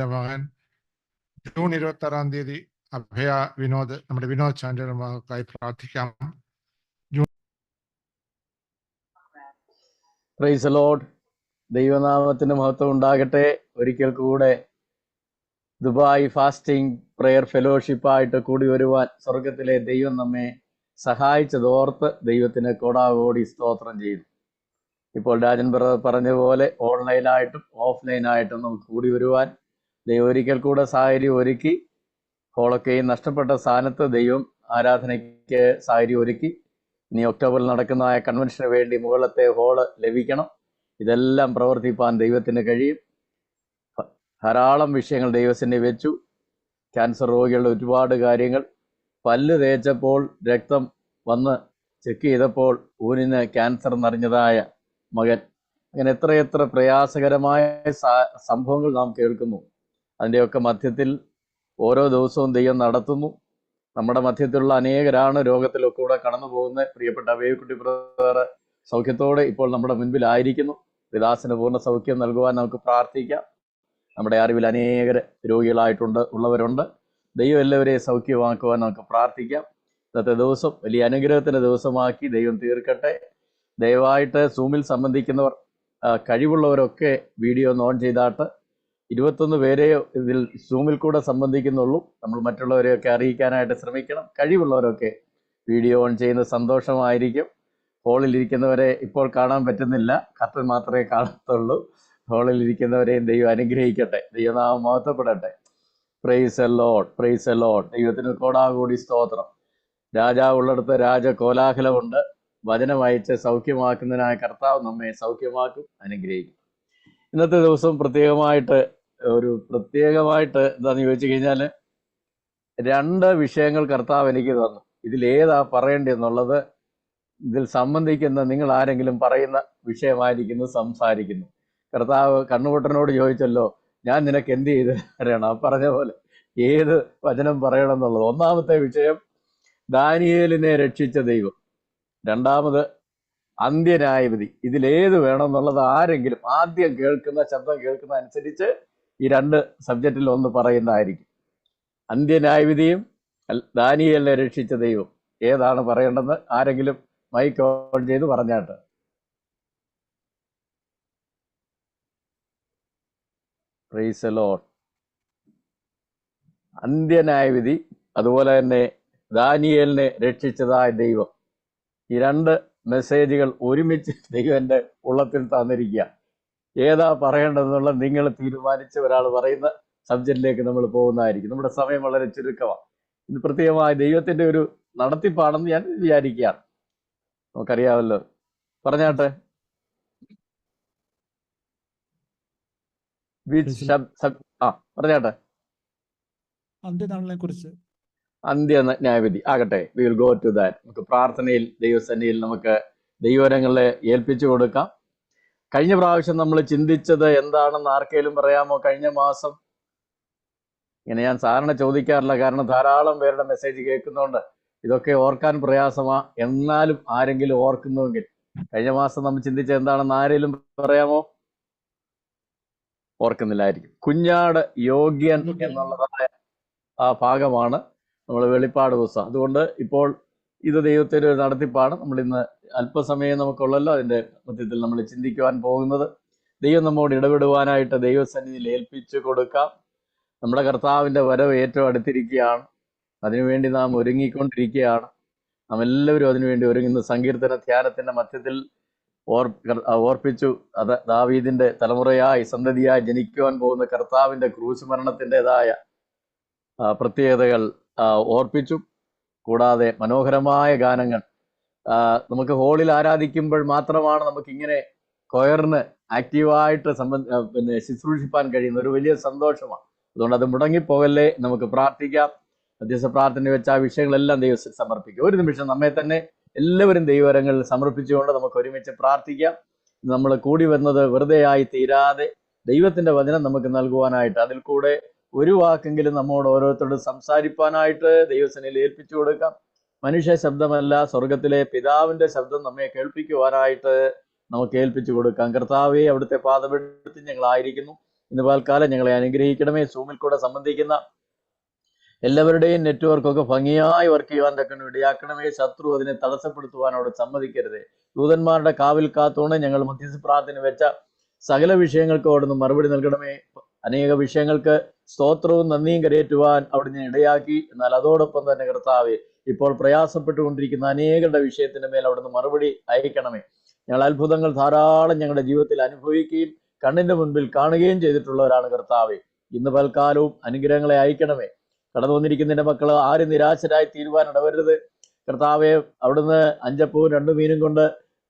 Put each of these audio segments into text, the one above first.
മകൻ ജൂൺ 26 അഭയ വിനോദ്, നമ്മുടെ വിനോദ് ചാണ്ടിയുടെ മകൾക്കായി പ്രാർത്ഥിക്കാം. Praise lord. ദൈവനാമത്തിന് മഹത്വം ഉണ്ടാകട്ടെ. ഒരിക്കൽ കൂടെ ദുബായ് ഫാസ്റ്റിംഗ് പ്രെയർ ഫെലോഷിപ്പായിട്ട് കൂടി വരുവാൻ സ്വർഗത്തിലെ ദൈവം നമ്മെ സഹായിച്ചതോർത്ത് ദൈവത്തിന് കോടാകോടി സ്തോത്രം ചെയ്യുന്നു. ഇപ്പോൾ രാജൻ ബ്രദർ പറഞ്ഞ പോലെ ഓൺലൈനായിട്ടും ഓഫ്ലൈനായിട്ടും നമുക്ക് കൂടി വരുവാൻ ദൈവം ഒരിക്കൽ കൂടെ സാഹചര്യം ഒരുക്കി. ഹോളൊക്കെയും നഷ്ടപ്പെട്ട സ്ഥാനത്ത് ദൈവം ആരാധനയ്ക്ക് സാഹചര്യം ഒരുക്കി. ഇനി ഒക്ടോബറിൽ നടക്കുന്ന കൺവെൻഷന് വേണ്ടി മുകളിലത്തെ ഹോള് ലഭിക്കണം. ഇതെല്ലാം പ്രവർത്തിപ്പാൻ ദൈവത്തിന് കഴിയും. ധാരാളം വിഷയങ്ങൾ ദൈവത്തിനെ വെച്ചു. ക്യാൻസർ രോഗികളുടെ ഒരുപാട് കാര്യങ്ങൾ, പല്ല് തേച്ചപ്പോൾ രക്തം വന്ന് ചെക്ക് ചെയ്തപ്പോൾ ഊനിന് ക്യാൻസർ നിറഞ്ഞതായ മകൻ, അങ്ങനെ എത്രയെത്ര പ്രയാസകരമായ സംഭവങ്ങൾ നാം കേൾക്കുന്നു. അതിൻ്റെയൊക്കെ മധ്യത്തിൽ ഓരോ ദിവസവും ദൈവം നടത്തുന്നു. നമ്മുടെ മധ്യത്തിലുള്ള അനേകരാണ് രോഗത്തിലൊക്കെ കൂടെ കടന്നു പോകുന്ന പ്രിയപ്പെട്ട അഭയക്കുട്ടി ബ്രദർ സൗഖ്യത്തോടെ ഇപ്പോൾ നമ്മുടെ മുൻപിലായിരിക്കുന്നു. പിതാസിന് പൂർണ്ണ സൗഖ്യം നൽകുവാൻ നമുക്ക് പ്രാർത്ഥിക്കാം. നമ്മുടെ അറിവിൽ അനേകർ ഉള്ളവരുണ്ട്. ദൈവം എല്ലാവരെയും സൗഖ്യമാക്കുവാൻ നമുക്ക് പ്രാർത്ഥിക്കാം. ഇന്നത്തെ ദിവസം വലിയ അനുഗ്രഹത്തിൻ്റെ ദിവസമാക്കി ദൈവം തീർക്കട്ടെ. ദയവായിട്ട് സൂമിൽ സംബന്ധിക്കുന്നവർ, കഴിവുള്ളവരൊക്കെ വീഡിയോ ഒന്ന് ഓൺ ചെയ്താട്ട് 21 പേരെ ഇതിൽ സൂമിൽ കൂടെ സംബന്ധിക്കുന്നുള്ളൂ. നമ്മൾ മറ്റുള്ളവരെയൊക്കെ അറിയിക്കാനായിട്ട് ശ്രമിക്കണം. കഴിവുള്ളവരൊക്കെ വീഡിയോ ഓൺ ചെയ്യുന്ന സന്തോഷമായിരിക്കും. ഹോളിലിരിക്കുന്നവരെ ഇപ്പോൾ കാണാൻ പറ്റുന്നില്ല, കർട്ടൻ മാത്രമേ കാണത്തുള്ളൂ. ഹോളിലിരിക്കുന്നവരെയും ദൈവം അനുഗ്രഹിക്കട്ടെ. ദൈവനാമം മഹത്വപ്പെടട്ടെ. Praise a lord, praise a lord. ദൈവത്തിന് കോടാകൂടി സ്തോത്രം. രാജാവുള്ളിടത്ത് രാജകോലാഹലമുണ്ട്. വചനം അയച്ച് സൗഖ്യമാക്കുന്നതിനായ കർത്താവ് നമ്മെ സൗഖ്യമാക്കും, അനുഗ്രഹിക്കും. ഇന്നത്തെ ദിവസം പ്രത്യേകമായിട്ട് എന്താണെന്ന് ചോദിച്ചു കഴിഞ്ഞാൽ 2 വിഷയങ്ങൾ കർത്താവ് എനിക്ക് തന്നു. ഇതിലേതാ പറയേണ്ടതെന്നുള്ളത് ഇതിൽ സംബന്ധിക്കുന്ന നിങ്ങൾ ആരെങ്കിലും പറയുന്ന വിഷയമായിരിക്കുന്നു, സംസാരിക്കുന്നു. കർത്താവ് കണ്ണുപൊട്ടനോട് ചോദിച്ചല്ലോ, ഞാൻ നിനക്ക് എന്ത് ചെയ്ത് തരണം? പറഞ്ഞ പോലെ ഏത് വചനം പറയണം എന്നുള്ളത്. ഒന്നാമത്തെ വിഷയം ദാനിയേലിനെ രക്ഷിച്ച ദൈവം. രണ്ടാമത് അന്ത്യന്യായവിധി. ഇതിലേത് വേണം എന്നുള്ളത് ആരെങ്കിലും ആദ്യം ശബ്ദം കേൾക്കുന്ന അനുസരിച്ച് ഈ 2 സബ്ജക്റ്റിൽ ഒന്ന് പറയുന്നതായിരിക്കും. അന്ത്യന്യായവിധിയും ദാനിയേലിനെ രക്ഷിച്ച ദൈവം, ഏതാണ് പറയേണ്ടതെന്ന് ആരെങ്കിലും മൈക്ക് ഓൺ ചെയ്ത് പറഞ്ഞാട്ട്. Price the Lord. അന്ത്യന്യായവിധി, അതുപോലെ തന്നെ ദാനിയേലിനെ രക്ഷിച്ചതായ ദൈവം, ഈ 2 മെസ്സേജുകൾ ഒരുമിച്ച് ദൈവം എൻ്റെ ഉള്ളത്തിൽ തന്നിരിക്കുക. ഏതാ പറയേണ്ടതെന്നുള്ള നിങ്ങൾ തീരുമാനിച്ച് ഒരാൾ പറയുന്ന സബ്ജക്റ്റിലേക്ക് നമ്മൾ പോകുന്നതായിരിക്കും. നമ്മുടെ സമയം വളരെ ചുരുക്കമാണ്. ഇത് പ്രത്യേകമായി ദൈവത്തിൻ്റെ ഒരു നടത്തിപ്പാണെന്ന് ഞാൻ വിചാരിക്കുകയാണ്. നമുക്കറിയാമല്ലോ. പറഞ്ഞാട്ടെ. പറഞ്ഞാട്ടെ. അന്ത്യനാളിനെ കുറിച്ച്, അന്ത്യന്യായവിധി ആകട്ടെ. We will go to that. നമുക്ക് പ്രാർത്ഥനയിൽ ദൈവസന്നിധിയിൽ നമുക്ക് ദൈവരങ്ങളെ ഏൽപ്പിച്ചു കൊടുക്കാം. കഴിഞ്ഞ പ്രാവശ്യം നമ്മൾ ചിന്തിച്ചത് എന്താണെന്ന് ആർക്കെങ്കിലും പറയാമോ? കഴിഞ്ഞ മാസം ഇങ്ങനെ ഞാൻ സാധാരണ ചോദിക്കാറില്ല, കാരണം ധാരാളം പേരുടെ മെസ്സേജ് കേൾക്കുന്നതുകൊണ്ട് ഇതൊക്കെ ഓർക്കാൻ പ്രയാസമാ. എന്നാലും ആരെങ്കിലും ഓർക്കുന്നുവെങ്കിൽ കഴിഞ്ഞ മാസം നമ്മൾ ചിന്തിച്ചത് എന്താണെന്ന് ആരെങ്കിലും പറയാമോ? ഓർക്കുന്നില്ലായിരിക്കും. കുഞ്ഞാട് യോഗ്യൻ എന്നുള്ളതായ ആ ഭാഗമാണ് നമ്മൾ വെളിപ്പാട് പുസ്തകം. അതുകൊണ്ട് ഇപ്പോൾ ഇത് ദൈവത്തിൻ്റെ ഒരു നടത്തിപ്പാണ്. നമ്മളിന്ന് അല്പസമയം നമുക്കുള്ളല്ലോ, അതിൻ്റെ മധ്യത്തിൽ നമ്മൾ ചിന്തിക്കുവാൻ പോകുന്നത്. ദൈവം നമ്മോട് ഇടപെടുവാനായിട്ട് ദൈവസന്നിധിയിൽ ഏൽപ്പിച്ചു കൊടുക്കാം. നമ്മുടെ കർത്താവിൻ്റെ വരവ് ഏറ്റവും അടുത്തിരിക്കുകയാണ്. അതിനുവേണ്ടി നാം ഒരുങ്ങിക്കൊണ്ടിരിക്കുകയാണ്. നാം എല്ലാവരും അതിനുവേണ്ടി ഒരുങ്ങുന്ന സങ്കീർത്തന ധ്യാനത്തിൻ്റെ മധ്യത്തിൽ ഓർപ്പിച്ചു. അത് ദാവീദിൻ്റെ തലമുറയായി സന്തതിയായി ജനിക്കുവാൻ പോകുന്ന കർത്താവിൻ്റെ ക്രൂശ് മരണത്തിൻ്റെതായ പ്രത്യേകതകൾ ഓർപ്പിച്ചു. കൂടാതെ മനോഹരമായ ഗാനങ്ങൾ നമുക്ക് ഹോളിൽ ആരാധിക്കുമ്പോൾ മാത്രമാണ് നമുക്കിങ്ങനെ കൊയറിന് ആക്റ്റീവായിട്ട് ശുശ്രൂഷിപ്പാൻ കഴിയുന്ന ഒരു വലിയ സന്തോഷമാണ്. അതുകൊണ്ട് അത് മുടങ്ങിപ്പോകല്ലേ. നമുക്ക് പ്രാർത്ഥിക്കാം. മധ്യസ്ഥ പ്രാർത്ഥന വെച്ച് ആ വിഷയങ്ങളെല്ലാം ദൈവത്തിൽ സമർപ്പിക്കും. ഒരു നിമിഷം നമ്മെ തന്നെ എല്ലാവരും ദൈവകരങ്ങളിൽ സമർപ്പിച്ചുകൊണ്ട് നമുക്ക് ഒരുമിച്ച് പ്രാർത്ഥിക്കാം. നമ്മൾ കൂടി വന്നത് വെറുതെ ആയി തീരാതെ ദൈവത്തിൻ്റെ വചനം നമുക്ക് നൽകുവാനായിട്ട്, അതിൽ കൂടെ ഒരു വാക്കെങ്കിലും നമ്മോട് ഓരോരുത്തരോട് സംസാരിപ്പാനായിട്ട് ദൈവസന്നിധിയിൽ ഏൽപ്പിച്ചു കൊടുക്കാം. മനുഷ്യ ശബ്ദമല്ല, സ്വർഗത്തിലെ പിതാവിൻ്റെ ശബ്ദം നമ്മെ കേൾപ്പിക്കുവാനായിട്ട് നമുക്ക് ഏൽപ്പിച്ചു കൊടുക്കാം. കർത്താവേ, അവിടുത്തെ പാദമെടുത്ത് ഞങ്ങളായിരിക്കുന്നു. ഇന്ന് പകൽക്കാലം ഞങ്ങളെ അനുഗ്രഹിക്കണമേ. സൂമിൽ കൂടെ സംബന്ധിക്കുന്ന എല്ലാവരുടെയും നെറ്റ്വർക്കൊക്കെ ഭംഗിയായി വർക്ക് ചെയ്യുവാൻ തക്കണം ഇടയാക്കണമേ. ശത്രു അതിനെ തടസ്സപ്പെടുത്തുവാൻ അവിടെ സമ്മതിക്കരുത്. ദൂതന്മാരുടെ കാവിൽ കാത്തോണ്ട് ഞങ്ങൾ മധ്യസ്ഥ പ്രാർത്ഥന വെച്ച സകല വിഷയങ്ങൾക്കും അവിടുന്ന് മറുപടി നൽകണമേ. അനേക വിഷയങ്ങൾക്ക് സ്തോത്രവും നന്ദിയും കരയേറ്റുവാൻ അവിടുന്ന് ഇടയാക്കി. എന്നാൽ അതോടൊപ്പം തന്നെ കർത്താവെ, ഇപ്പോൾ പ്രയാസപ്പെട്ടുകൊണ്ടിരിക്കുന്ന അനേകരുടെ വിഷയത്തിന്റെ മേൽ അവിടുന്ന് മറുപടി അയക്കണമേ. ഞങ്ങൾ അത്ഭുതങ്ങൾ ധാരാളം ഞങ്ങളുടെ ജീവിതത്തിൽ അനുഭവിക്കുകയും കണ്ണിന്റെ മുൻപിൽ കാണുകയും ചെയ്തിട്ടുള്ളവരാണ് കർത്താവെ. ഇന്ന് പൽക്കാലവും അനുഗ്രഹങ്ങളെ അയക്കണമേ. കടന്നു വന്നിരിക്കുന്നതിന്റെ മക്കൾ ആരും നിരാശരായി തീരുവാൻ ഇടവരുത് കർത്താവെ. അവിടുന്ന് 5 അപ്പവും 2 മീനും കൊണ്ട്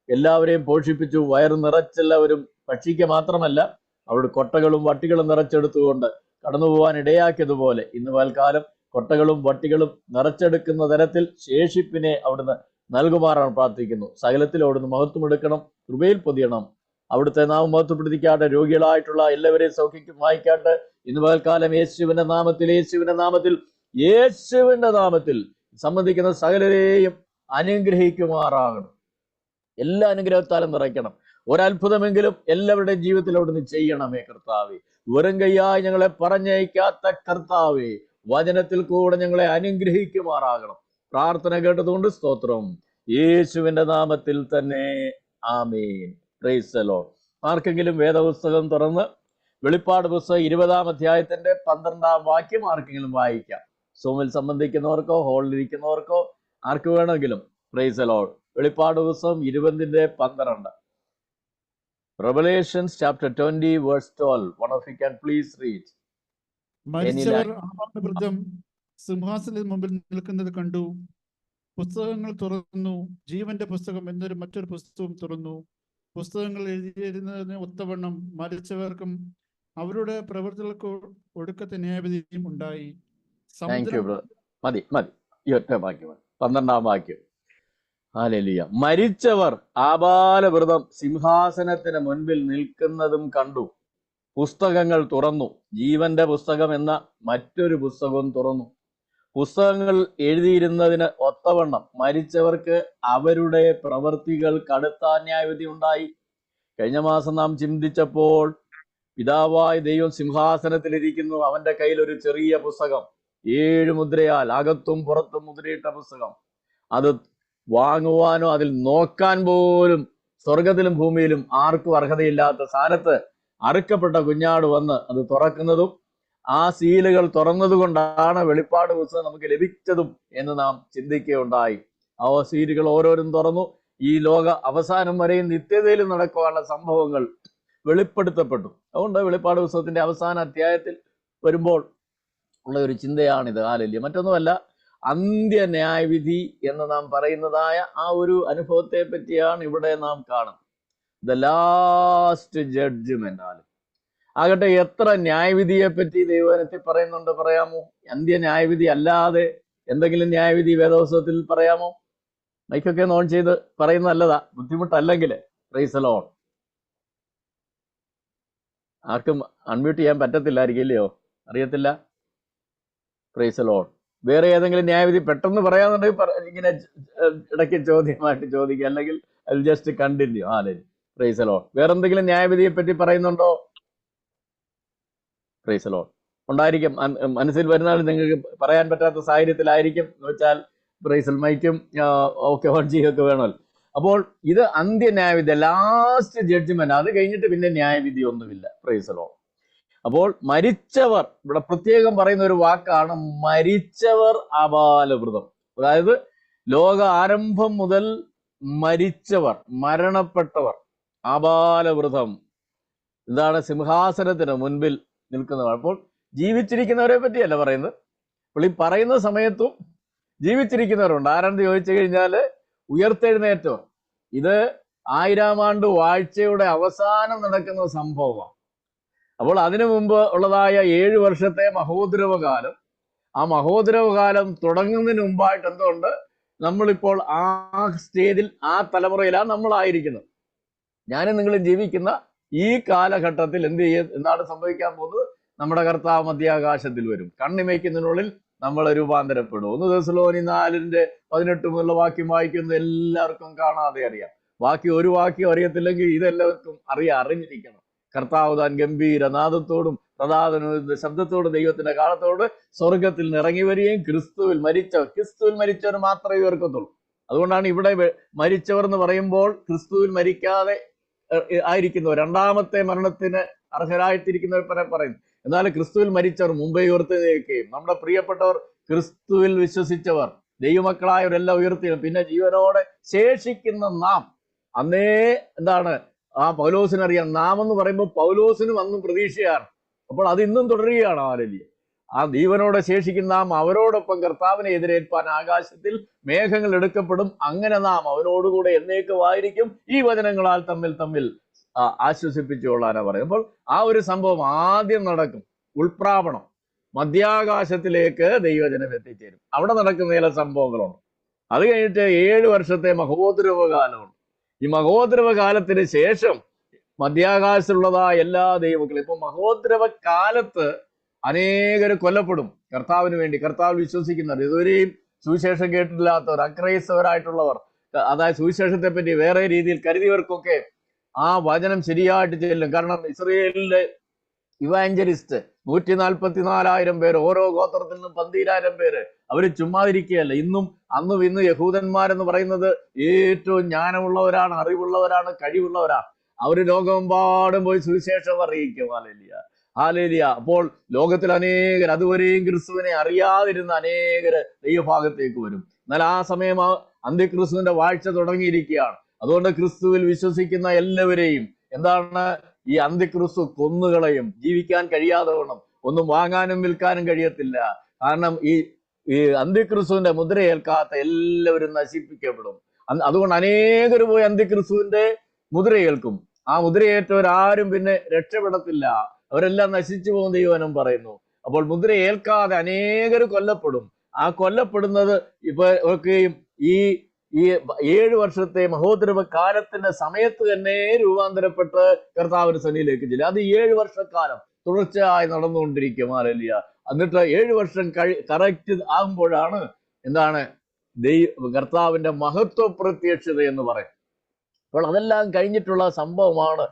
എല്ലാവരെയും പോഷിപ്പിച്ചു. വയറ് നിറച്ചെല്ലാവരും ഭക്ഷിക്കുക മാത്രമല്ല, അവിടെ കൊട്ടകളും വട്ടികളും നിറച്ചെടുത്തുകൊണ്ട് കടന്നു പോകാൻ ഇടയാക്കിയതുപോലെ ഇന്ന് പൽക്കാലം കൊട്ടകളും വട്ടികളും നിറച്ചെടുക്കുന്ന തരത്തിൽ ശേഷിപ്പിനെ അവിടുന്ന് നൽകുമാറാണ് പ്രാർത്ഥിക്കുന്നു. സകലത്തിൽ അവിടുന്ന് മഹത്വം എടുക്കണം, കൃപയിൽ പൊതിയണം. അവിടുത്തെ നാമം മഹത്വപ്പെടുത്തിക്കാട്ടെ. രോഗികളായിട്ടുള്ള എല്ലാവരെയും സൗഖ്യം വായിക്കാട്ടെ. ഇന്ന് പകൽക്കാലം യേശുവിന്റെ നാമത്തിൽ സംബന്ധിക്കുന്ന സകലരെയും അനുഗ്രഹിക്കുമാറാകണം. എല്ലാ അനുഗ്രഹത്താലും നിറയ്ക്കണം. ഒരത്ഭുതമെങ്കിലും എല്ലാവരുടെയും ജീവിതത്തിൽ അവിടുന്ന് ചെയ്യണമേ കർത്താവേ. വെറും കയ്യായി ഞങ്ങളെ പറഞ്ഞയക്കാത്ത കർത്താവേ, വചനത്തിൽ കൂടെ ഞങ്ങളെ അനുഗ്രഹിക്കുമാറാകണം. പ്രാർത്ഥന കേട്ടതുകൊണ്ട് സ്തോത്രം. യേശുവിന്റെ നാമത്തിൽ തന്നെ ആമേൻ. Price the Lord. ആർക്കെങ്കിലും വേദപുസ്തകം തുറന്ന് വെളിപ്പാട് പുസ്തകം 20-ാം അധ്യായത്തിന്റെ 12-ാം വാക്യം ആർക്കെങ്കിലും വായിക്കാം. സൂമിൽ സംബന്ധിക്കുന്നവർക്കോ ഹോളിലിരിക്കുന്നവർക്കോ ആർക്ക് വേണമെങ്കിലും. Price the Lord. വെളിപ്പാട് പുസ്തകം 20-12. Revelations chapter 20 verse 12. One of you can please read. മരിച്ചവർ ആഭാരവൃദ്ധം സിംഹാസനത്തിന് മുമ്പിൽ നിൽക്കുന്നത് കണ്ടു. പുസ്തകങ്ങൾ തുറന്നു. ജീവന്റെ പുസ്തകം എന്നൊരു മറ്റൊരു പുസ്തകവും തുറന്നു. പുസ്തകങ്ങൾ എഴുതിയിരുന്നതിന് ഒത്തവണ്ണം മരിച്ചവർക്കും അവരുടെ പ്രവൃത്തികൾക്ക് ഒടുക്കത്തെ ന്യായവിധിയും ഉണ്ടായി. മതി ഈ ഒറ്റ വാക്യം, 12-ാം വാക്യം. ഹല്ലേലൂയ. മരിച്ചവർ ആബാലവൃതം സിംഹാസനത്തിന് മുൻപിൽ നിൽക്കുന്നതും കണ്ടു. പുസ്തകങ്ങൾ തുറന്നു. ജീവന്റെ പുസ്തകം എന്ന മറ്റൊരു പുസ്തകവും തുറന്നു. പുസ്തകങ്ങൾ എഴുതിയിരുന്നതിന് ഒത്തവണ്ണം മരിച്ചവർക്ക് അവരുടെ പ്രവൃത്തികൾ കടുത്ത ന്യായവിധി ഉണ്ടായി. കഴിഞ്ഞ മാസം നാം ചിന്തിച്ചപ്പോൾ പിതാവായ ദൈവം സിംഹാസനത്തിലിരിക്കുന്നു. അവന്റെ കയ്യിൽ ഒരു ചെറിയ പുസ്തകം, 7 മുദ്രയാൽ അകത്തും പുറത്തും മുദ്രയിട്ട പുസ്തകം. അത് വാങ്ങുവാനോ അതിൽ നോക്കാൻ പോലും സ്വർഗത്തിലും ഭൂമിയിലും ആർക്കും അർഹതയില്ലാത്ത സ്ഥാനത്ത് അറുക്കപ്പെട്ട കുഞ്ഞാട് വന്ന് അത് തുറക്കുന്നതും ആ സീലുകൾ തുറന്നതുകൊണ്ടാണ് വെളിപ്പാട് പുസ്തകം നമുക്ക് ലഭിച്ചതും എന്ന് നാം ചിന്തിക്കുകയുണ്ടായി. ആ സീലുകൾ ഓരോരും തുറന്നു. ഈ ലോക അവസാനം വരെയും നിത്യതയിലും നടക്കുവാനുള്ള സംഭവങ്ങൾ വെളിപ്പെടുത്തപ്പെട്ടു. അതുകൊണ്ട് വെളിപ്പാട് പുസ്തകത്തിന്റെ അവസാന അധ്യായത്തിൽ വരുമ്പോൾ ഉള്ള ഒരു ചിന്തയാണിത്. ഹല്ലേലൂയ. മറ്റൊന്നുമല്ല, അന്ത്യന്യായവിധി എന്ന് നാം പറയുന്നതായ ആ ഒരു അനുഭവത്തെ പറ്റിയാണ് ഇവിടെ നാം കാണുന്നത്. The last judgement. ആകട്ടെ, എത്ര ന്യായവിധിയെ പറ്റി ദൈവവചനത്തിൽ പറയുന്നുണ്ട് പറയാമോ? അന്ത്യന്യായവിധി അല്ലാതെ എന്തെങ്കിലും ന്യായവിധി വേദപുസ്തകത്തിൽ പറയാമോ? മൈക്കൊക്കെ ഓൺ ചെയ്ത് പറയുന്ന നല്ലതാ, ബുദ്ധിമുട്ടല്ലെങ്കിൽ. Praise the lord. ആർക്കും അൺമ്യൂട്ട് ചെയ്യാൻ പറ്റത്തില്ലായിരിക്കും, ഇല്ലയോ? അറിയത്തില്ല. Praise the lord. വേറെ ഏതെങ്കിലും ന്യായവിധി പെട്ടെന്ന് പറയാന്നുണ്ടെങ്കിൽ ഇങ്ങനെ ഇടയ്ക്ക് ചോദ്യമായിട്ട് ചോദിക്കുക, അല്ലെങ്കിൽ അത് just continue. Price the lord. വേറെ എന്തെങ്കിലും ന്യായവിധിയെ പറ്റി പറയുന്നുണ്ടോ? Price the Lord. ഉണ്ടായിരിക്കും. മനസ്സിൽ വരുന്നാൽ നിങ്ങൾക്ക് പറയാൻ പറ്റാത്ത സാഹചര്യത്തിലായിരിക്കും എന്ന് വെച്ചാൽ പ്രൈസ് മൈക്കും ഒക്കെ ഓൺ ചെയ്യുകയൊക്കെ വേണമല്ലോ. അപ്പോൾ ഇത് അന്ത്യന്യായവിധി, ലാസ്റ്റ് ജഡ്ജ്മെന്റ്. അത് കഴിഞ്ഞിട്ട് പിന്നെ ന്യായവിധി ഒന്നുമില്ല. Price the Lord. അപ്പോൾ മരിച്ചവർ, ഇവിടെ പ്രത്യേകം പറയുന്ന ഒരു വാക്കാണ് മരിച്ചവർ ആബാലവൃതം. അതായത് ലോക ആരംഭം മുതൽ മരിച്ചവർ, മരണപ്പെട്ടവർ, ആബാലവൃതം. ഇതാണ് സിംഹാസനത്തിന് മുൻപിൽ നിൽക്കുന്നവർ. അപ്പോൾ ജീവിച്ചിരിക്കുന്നവരെ പറ്റിയല്ല പറയുന്നത്. അപ്പോൾ ഈ പറയുന്ന സമയത്തും ജീവിച്ചിരിക്കുന്നവരുണ്ട്. ആരാണെന്ന് ചോദിച്ചു കഴിഞ്ഞാൽ ഉയർത്തെഴുന്നേറ്റവർ. ഇത് 1000-ാം ആണ്ട് വാഴ്ചയുടെ അവസാനം നടക്കുന്ന സംഭവമാണ്. അപ്പോൾ അതിനു മുമ്പ് ഉള്ളതായ 7 വർഷത്തെ മഹോദ്രവകാലം, ആ മഹോദ്രവകാലം തുടങ്ങുന്നതിന് മുമ്പായിട്ട് എന്തുകൊണ്ട് നമ്മളിപ്പോൾ ആ സ്റ്റേജിൽ, ആ തലമുറയിലാണ് നമ്മളായിരിക്കുന്നത്. ഞാനും നിങ്ങളും ജീവിക്കുന്ന ഈ കാലഘട്ടത്തിൽ എന്താണ് സംഭവിക്കാൻ പോകുന്നത്? നമ്മുടെ കർത്താവ് മധ്യാകാശത്തിൽ വരും. കണ്ണിമയ്ക്കുന്നതിനുള്ളിൽ നമ്മൾ രൂപാന്തരപ്പെടും. 1 തെസ്സലോനി 4:18 മുതലുള്ള വാക്യം വായിക്കുന്നത് എല്ലാവർക്കും കാണാതെ അറിയാം. ബാക്കി ഒരു വാക്യം അറിയത്തില്ലെങ്കിൽ ഇതെല്ലാവർക്കും അറിഞ്ഞിരിക്കണം. കർത്താവ് താൻ ഗംഭീര നാദത്തോടും പ്രതാപന ശബ്ദത്തോടും ദൈവത്തിന്റെ കാലത്തോട് സ്വർഗത്തിൽ നിന്ന് ഇറങ്ങി വരികയും ക്രിസ്തുവിൽ മരിച്ചവർ മാത്രമേ ഉയർക്കത്തുള്ളൂ. അതുകൊണ്ടാണ് ഇവിടെ മരിച്ചവർ എന്ന് പറയുമ്പോൾ ക്രിസ്തുവിൽ മരിക്കാതെ ആയിരിക്കുന്നവർ, രണ്ടാമത്തെ മരണത്തിന് അർഹരായിട്ടിരിക്കുന്നവർ പറയുന്നു. എന്നാൽ ക്രിസ്തുവിൽ മരിച്ചവർ മുമ്പേ ഉയർത്തെഴുന്നേൽക്കുകയും നമ്മുടെ പ്രിയപ്പെട്ടവർ ക്രിസ്തുവിൽ വിശ്വസിച്ചവർ ദൈവമക്കളായവരെല്ലാം ഉയർത്തിയും പിന്നെ ജീവനോടെ ശേഷിക്കുന്ന നാം അന്നേ എന്താണ് ആ പൗലോസിനറിയാം. നാം എന്ന് പറയുമ്പോൾ പൗലോസിനും അന്നും പ്രതീക്ഷയാണ്. അപ്പോൾ അത് ഇന്നും തുടരുകയാണ്. ഹല്ലേലൂയ. ആ ജീവനോടെ ശേഷിക്കുന്ന നാം അവരോടൊപ്പം കർത്താവിനെ എതിരേൽപ്പാൻ ആകാശത്തിൽ മേഘങ്ങൾ എടുക്കപ്പെടും. അങ്ങനെ നാം അവനോടുകൂടെ എന്നേക്കുമായിരിക്കും. ഈ വചനങ്ങളാൽ തമ്മിൽ ആശ്വസിപ്പിച്ചുകൊള്ളാനാ പറയും. അപ്പോൾ ആ ഒരു സംഭവം ആദ്യം നടക്കും. ഉൾപ്രാപണം, മധ്യാകാശത്തിലേക്ക് ദൈവജനം എത്തിച്ചേരും. അവിടെ നടക്കുന്ന ചില സംഭവങ്ങളുണ്ട്. അത് കഴിഞ്ഞിട്ട് 7 വർഷത്തെ മഹോദ്രവ കാലമുണ്ട്. ഈ മഹോദ്രവ കാലത്തിന് ശേഷം മധ്യാകാശത്തുള്ളതായ എല്ലാ ദൈവമക്കളും, ഇപ്പൊ മഹോദ്രവ കാലത്ത് അനേകർ കൊല്ലപ്പെടും കർത്താവിന് വേണ്ടി. കർത്താവിൽ വിശ്വസിക്കുന്നവർ, ഇതുവരെയും സുവിശേഷം കേട്ടിട്ടില്ലാത്തവർ, അക്രൈസ്തവരായിട്ടുള്ളവർ, അതായത് സുവിശേഷത്തെ പറ്റി വേറെ രീതിയിൽ കരുതിയവർക്കൊക്കെ ആ വചനം ശരിയായിട്ട് ചെല്ലും. കാരണം ഇസ്രയേലിലെ ഇവാഞ്ചലിസ്റ്റ് 144,000 പേര്, ഓരോ ഗോത്രത്തിൽ നിന്നും 12,000 പേര്, അവര് ചുമ്മാതിരിക്കുകയല്ല. അന്നും ഇന്ന് യഹൂദന്മാരെന്ന് പറയുന്നത് ഏറ്റവും ജ്ഞാനമുള്ളവരാണ്, അറിവുള്ളവരാണ്, കഴിവുള്ളവരാണ്. അവര് ലോകമെമ്പാടും പോയി സുവിശേഷം അറിയിക്കും. ഹല്ലേലൂയ. അപ്പോൾ ലോകത്തിൽ അനേകർ, അതുവരെയും ക്രിസ്തുവിനെ അറിയാതിരുന്ന അനേകര് ദൈവഭാഗത്തേക്ക് വരും. എന്നാൽ ആ സമയം അന്ത്യക്രിസ്തുവിന്റെ വാഴ്ച തുടങ്ങിയിരിക്കുകയാണ്. അതുകൊണ്ട് ക്രിസ്തുവിൽ വിശ്വസിക്കുന്ന എല്ലാവരെയും എന്താണ് ഈ അന്ത്യക്രിസ്തു കൊന്നുകളയും. ജീവിക്കാൻ കഴിയാതെ വണ്ണം, ഒന്നും വാങ്ങാനും വിൽക്കാനും കഴിയത്തില്ല. കാരണം ഈ അന്ത്യക്രിസ്തുവിന്റെ മുദ്രയേൽക്കാത്ത എല്ലാവരും നശിപ്പിക്കപ്പെടും. അതുകൊണ്ട് അനേകർ പോയി അന്ത്യക്രിസ്തുവിന്റെ മുദ്രയേൽക്കും. ആ മുദ്രയേറ്റവരാരും പിന്നെ രക്ഷപ്പെടത്തില്ല, അവരെല്ലാം നശിച്ചു പോകും ദൈവവചനം പറയുന്നു. അപ്പോൾ മുദ്രയേൽക്കാതെ അനേകർ കൊല്ലപ്പെടും. ആ കൊല്ലപ്പെടുന്നത് ഒക്കെയും ഈ 7 വർഷത്തെ മഹോദ്രവ കാലത്തിന്റെ സമയത്ത് തന്നെ രൂപാന്തരപ്പെട്ട് കർത്താവിന്റെ സന്നിധിയിലേക്ക് ചെല്ലും. അത് 7 വർഷക്കാലം തുടർച്ചയായി നടന്നുകൊണ്ടിരിക്കും. ഹല്ലേലൂയ. എന്നിട്ട് 7 വർഷം കറക്റ്റ് ആകുമ്പോഴാണ് എന്താണ് കർത്താവിന്റെ മഹത്വ പ്രത്യക്ഷത എന്ന് പറയും. അപ്പോൾ അതെല്ലാം കഴിഞ്ഞിട്ടുള്ള സംഭവമാണ്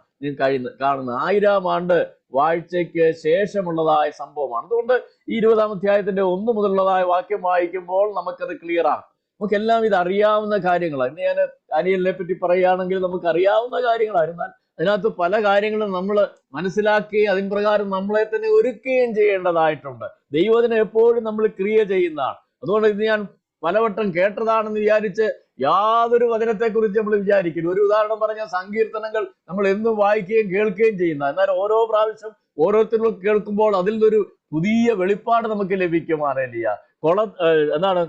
കാണുന്നത്. 1000 ആണ്ട് വാഴ്ചയ്ക്ക് ശേഷമുള്ളതായ സംഭവമാണ്. അതുകൊണ്ട് ഈ 20-ാം അധ്യായത്തിന്റെ 1 മുതലുള്ളതായ വാക്യം വായിക്കുമ്പോൾ നമുക്കത് ക്ലിയർ ആണ്. നമുക്കെല്ലാം ഇത് അറിയാവുന്ന കാര്യങ്ങളാണ്. ഇന്ന് ഞാൻ ഡാനിയേലിനെ പറ്റി പറയുകയാണെങ്കിൽ നമുക്ക് അറിയാവുന്ന കാര്യങ്ങളായിരുന്നാൽ അതിനകത്ത് പല കാര്യങ്ങളും നമ്മൾ മനസ്സിലാക്കുകയും അതിൻ പ്രകാരം നമ്മളെ തന്നെ ഒരുക്കുകയും ചെയ്യേണ്ടതായിട്ടുണ്ട്. ദൈവത്തിനെ എപ്പോഴും നമ്മൾ ക്രിയ ചെയ്യുന്നതാണ്. അതുകൊണ്ട് ഇത് ഞാൻ പലവട്ടം കേട്ടതാണെന്ന് വിചാരിച്ച് യാതൊരു വചനത്തെക്കുറിച്ച് നമ്മൾ വിചാരിക്കുന്നു. ഒരു ഉദാഹരണം പറഞ്ഞാൽ സങ്കീർത്തനങ്ങൾ നമ്മൾ എന്നും വായിക്കുകയും കേൾക്കുകയും ചെയ്യുന്ന, എന്നാൽ ഓരോ പ്രാവശ്യം ഓരോരുത്തരും കേൾക്കുമ്പോൾ അതിൽ നിന്നൊരു പുതിയ വെളിപ്പാട് നമുക്ക് ലഭിക്കും. ഹല്ലേലൂയ.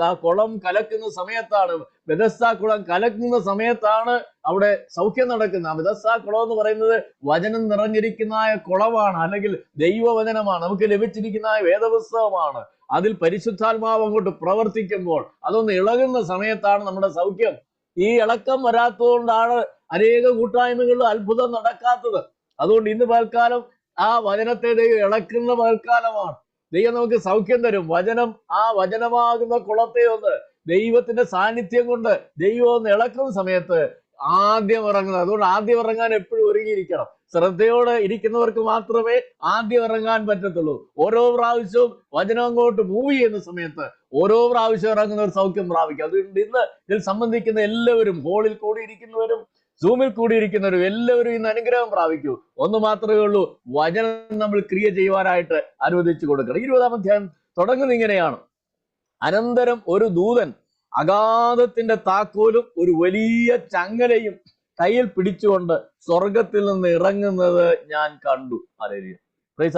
ആ കുളം കലക്കുന്ന സമയത്താണ്, ബെഥസ്ദാ കുളം കലക്കുന്ന സമയത്താണ് അവിടെ സൗഖ്യം നടക്കുന്നത്. ആ ബെഥസ്ദാ കുളം എന്ന് പറയുന്നത് വചനം നിറഞ്ഞിരിക്കുന്ന കുളമാണ്, അല്ലെങ്കിൽ ദൈവവചനമാണ്, നമുക്ക് ലഭിച്ചിരിക്കുന്ന വേദപുസ്തകമാണ്. അതിൽ പരിശുദ്ധാത്മാവ് അങ്ങോട്ട് പ്രവർത്തിക്കുമ്പോൾ അതൊന്ന് ഇളകുന്ന സമയത്താണ് നമ്മുടെ സൗഖ്യം. ഈ ഇളക്കം വരാത്തതുകൊണ്ടാണ് അനേക കൂട്ടായ്മകളിലും അത്ഭുതം നടക്കാത്തത്. അതുകൊണ്ട് ഇന്ന് പകൽക്കാലം ആ വചനത്തെ ദൈവം ഇളക്കുന്ന പകൽക്കാലമാണ്. ദൈവം നമുക്ക് സൗഖ്യം തരും. ആ വചനമാകുന്ന കുളത്തെ ഒന്ന് ദൈവത്തിന്റെ സാന്നിധ്യം കൊണ്ട് ദൈവം ഒന്ന് ഇളക്കുന്ന സമയത്ത് ആദ്യം ഇറങ്ങുന്നത്. അതുകൊണ്ട് ആദ്യം ഇറങ്ങാൻ എപ്പോഴും ഒരുങ്ങിയിരിക്കണം. ശ്രദ്ധയോടെ ഇരിക്കുന്നവർക്ക് മാത്രമേ ആദ്യം ഇറങ്ങാൻ പറ്റത്തുള്ളൂ. ഓരോ പ്രാവശ്യവും വചനം അങ്ങോട്ട് മൂവ് ചെയ്യുന്ന സമയത്ത് ഓരോ പ്രാവശ്യം ഇറങ്ങുന്നവർ സൗഖ്യം പ്രാപിക്കും. അതുകൊണ്ട് ഇന്ന് ഇതിൽ സംബന്ധിക്കുന്ന എല്ലാവരും, ഹോളിൽ കൂടിയിരിക്കുന്നവരും സൂമിൽ കൂടിയിരിക്കുന്നവരും എല്ലാവരും ഇന്ന് അനുഗ്രഹം പ്രാപിക്കൂ. ഒന്ന് മാത്രമേ ഉള്ളൂ, വചനം നമ്മൾ ക്രിയ ചെയ്യുവാനായിട്ട് അനുവദിച്ചു കൊടുക്കണം. 20-ാം അധ്യായം തുടങ്ങുന്നത് ഇങ്ങനെയാണ്: അനന്തരം ഒരു ദൂതൻ അഗാധത്തിന്റെ താക്കോലും ഒരു വലിയ ചങ്ങലയും കയ്യിൽ പിടിച്ചുകൊണ്ട് സ്വർഗത്തിൽ നിന്ന് ഇറങ്ങുന്നത് ഞാൻ കണ്ടു. ഹല്ലേലൂയ.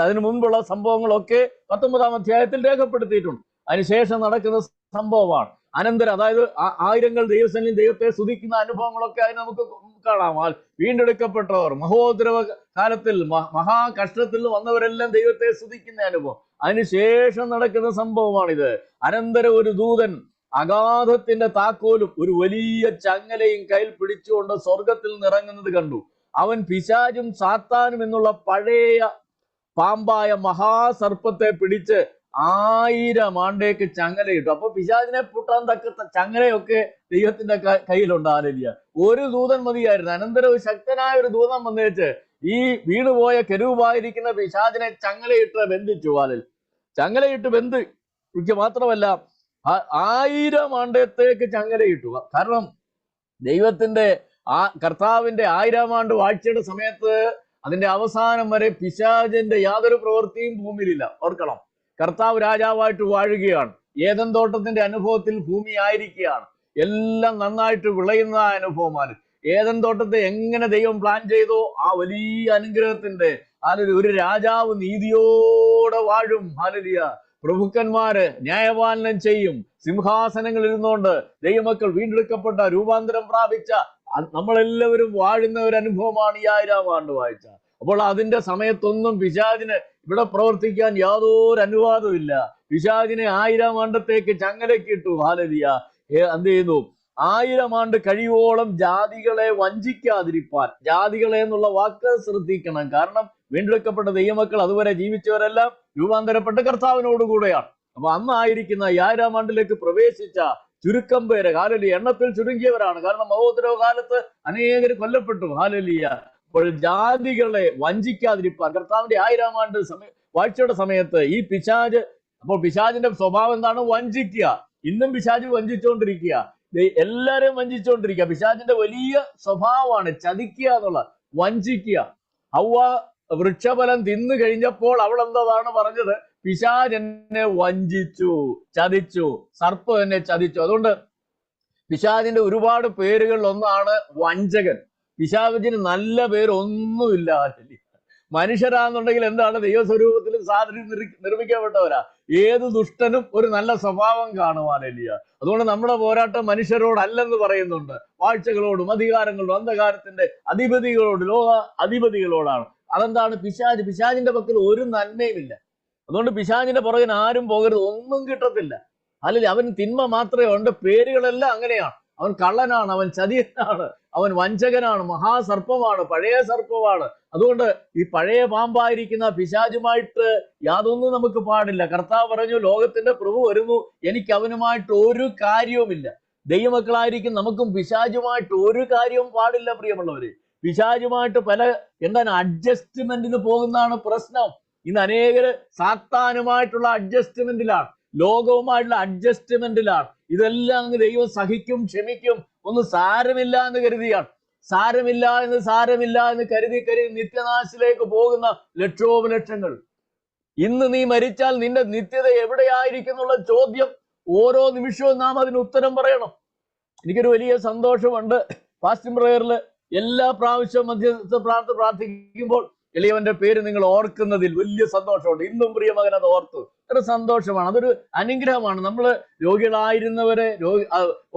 അതിനു മുൻപുള്ള സംഭവങ്ങളൊക്കെ 19-ാം അധ്യായത്തിൽ രേഖപ്പെടുത്തിയിട്ടുണ്ട്. അതിനുശേഷം നടക്കുന്ന സംഭവമാണ് അനന്തരം. അതായത് ആയിരങ്ങൾ ദൈവസന്നിധിയിൽ ദൈവത്തെ സ്തുതിക്കുന്ന അനുഭവങ്ങളൊക്കെ അതിന് നമുക്ക് കാണാം. വീണ്ടെടുക്കപ്പെട്ടവർ മഹോദ്രവ കാലത്തിൽ മഹാകഷ്ടത്തിൽ വന്നവരെല്ലാം ദൈവത്തെ സ്തുതിക്കുന്ന അനുഭവം. അതിനുശേഷം നടക്കുന്ന സംഭവമാണിത്. അനന്തരം ഒരു ദൂതൻ അഗാധത്തിന്റെ താക്കോലും ഒരു വലിയ ചങ്ങലയും കയ്യിൽ പിടിച്ചുകൊണ്ട് സ്വർഗത്തിൽ നിറങ്ങുന്നത് കണ്ടു. അവൻ പിശാചും സാത്താനും എന്നുള്ള പഴയ പാമ്പായ മഹാസർപ്പത്തെ പിടിച്ച് 1000 ആണ്ടേക്ക് ചങ്ങലയിട്ടു. അപ്പൊ പിശാചിനെ പൂട്ടാൻ തക്ക ചങ്ങലയൊക്കെ ദൈവത്തിന്റെ കയ്യിലുണ്ട്. ഹല്ലേലൂയ. ഒരു ദൂതൻ മതിയായിരുന്നു. അനന്തരം ശക്തനായ ഒരു ദൂതൻ വന്നേച്ച് ഈ വീണുപോയ കെരൂബായിരിക്കുന്ന പിശാചിനെ ചങ്ങലയിട്ട് ബന്ധിച്ചു. ചങ്ങലയിട്ട് ബന്ധിക്കുക മാത്രമല്ല 1000 ആണ്ടത്തേക്ക് ചങ്ങലയിട്ടു. കാരണം ദൈവത്തിന്റെ കർത്താവിന്റെ 1000 ആണ്ട് വാഴ്ചയുടെ സമയത്ത് അതിന്റെ അവസാനം വരെ പിശാചിന്റെ യാതൊരു പ്രവൃത്തിയും ഭൂമിയിലില്ല. ഓർക്കണം, കർത്താവ് രാജാവായിട്ട് വാഴുകയാണ്. ഏദൻ തോട്ടത്തിന്റെ അനുഭവത്തിൽ ഭൂമി ആയിരിക്കുകയാണ്. എല്ലാം നന്നായിട്ട് വിളയുന്ന അനുഭവമാണ്. ഏദൻ തോട്ടത്തെ എങ്ങനെ ദൈവം പ്ലാൻ ചെയ്തോ ആ വലിയ അനുഗ്രഹത്തിന്റെ ഒരു രാജാവ് നീതിയോടെ വാഴും. ഹാലലിയ. പ്രഭുക്കന്മാര് ന്യായപാലനം ചെയ്യും. സിംഹാസനങ്ങൾ ഇരുന്നുകൊണ്ട് ദൈവമക്കൾ വീണ്ടെടുക്കപ്പെട്ട രൂപാന്തരം പ്രാപിച്ച നമ്മളെല്ലാവരും വാഴുന്ന ഒരു അനുഭവമാണ് ഈ 1000 ആണ്ട് വാഴ്ച. അപ്പോൾ അതിന്റെ സമയത്തൊന്നും പിശാചിന് ഇവിടെ പ്രവർത്തിക്കാൻ യാതൊരു അനുവാദവും ഇല്ല. പിശാചിനെ 1000 ആണ്ടത്തേക്ക് ചങ്ങലക്കിട്ടു. ഹാലലിയ. എന്ത് ചെയ്യുന്നു? 1000 ആണ്ട് കഴിയോളം ജാതികളെ വഞ്ചിക്കാതിരിപ്പാൻ. ജാതികളെ എന്നുള്ള വാക്ക് ശ്രദ്ധിക്കണം. കാരണം വീണ്ടെടുക്കപ്പെട്ട ദൈവമക്കൾ അതുവരെ ജീവിച്ചവരെല്ലാം രൂപാന്തരപ്പെട്ട കർത്താവിനോടുകൂടെയാണ്. അപ്പൊ അന്നായിരിക്കുന്ന 1000 ആണ്ടിലേക്ക് പ്രവേശിച്ച ചുരുക്കം പേര്, ഹാലലിയ, എണ്ണത്തിൽ ചുരുങ്ങിയവരാണ്. കാരണം മഹോദരവ കാലത്ത് അനേകർ കൊല്ലപ്പെട്ടു. ഹാലലിയ. അപ്പോൾ ജാതികളെ വഞ്ചിക്കാതിരിപ്പാൻ കർത്താവിന്റെ 1000 ആണ്ട് വാഴ്ചയുടെ സമയത്ത് ഈ പിശാച്, അപ്പോൾ പിശാചിന്റെ സ്വഭാവം എന്താണ്? വഞ്ചിക്കുക. ഇന്നും പിശാച് വഞ്ചിച്ചുകൊണ്ടിരിക്കുക, എല്ലാരെയും വഞ്ചിച്ചുകൊണ്ടിരിക്കുക. പിശാചിന്റെ വലിയ സ്വഭാവമാണ് ചതിക്കുക എന്നുള്ള, വഞ്ചിക്കുക. ഹവ്വ വൃക്ഷഫലം തിന്നു കഴിഞ്ഞപ്പോൾ അവൾ എന്താണ് പറഞ്ഞത്? പിശാച് എന്നെ വഞ്ചിച്ചു, ചതിച്ചു, സർപ്പം എന്നെ ചതിച്ചു. അതുകൊണ്ട് പിശാചിന്റെ ഒരുപാട് പേരുകളിൽ ഒന്നാണ് വഞ്ചകൻ. പിശാചിന് നല്ല പേരൊന്നുമില്ല. മനുഷ്യരാന്നുണ്ടെങ്കിൽ എന്താണ്? ദൈവസ്വരൂപത്തിലും സാധനം നിർമ്മിക്കപ്പെട്ടവരാ. ഏത് ദുഷ്ടനും ഒരു നല്ല സ്വഭാവം കാണുവാനില്ല. അതുകൊണ്ട് നമ്മുടെ പോരാട്ടം മനുഷ്യരോടല്ലെന്ന് പറയുന്നുണ്ട്, വാഴ്ചകളോടും അധികാരങ്ങളോടും അന്ധകാരത്തിന്റെ അധിപതികളോട്, ലോക അധിപതികളോടാണ്. അതെന്താണ്? പിശാചിന്റെ പക്കൽ ഒരു നന്മയുമില്ല. അതുകൊണ്ട് പിശാചിന്റെ പുറകിന് ആരും പോകരുത്, ഒന്നും കിട്ടത്തില്ല. അല്ലെങ്കിൽ അവൻ തിന്മ മാത്രമേ ഉണ്ട്. പേരുകളെല്ലാം അങ്ങനെയാണ്. അവൻ കള്ളനാണ്, അവൻ ചതിയനാണ്, അവൻ വഞ്ചകനാണ്, മഹാസർപ്പമാണ്, പഴയ സർപ്പമാണ്. അതുകൊണ്ട് ഈ പഴയ പാമ്പായിരിക്കുന്ന പിശാചുമായിട്ട് യാതൊന്നും നമുക്ക് പാടില്ല. കർത്താവ് പറഞ്ഞു, ലോകത്തിന്റെ പ്രഭു വരുന്നു, എനിക്ക് അവനുമായിട്ട് ഒരു കാര്യവുമില്ല. ദൈവമക്കളായിരിക്കും നമുക്കും പിശാചുമായിട്ട് ഒരു കാര്യവും പാടില്ല. പ്രിയമുള്ളവര്, പിശാചുമായിട്ട് എന്താണ് അഡ്ജസ്റ്റ്മെന്റിന് പോകുന്നതാണ് പ്രശ്നം. ഇന്ന് അനേകര് സാത്താനുമായിട്ടുള്ള അഡ്ജസ്റ്റ്മെന്റിലാണ്, ലോകവുമായിട്ടുള്ള അഡ്ജസ്റ്റ്മെന്റിലാണ്. ഇതെല്ലാം അങ്ങ് ദൈവം സഹിക്കും, ക്ഷമിക്കും, ഒന്നും സാരമില്ല എന്ന് കരുതിയാണ്. സാരമില്ല എന്ന് കരുതി നിത്യനാശിലേക്ക് പോകുന്ന ലക്ഷോപലക്ഷങ്ങൾ. ഇന്ന് നീ മരിച്ചാൽ നിന്റെ നിത്യത എവിടെയായിരിക്കും എന്നുള്ള ചോദ്യം ഓരോ നിമിഷവും നാം അതിന് ഉത്തരം പറയണം. എനിക്കൊരു വലിയ സന്തോഷമുണ്ട്. ഫാസ്റ്റിംഗ് പ്രയറിൽ എല്ലാ പ്രാവശ്യവും മധ്യസ്ഥ പ്രാർത്ഥിക്കുമ്പോൾ എളിയവന്റെ പേര് നിങ്ങൾ ഓർക്കുന്നതിൽ വലിയ സന്തോഷമുണ്ട്. ഇന്നും പ്രിയ മകൻ അത് ഓർത്തു. ഒരു സന്തോഷമാണ്, അതൊരു അനുഗ്രഹമാണ്. നമ്മൾ രോഗികളായിരുന്നവരെ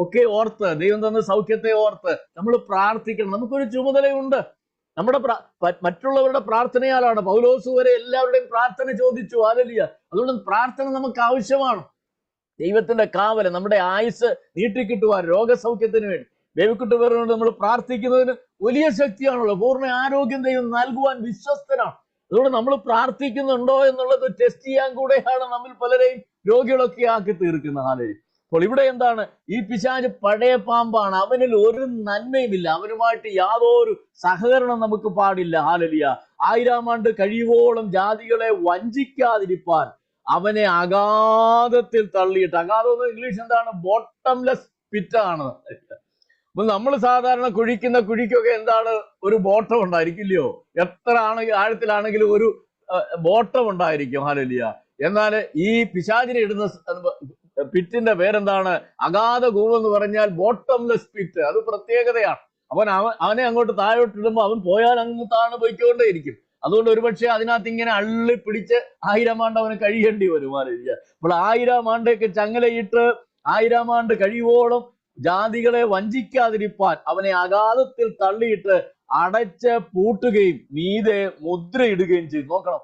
ഒക്കെ ഓർത്ത്, ദൈവം തന്ന സൗഖ്യത്തെ ഓർത്ത് നമ്മൾ പ്രാർത്ഥിക്കണം. നമുക്കൊരു ചുമതലയുണ്ട്. നമ്മുടെ മറ്റുള്ളവരുടെ പ്രാർത്ഥനയാലാണ്. പൗലോസ് വരെ എല്ലാവരുടെയും പ്രാർത്ഥന ചോദിച്ചു. ഹല്ലേലൂയ. അതുകൊണ്ട് പ്രാർത്ഥന നമുക്ക് ആവശ്യമാണ്. ദൈവത്തിന്റെ കാവല്, നമ്മുടെ ആയുസ് നീട്ടിക്കിട്ടുവാൻ, രോഗസൗഖ്യത്തിന് വേണ്ടി, ദൈവക്കുട്ടുപേരോട് നമ്മൾ പ്രാർത്ഥിക്കുന്നതിന് വലിയ ശക്തിയാണല്ലോ. പൂർണ്ണ ആരോഗ്യം ദൈവം നൽകുവാൻ വിശ്വസ്തനാണ്. അതുകൊണ്ട് നമ്മൾ പ്രാർത്ഥിക്കുന്നുണ്ടോ എന്നുള്ളത് ടെസ്റ്റ് ചെയ്യാൻ കൂടെയാണ് നമ്മിൽ പലരെയും രോഗികളൊക്കെ ആക്കി തീർക്കുന്ന ഹാലരി. അപ്പോൾ ഇവിടെ എന്താണ്? ഈ പിശാച് പഴയ പാമ്പാണ്. അവനിൽ ഒരു നന്മയുമില്ല. അവനുമായിട്ട് യാതൊരു സഹകരണം നമുക്ക് പാടില്ല. ഹാലലിയ. 1000 ആണ്ട് കഴിയുവോളം ജാതികളെ വഞ്ചിക്കാതിരിപ്പാൻ അവനെ അഗാധത്തിൽ തള്ളിയിട്ട്, അഗാധം എന്ന് ഇംഗ്ലീഷ് എന്താണ്? ബോട്ടംലെസ് പിറ്റാണ്. അപ്പൊ നമ്മൾ സാധാരണ കുഴിക്കുന്ന കുഴിക്കൊക്കെ എന്താണ്? ഒരു ബോട്ടം ഉണ്ടായിരിക്കില്ലയോ? എത്ര ആഴത്തിലാണെങ്കിലും ഒരു ബോട്ടം ഉണ്ടായിരിക്കും. ഹല്ലേലൂയ. എന്നാൽ ഈ പിശാചിനെ ഇടുന്ന പിറ്റിന്റെ പേരെന്താണ്? അഗാധ കൂവ് എന്ന് പറഞ്ഞാൽ ബോട്ടംലെസ് പിറ്റ്. അത് പ്രത്യേകതയാണ്. അവനെ അങ്ങോട്ട് താഴോട്ടിടുമ്പോൾ അവൻ പോയാൽ അങ്ങ് താണ് പോയിക്കൊണ്ടേയിരിക്കും. അതുകൊണ്ട് ഒരുപക്ഷെ അതിനകത്ത് ഇങ്ങനെ അള്ളി പിടിച്ച് 1000 ആണ്ട് അവന് കഴിയേണ്ടി വരും. ഹല്ലേലൂയ. അപ്പോൾ 1000 ആണ്ടേക്ക് ചങ്ങലയിട്ട് 1000 ആണ്ട് കഴിയുവോളം ജാതികളെ വഞ്ചിക്കാതിരിപ്പാൻ അവനെ അഗാധത്തിൽ തള്ളിയിട്ട് അടച്ച് പൂട്ടുകയും മീതെ മുദ്രയിടുകയും ചെയ്തു. നോക്കണം,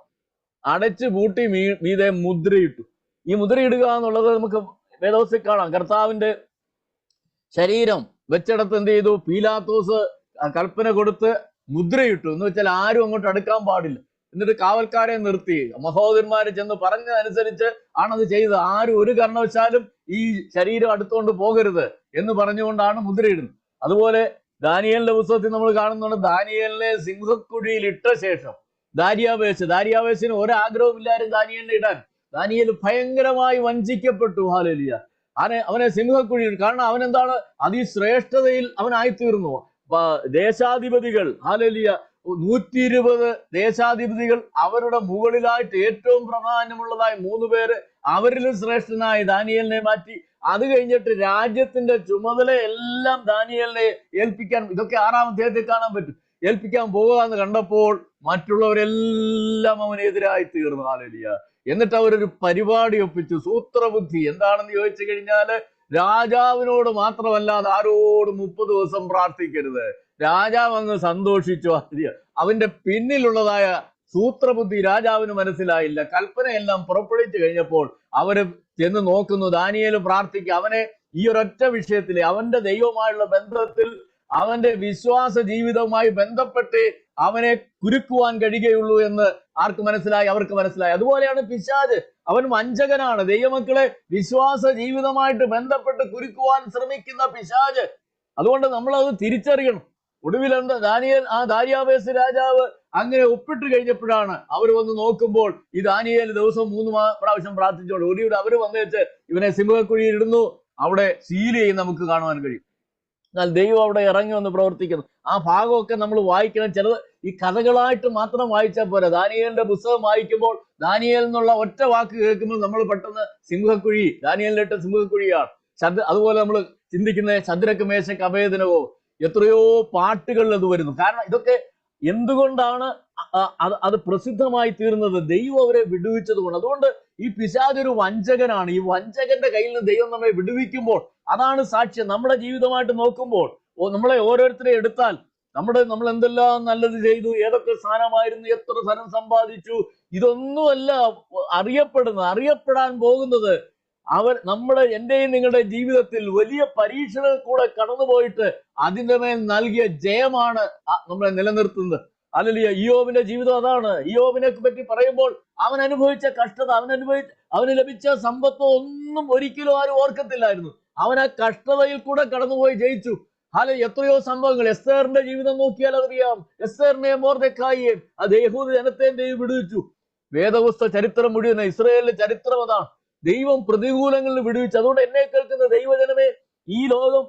അടച്ച് പൂട്ടി മീതെ മുദ്രയിട്ടു. ഈ മുദ്രയിടുക എന്നുള്ളത് നമുക്ക് വേദോസിൽ കാണാം. കർത്താവിന്റെ ശരീരം വെച്ചിടത്ത് എന്ത് ചെയ്തു? പീലാത്തോസ് കൽപ്പന കൊടുത്ത് മുദ്രയിട്ടു. എന്ന് വെച്ചാൽ ആരും അങ്ങോട്ട് അടുക്കാൻ പാടില്ല. എന്നിട്ട് കാവൽക്കാരെ നിർത്തി. മഹോദരന്മാര് ചെന്ന് പറഞ്ഞതനുസരിച്ച് ആണത് ചെയ്തത്. ആരും ഒരു കാരണവശാലും ഈ ശരീരം അടുത്തുകൊണ്ട് പോകരുത് എന്ന് പറഞ്ഞുകൊണ്ടാണ് മുദ്രയിടുന്നത്. അതുപോലെ ദാനിയേലിന്റെ പുസ്തകത്തിൽ നമ്മൾ കാണുന്നുണ്ട്, ദാനിയേലിനെ സിംഹക്കുഴിയിൽ ഇട്ട ശേഷം ദാരിയാവേശിന് ഒരാഗ്രഹവും ഇല്ലായിരുന്നു ദാനിയേലിനെ ഇടാൻ. ദാനിയേൽ ഭയങ്കരമായി വഞ്ചിക്കപ്പെട്ടു. ഹല്ലേലൂയ. അവനെ സിംഹക്കുഴിയിൽ, കാരണം അവൻ എന്താണ്, അതിശ്രേഷ്ഠതയിൽ അവനായിത്തീർന്നു. ദേശാധിപതികൾ, ഹല്ലേലൂയ, 120 ദേശാധിപതികൾ, അവരുടെ മുകളിലായിട്ട് ഏറ്റവും പ്രാധാന്യമുള്ളതായ 3 പേര്, അവരിലും ശ്രേഷ്ഠനായി ദാനിയേലിനെ മാറ്റി. അത് കഴിഞ്ഞിട്ട് രാജ്യത്തിന്റെ ചുമതല എല്ലാം ദാനിയേലിനെ ഏൽപ്പിക്കാൻ, ഇതൊക്കെ 6-ാം അധ്യായത്തിൽ കാണാൻ പറ്റും, ഏൽപ്പിക്കാൻ പോകാന്ന് കണ്ടപ്പോൾ മറ്റുള്ളവരെല്ലാം അവനെതിരായി തീർന്നു. ഹല്ലേലൂയ. എന്നിട്ട് അവരൊരു പരിപാടി ഒപ്പിച്ചു, സൂത്രബുദ്ധി. എന്താണെന്ന് ചോദിച്ചു കഴിഞ്ഞാല്, രാജാവിനോട് മാത്രമല്ലാതെ ആരോടും 30 ദിവസം പ്രാർത്ഥിക്കരുത്. രാജാവ് അങ്ങ് സന്തോഷിച്ചു. അവന്റെ പിന്നിലുള്ളതായ സൂത്രബുദ്ധി രാജാവിന് മനസ്സിലായില്ല. കൽപ്പനയെല്ലാം പുറപ്പെടുവിച്ചു കഴിഞ്ഞപ്പോൾ അവര് ചെന്ന് നോക്കുന്നു, ദാനിയേൽ പ്രാർത്ഥിക്കുക. അവനെ ഈ ഒരൊറ്റ വിഷയത്തിൽ, അവന്റെ ദൈവമായുള്ള ബന്ധത്തിൽ, അവന്റെ വിശ്വാസ ജീവിതവുമായി ബന്ധപ്പെട്ട് അവനെ കുരുക്കുവാൻ കഴിയുകയുള്ളൂ എന്ന് ആർക്ക് മനസ്സിലായി? അവർക്ക് മനസ്സിലായി. അതുപോലെയാണ് പിശാച്. അവൻ വഞ്ചകനാണ്. ദൈവമക്കളെ വിശ്വാസ ജീവിതമായിട്ട് ബന്ധപ്പെട്ട് കുരുക്കുവാൻ ശ്രമിക്കുന്ന പിശാച്. അതുകൊണ്ട് നമ്മളത് തിരിച്ചറിയണം. ഒടുവിൽ എന്താ, ദാരിയാവേശ് രാജാവ് അങ്ങനെ ഒപ്പിട്ട് കഴിഞ്ഞപ്പോഴാണ് അവർ വന്ന് നോക്കുമ്പോൾ ഈ ദാനിയേൽ ദിവസം 3 പ്രാവശ്യം പ്രാർത്ഥിച്ചോണ്ട് ഒടുവിൽ അവർ വന്നേച്ച് ഇവനെ സിംഹക്കുഴിയിൽ ഇടുന്നു. അവിടെ സീൽ ചെയ്യും നമുക്ക് കാണുവാൻ കഴിയും. എന്നാൽ ദൈവം അവിടെ ഇറങ്ങി വന്ന് പ്രവർത്തിക്കുന്നു. ആ ഭാഗമൊക്കെ നമ്മൾ വായിക്കണം. ചിലത് ഈ കഥകളായിട്ട് മാത്രം വായിച്ചാൽ പോരാ. ദാനിയേലിന്റെ പുസ്തകം വായിക്കുമ്പോൾ ദാനിയേൽ എന്നുള്ള ഒറ്റ വാക്ക് കേൾക്കുമ്പോൾ നമ്മൾ പെട്ടെന്ന് സിംഹക്കുഴി, ദാനിയേലിന്റെ സിംഹക്കുഴിയാണ്. അതുപോലെ നമ്മൾ ചിന്തിക്കുന്ന ശദ്രക്ക് മേശക്ക് അഭേദനവോ, എത്രയോ പാട്ടുകളിൽ അത് വരുന്നു. കാരണം ഇതൊക്കെ എന്തുകൊണ്ടാണ് അത് പ്രസിദ്ധമായി തീർന്നത്? ദൈവം അവരെ വിടുവിച്ചത് കൊണ്ട്. അതുകൊണ്ട് ഈ പിശാച് ഒരു വഞ്ചകനാണ്. ഈ വഞ്ചകന്റെ കയ്യിൽ നിന്ന് ദൈവം നമ്മെ വിടുവിക്കുമ്പോൾ അതാണ് സാക്ഷ്യം. നമ്മുടെ ജീവിതമായിട്ട് നോക്കുമ്പോൾ നമ്മളെ ഓരോരുത്തരെ എടുത്താൽ നമ്മൾ എന്തെല്ലാം നല്ലത് ചെയ്തു, ഏതൊക്കെ സ്ഥാനമായിരുന്നു, എത്ര ധനം സമ്പാദിച്ചു, ഇതൊന്നുമല്ല അറിയപ്പെടാൻ പോകുന്നത്. എന്റെയും നിങ്ങളുടെ ജീവിതത്തിൽ വലിയ പരീക്ഷകൾ കൂടെ കടന്നുപോയിട്ട് അതിന്റെ മേൽ നൽകിയ ജയമാണ് നമ്മളെ നിലനിർത്തുന്നത്. ഹല്ലേലൂയ. ഇയ്യോബിന്റെ ജീവിതം അതാണ്. ഇയ്യോബിനെ പറ്റി പറയുമ്പോൾ അവൻ അനുഭവിച്ച കഷ്ടത, അവന് ലഭിച്ച സമ്പത്തോ ഒന്നും ഒരിക്കലും ആരും ഓർക്കത്തില്ലായിരുന്നു. അവൻ ആ കഷ്ടതയിൽ കൂടെ കടന്നുപോയി ജയിച്ചു. എത്രയോ സംഭവങ്ങൾ. എസ്തേറിന്റെ ജീവിതം നോക്കിയാൽ അറിയാം. എസ്തേറിനെയും മൊർദെഖായിയെയും, അത് യഹൂദ ജനത്തെയും ദൈവം വിടുവിച്ചു. വേദപുസ്തക ചരിത്രം മുഴുവൻ, ഇസ്രായേലിന്റെ ചരിത്രം അതാണ്. ദൈവം പ്രതികൂലങ്ങളിൽ വിടുവിച്ചു. അതുകൊണ്ട് എന്നെ കേൾക്കുന്ന ദൈവജനമേ, ഈ ലോകം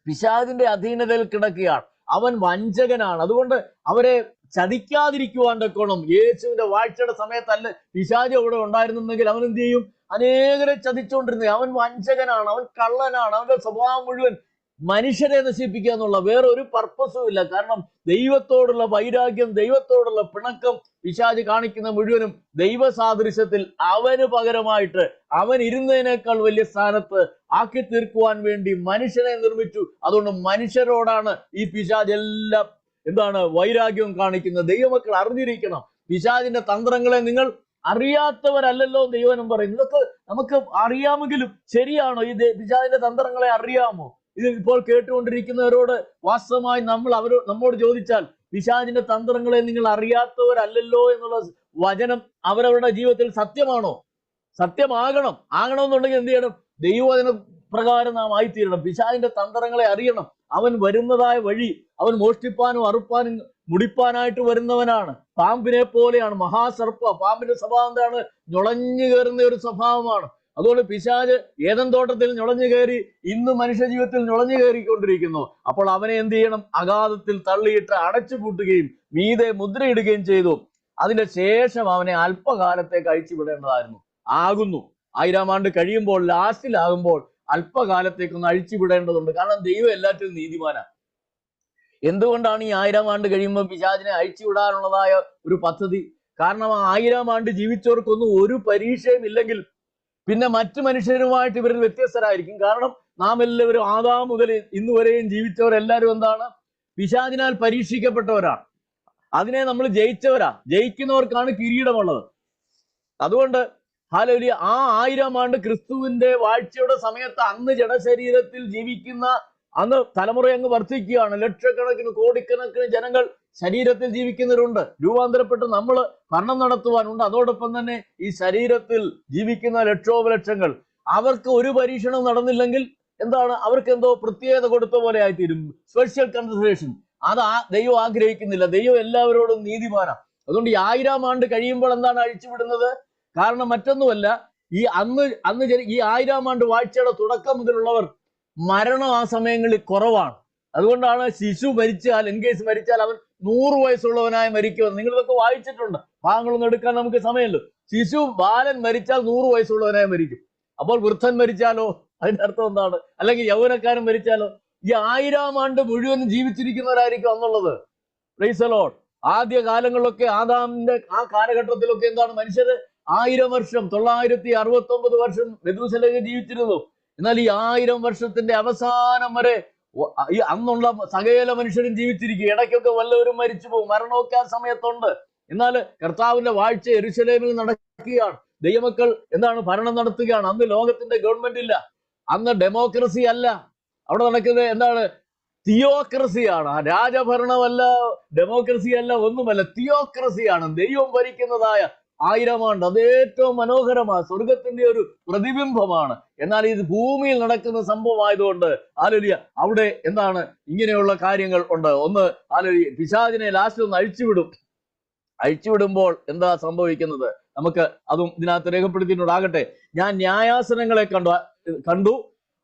പിശാചിന്റെ അധീനതയിൽ കിടക്കുകയാണ്. അവൻ വഞ്ചകനാണ്. അതുകൊണ്ട് അവരെ ചതിക്കാതിരിക്കുവാൻ തക്കോണം യേശുവിന്റെ വാഴ്ചയുടെ സമയത്തല്ല പിശാച് അവിടെ ഉണ്ടായിരുന്നെങ്കിൽ അവൻ എന്ത് ചെയ്യും? അനേകരെ ചതിച്ചുകൊണ്ടിരുന്നത്. അവൻ വഞ്ചകനാണ്, അവൻ കള്ളനാണ്. അവന്റെ സ്വഭാവം മുഴുവൻ മനുഷ്യരെ നശിപ്പിക്കുക എന്നുള്ള, വേറെ ഒരു പർപ്പസും ഇല്ല. കാരണം ദൈവത്തോടുള്ള വൈരാഗ്യം, ദൈവത്തോടുള്ള പിണക്കം പിശാച് കാണിക്കുന്ന മുഴുവനും ദൈവസാദൃശ്യത്തിൽ അവന് പകരമായിട്ട് അവൻ ഇരുന്നതിനേക്കാൾ വലിയ സ്ഥാനത്ത് ആക്കി തീർക്കുവാൻ വേണ്ടി മനുഷ്യനെ നിർമ്മിച്ചു. അതുകൊണ്ട് മനുഷ്യരോടാണ് ഈ പിശാച് എല്ലാം വൈരാഗ്യവും കാണിക്കുന്നത്. ദൈവമക്കൾ അറിഞ്ഞിരിക്കണം, പിശാചിന്റെ തന്ത്രങ്ങളെ നിങ്ങൾ അറിയാത്തവരല്ലല്ലോ ദൈവനും പറയും. ഇതൊക്കെ നമുക്ക് അറിയാമെങ്കിലും ശരിയാണോ? ഈ പിശാചിന്റെ തന്ത്രങ്ങളെ അറിയാമോ? ഇത് ഇപ്പോൾ കേട്ടുകൊണ്ടിരിക്കുന്നവരോട് വാസ്തവമായി നമ്മോട് ചോദിച്ചാൽ, പിശാചിന്റെ തന്ത്രങ്ങളെ നിങ്ങൾ അറിയാത്തവരല്ലല്ലോ എന്നുള്ള വചനം അവരവരുടെ ജീവിതത്തിൽ സത്യമാണോ? ആകണമെന്നുണ്ടെങ്കിൽ എന്ത് ചെയ്യണം? ദൈവവചന പ്രകാരം നാം ആയിത്തീരണം. പിശാചിന്റെ തന്ത്രങ്ങളെ അറിയണം. അവൻ വരുന്നതായ വഴി, അവൻ മോഷ്ടിപ്പാനും അറുപ്പാനും മുടിപ്പാനായിട്ട് വരുന്നവനാണ്. പാമ്പിനെ പോലെയാണ്, മഹാസർപ്പ. പാമ്പിന്റെ സ്വഭാവം എന്താണ്? നുളഞ്ഞു കയറുന്ന ഒരു സ്വഭാവമാണ്. അതുകൊണ്ട് പിശാച് ഏദൻ തോട്ടത്തിൽ നുളഞ്ഞു കയറി, ഇന്ന് മനുഷ്യ ജീവിതത്തിൽ നുളഞ്ഞു കയറിക്കൊണ്ടിരിക്കുന്നു. അപ്പോൾ അവനെ എന്ത് ചെയ്യണം? അഗാധത്തിൽ തള്ളിയിട്ട് അടച്ചു പൂട്ടുകയും മീതെ മുദ്രയിടുകയും ചെയ്തു. അതിന്റെ ശേഷം അവനെ അല്പകാലത്തേക്ക് അഴിച്ചുവിടേണ്ടതായിരുന്നു. 1000 ആണ്ട് കഴിയുമ്പോൾ, ലാസ്റ്റിലാകുമ്പോൾ അല്പകാലത്തേക്കൊന്ന് അഴിച്ചുവിടേണ്ടതുണ്ട്. കാരണം ദൈവം എല്ലാറ്റിലും നീതിമാനാണ്. എന്തുകൊണ്ടാണ് ഈ 1000 ആണ്ട് കഴിയുമ്പോൾ പിശാചിനെ അഴിച്ചുവിടാനുള്ളതായ ഒരു പദ്ധതി? കാരണം 1000 ആണ്ട് ജീവിച്ചവർക്കൊന്നും ഒരു പരീക്ഷയും ഇല്ലെങ്കിൽ പിന്നെ മറ്റു മനുഷ്യരുമായിട്ട് ഇവരിൽ വ്യത്യസ്തരായിരിക്കും. കാരണം നാം എല്ലാവരും ആദാം മുതൽ ഇന്ന് വരെയും ജീവിച്ചവരെല്ലാവരും എന്താണ്? പിശാചിനാൽ പരീക്ഷിക്കപ്പെട്ടവരാണ്. അതിനെ നമ്മൾ ജയിച്ചവരാ. ജയിക്കുന്നവർക്കാണ് കിരീടമുള്ളത്. അതുകൊണ്ട് ഹല്ലേലൂയ, ആ 1000 ആണ്ട് ക്രിസ്തുവിന്റെ വാഴ്ചയുടെ സമയത്ത് അന്ന് ജഡശരീരത്തിൽ ജീവിക്കുന്ന, അന്ന് തലമുറ അങ്ങ് വർദ്ധിക്കുകയാണ്. ലക്ഷക്കണക്കിന് കോടിക്കണക്കിന് ജനങ്ങൾ ശരീരത്തിൽ ജീവിക്കുന്നവരുണ്ട്. രൂപാന്തരപ്പെട്ട് നമ്മൾ ഭരണം നടത്തുവാനുണ്ട്. അതോടൊപ്പം തന്നെ ഈ ശരീരത്തിൽ ജീവിക്കുന്ന ലക്ഷോപലക്ഷങ്ങൾ, അവർക്ക് ഒരു പരീക്ഷണം നടന്നില്ലെങ്കിൽ എന്താണ് അവർക്ക് എന്തോ പ്രത്യേകത കൊടുത്ത പോലെ ആയിത്തീരും. Special consideration. അത് ദൈവം ആഗ്രഹിക്കുന്നില്ല. ദൈവം എല്ലാവരോടും നീതിമാനാണ്. അതുകൊണ്ട് ഈ 1000 ആണ്ട് കഴിയുമ്പോൾ എന്താണ് അഴിച്ചുവിടുന്നത്? കാരണം മറ്റൊന്നുമല്ല, ഈ ഈ 1000 ആണ്ട് വാഴ്ചയുടെ തുടക്കം മുതലുള്ളവർ മരണം ആ സമയങ്ങളിൽ കുറവാണ്. അതുകൊണ്ടാണ് ശിശു മരിച്ചാൽ, എൻകേസ് മരിച്ചാൽ അവൻ 100 വയസ്സുള്ളവനായി മരിക്കുമെന്ന് നിങ്ങളിതൊക്കെ വായിച്ചിട്ടുണ്ട്. ഭാഗങ്ങളൊന്നും എടുക്കാൻ നമുക്ക് സമയമല്ലോ. ശിശു ബാലൻ മരിച്ചാൽ 100 വയസ്സുള്ളവനായി മരിക്കും. അപ്പോൾ വൃദ്ധൻ മരിച്ചാലോ? അതിന്റെ അർത്ഥം എന്താണ്? അല്ലെങ്കിൽ യൗവനക്കാരൻ മരിച്ചാലോ? ഈ 1000 ആണ്ട് മുഴുവൻ ജീവിച്ചിരിക്കുന്നവരായിരിക്കും എന്നുള്ളത്. Price the Lord. ആദ്യ കാലങ്ങളിലൊക്കെ ആദാമിന്റെ ആ കാലഘട്ടത്തിലൊക്കെ എന്താണ് മനുഷ്യര് 1000 വർഷം 969 വർഷം മെഥൂശലഹ് ജീവിച്ചിരുന്നു. എന്നാൽ ഈ 1000 വർഷത്തിന്റെ അവസാനം വരെ ഈ അന്നുള്ള സകല മനുഷ്യരും ജീവിച്ചിരിക്കും. ഇടയ്ക്കൊക്കെ വല്ലവരും മരിച്ചു പോകും. മരണമൊക്കെ ആ സമയത്തുണ്ട്. എന്നാൽ കർത്താവിന്റെ വാഴ്ച യെരൂശലേമിൽ നടക്കുകയാണ്. ദൈവമക്കൾ എന്താണ് ഭരണം നടത്തുകയാണ്. അന്ന് ലോകത്തിന്റെ ഗവൺമെന്റ് ഇല്ല. അന്ന് ഡെമോക്രസി അല്ല. അവിടെ നടക്കുന്നത് എന്താണ്? തിയോക്രസിയാണ്. രാജഭരണമല്ല, ഡെമോക്രസി അല്ല, ഒന്നുമല്ല. തിയോക്രസിയാണ്. ദൈവം ഭരിക്കുന്നതായ 1000 ആണ്ട്. അത് ഏറ്റവും മനോഹരമാണ്. സ്വർഗത്തിന്റെ ഒരു പ്രതിബിംബമാണ്. എന്നാൽ ഇത് ഭൂമിയിൽ നടക്കുന്ന സംഭവമായതുകൊണ്ട് ഹല്ലേലൂയ അവിടെ എന്താണ് ഇങ്ങനെയുള്ള കാര്യങ്ങൾ ഉണ്ട്. ഒന്ന് ഹല്ലേലൂയ പിശാചിനെ ലാസ്റ്റ് ഒന്ന് അഴിച്ചുവിടുമ്പോൾ എന്താ സംഭവിക്കുന്നത്? നമുക്ക് അതും ഇതിനകത്ത് രേഖപ്പെടുത്തിയിട്ടുണ്ടാകട്ടെ. ഞാൻ ന്യായാസനങ്ങളെ കണ്ടു,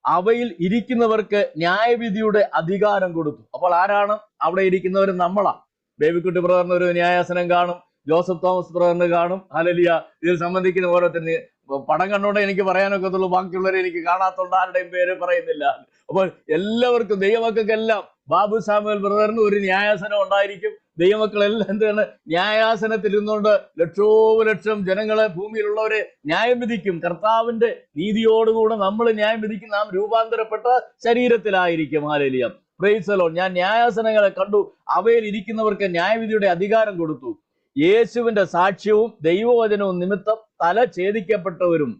അവയിൽ ഇരിക്കുന്നവർക്ക് ന്യായവിധിയുടെ അധികാരം കൊടുത്തു. അപ്പോൾ ആരാണ് അവിടെ ഇരിക്കുന്നവർ? നമ്മളാ. ബേബിക്കുട്ടി ബ്രദറിന് ഒരു ന്യായാസനം കാണും, ജോസഫ് തോമസ് ബ്രദറിന് കാണും. ഹല്ലേലൂയ. ഇതിൽ സംബന്ധിക്കുന്ന ഓരോരുത്തരും പടം കണ്ടോണ്ടേ എനിക്ക് പറയാനൊക്കത്തുള്ളൂ. ബാക്കിയുള്ളവരെ എനിക്ക് കാണാത്തോണ്ട് ആരുടെയും പേര് പറയുന്നില്ല. അപ്പോൾ എല്ലാവർക്കും ദൈവമക്കൾക്കെല്ലാം ബാബു സാമുവൽ ബ്രദറിന് ഒരു ന്യായാസനം ഉണ്ടായിരിക്കും. ദൈവമക്കളെല്ലാം എന്താണ് ന്യായാസനത്തിൽ ഇരുന്നുകൊണ്ട് ലക്ഷോപലക്ഷം ജനങ്ങളെ, ഭൂമിയിലുള്ളവരെ ന്യായം വിധിക്കും. കർത്താവിന്റെ നീതിയോടുകൂടെ നമ്മൾ ന്യായം വിധിക്കും. നാം രൂപാന്തരപ്പെട്ട ശരീരത്തിലായിരിക്കും. ഹല്ലേലൂയ. Price the Lord. ഞാൻ ന്യായാസനങ്ങളെ കണ്ടു, അവയിൽ ഇരിക്കുന്നവർക്ക് ന്യായവിധിയുടെ അധികാരം കൊടുത്തു. യേശുവിന്റെ സാക്ഷ്യവും ദൈവവചനവും നിമിത്തം തല ഛേദിക്കപ്പെട്ടവരും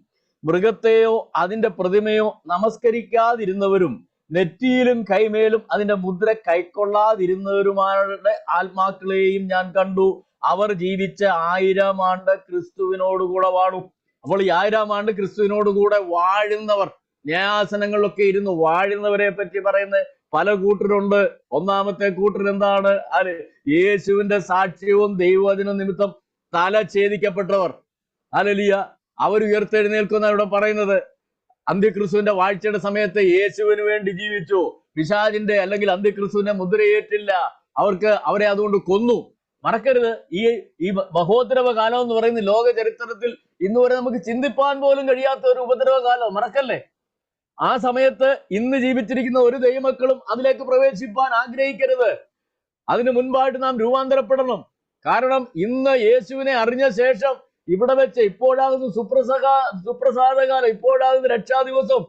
മൃഗത്തെയോ അതിന്റെ പ്രതിമയോ നമസ്കരിക്കാതിരുന്നവരും നെറ്റിയിലും കൈമേലും അതിന്റെ മുദ്ര കൈക്കൊള്ളാതിരുന്നവരുമാരുടെ ആത്മാക്കളെയും ഞാൻ കണ്ടു. അവർ ജീവിച്ച 1000 ആണ്ട് ക്രിസ്തുവിനോടുകൂടെ വാഴും. അപ്പോൾ ഈ 1000 ആണ്ട് ക്രിസ്തുവിനോടുകൂടെ വാഴുന്നവർ, ന്യായാസനങ്ങളിലൊക്കെ ഇരുന്ന് വാഴുന്നവരെ പറ്റി പറയുന്ന പല കൂട്ടരുണ്ട്. ഒന്നാമത്തെ കൂട്ടർ എന്താണ്? യേശുവിന്റെ സാക്ഷ്യവും ദൈവവചന നിമിത്തം തല ഛേദിക്കപ്പെട്ടവർ. ഹല്ലേലൂയ. അവർ ഉയർത്തെഴുന്നേൽക്കുന്ന ഇവിടെ പറയുന്നത് അന്ത്യക്രിസ്തുവിന്റെ വാഴ്ചയുടെ സമയത്ത് യേശുവിന് വേണ്ടി ജീവിച്ചു. പിശാചിന്റെ അല്ലെങ്കിൽ അന്ത്യക്രിസ്തുവിന്റെ മുദ്രയേറ്റില്ല. അവരെ അതുകൊണ്ട് കൊന്നു. മറക്കരുത്, ഈ മഹോദ്രവ കാലം എന്ന് പറയുന്ന ലോക ചരിത്രത്തിൽ ഇന്നുവരെ നമുക്ക് ചിന്തിപ്പാൻ പോലും കഴിയാത്ത ഒരു ഉപദ്രവ കാലം. മറക്കല്ലേ? ആ സമയത്ത് ഇന്ന് ജീവിച്ചിരിക്കുന്ന ഒരു ദൈവമക്കളും അതിലേക്ക് പ്രവേശിപ്പാൻ ആഗ്രഹിക്കരുത്. അതിനു മുൻപായിട്ട് നാം രൂപാന്തരപ്പെടണം. കാരണം ഇന്ന് യേശുവിനെ അറിഞ്ഞ ശേഷം ഇവിടെ വെച്ച് ഇപ്പോഴാകുന്ന സുപ്രസാദകാലം, ഇപ്പോഴാകുന്ന രക്ഷാ ദിവസം,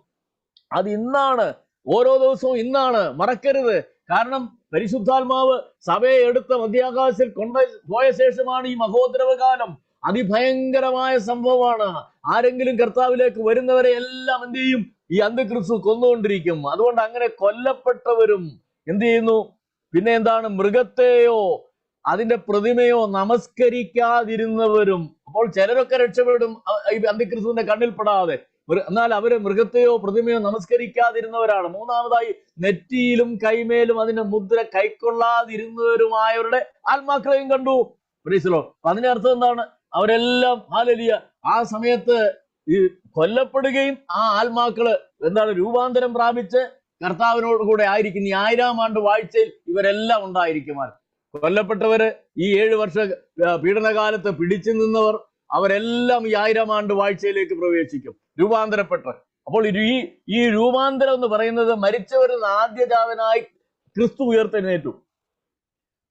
അത് ഇന്നാണ്. ഓരോ ദിവസവും ഇന്നാണ്. മറക്കരുത്. കാരണം പരിശുദ്ധാത്മാവ് സഭയെ എടുത്ത മധ്യാകാശത്തിൽ കൊണ്ടുപോയ ശേഷമാണ് ഈ മഹോദ്രവകാലം. അതിഭയങ്കരമായ സംഭവമാണ്. ആരെങ്കിലും കർത്താവിലേക്ക് വരുന്നവരെ എല്ലാം എന്ത് ചെയ്യും? ഈ അന്ത്യക്രിസ്തു കൊന്നുകൊണ്ടിരിക്കും. അതുകൊണ്ട് അങ്ങനെ കൊല്ലപ്പെട്ടവരും എന്ത് ചെയ്യുന്നു? പിന്നെ എന്താണ്? മൃഗത്തെയോ അതിന്റെ പ്രതിമയോ നമസ്കരിക്കാതിരുന്നവരും. അപ്പോൾ ചിലരൊക്കെ രക്ഷപ്പെടും ഈ അന്ത്യക്രിസ്തുവിന്റെ കണ്ണിൽപ്പെടാതെ. എന്നാൽ അവര് മൃഗത്തെയോ പ്രതിമയോ നമസ്കരിക്കാതിരുന്നവരാണ്. മൂന്നാമതായി നെറ്റിയിലും കൈമേലും അതിന്റെ മുദ്ര കൈക്കൊള്ളാതിരുന്നവരുമായവരുടെ ആത്മാക്കളെയും കണ്ടു. Price the Lord. അതിന്റെ അർത്ഥം എന്താണ്? അവരെല്ലാം ഹല്ലേലൂയ ആ സമയത്ത് ഈ കൊല്ലപ്പെടുകയും ആ ആത്മാക്കള് എന്താണ് രൂപാന്തരം പ്രാപിച്ച് കർത്താവിനോട് കൂടെ ആയിരിക്കും. ഈ 1000 ആണ്ട് വാഴ്ചയിൽ ഇവരെല്ലാം ഉണ്ടായിരിക്കും. കൊല്ലപ്പെട്ടവര്, ഈ 7 വർഷ പീഡനകാലത്ത് പിടിച്ചു നിന്നവർ, അവരെല്ലാം ഈ 1000 ആണ്ട് വാഴ്ചയിലേക്ക് പ്രവേശിക്കും രൂപാന്തരപ്പെട്ട്. അപ്പോൾ ഈ രൂപാന്തരം എന്ന് പറയുന്നത് മരിച്ചവരിൽ ആദ്യജാതനായി ക്രിസ്തു ഉയർത്തെഴുന്നേറ്റു.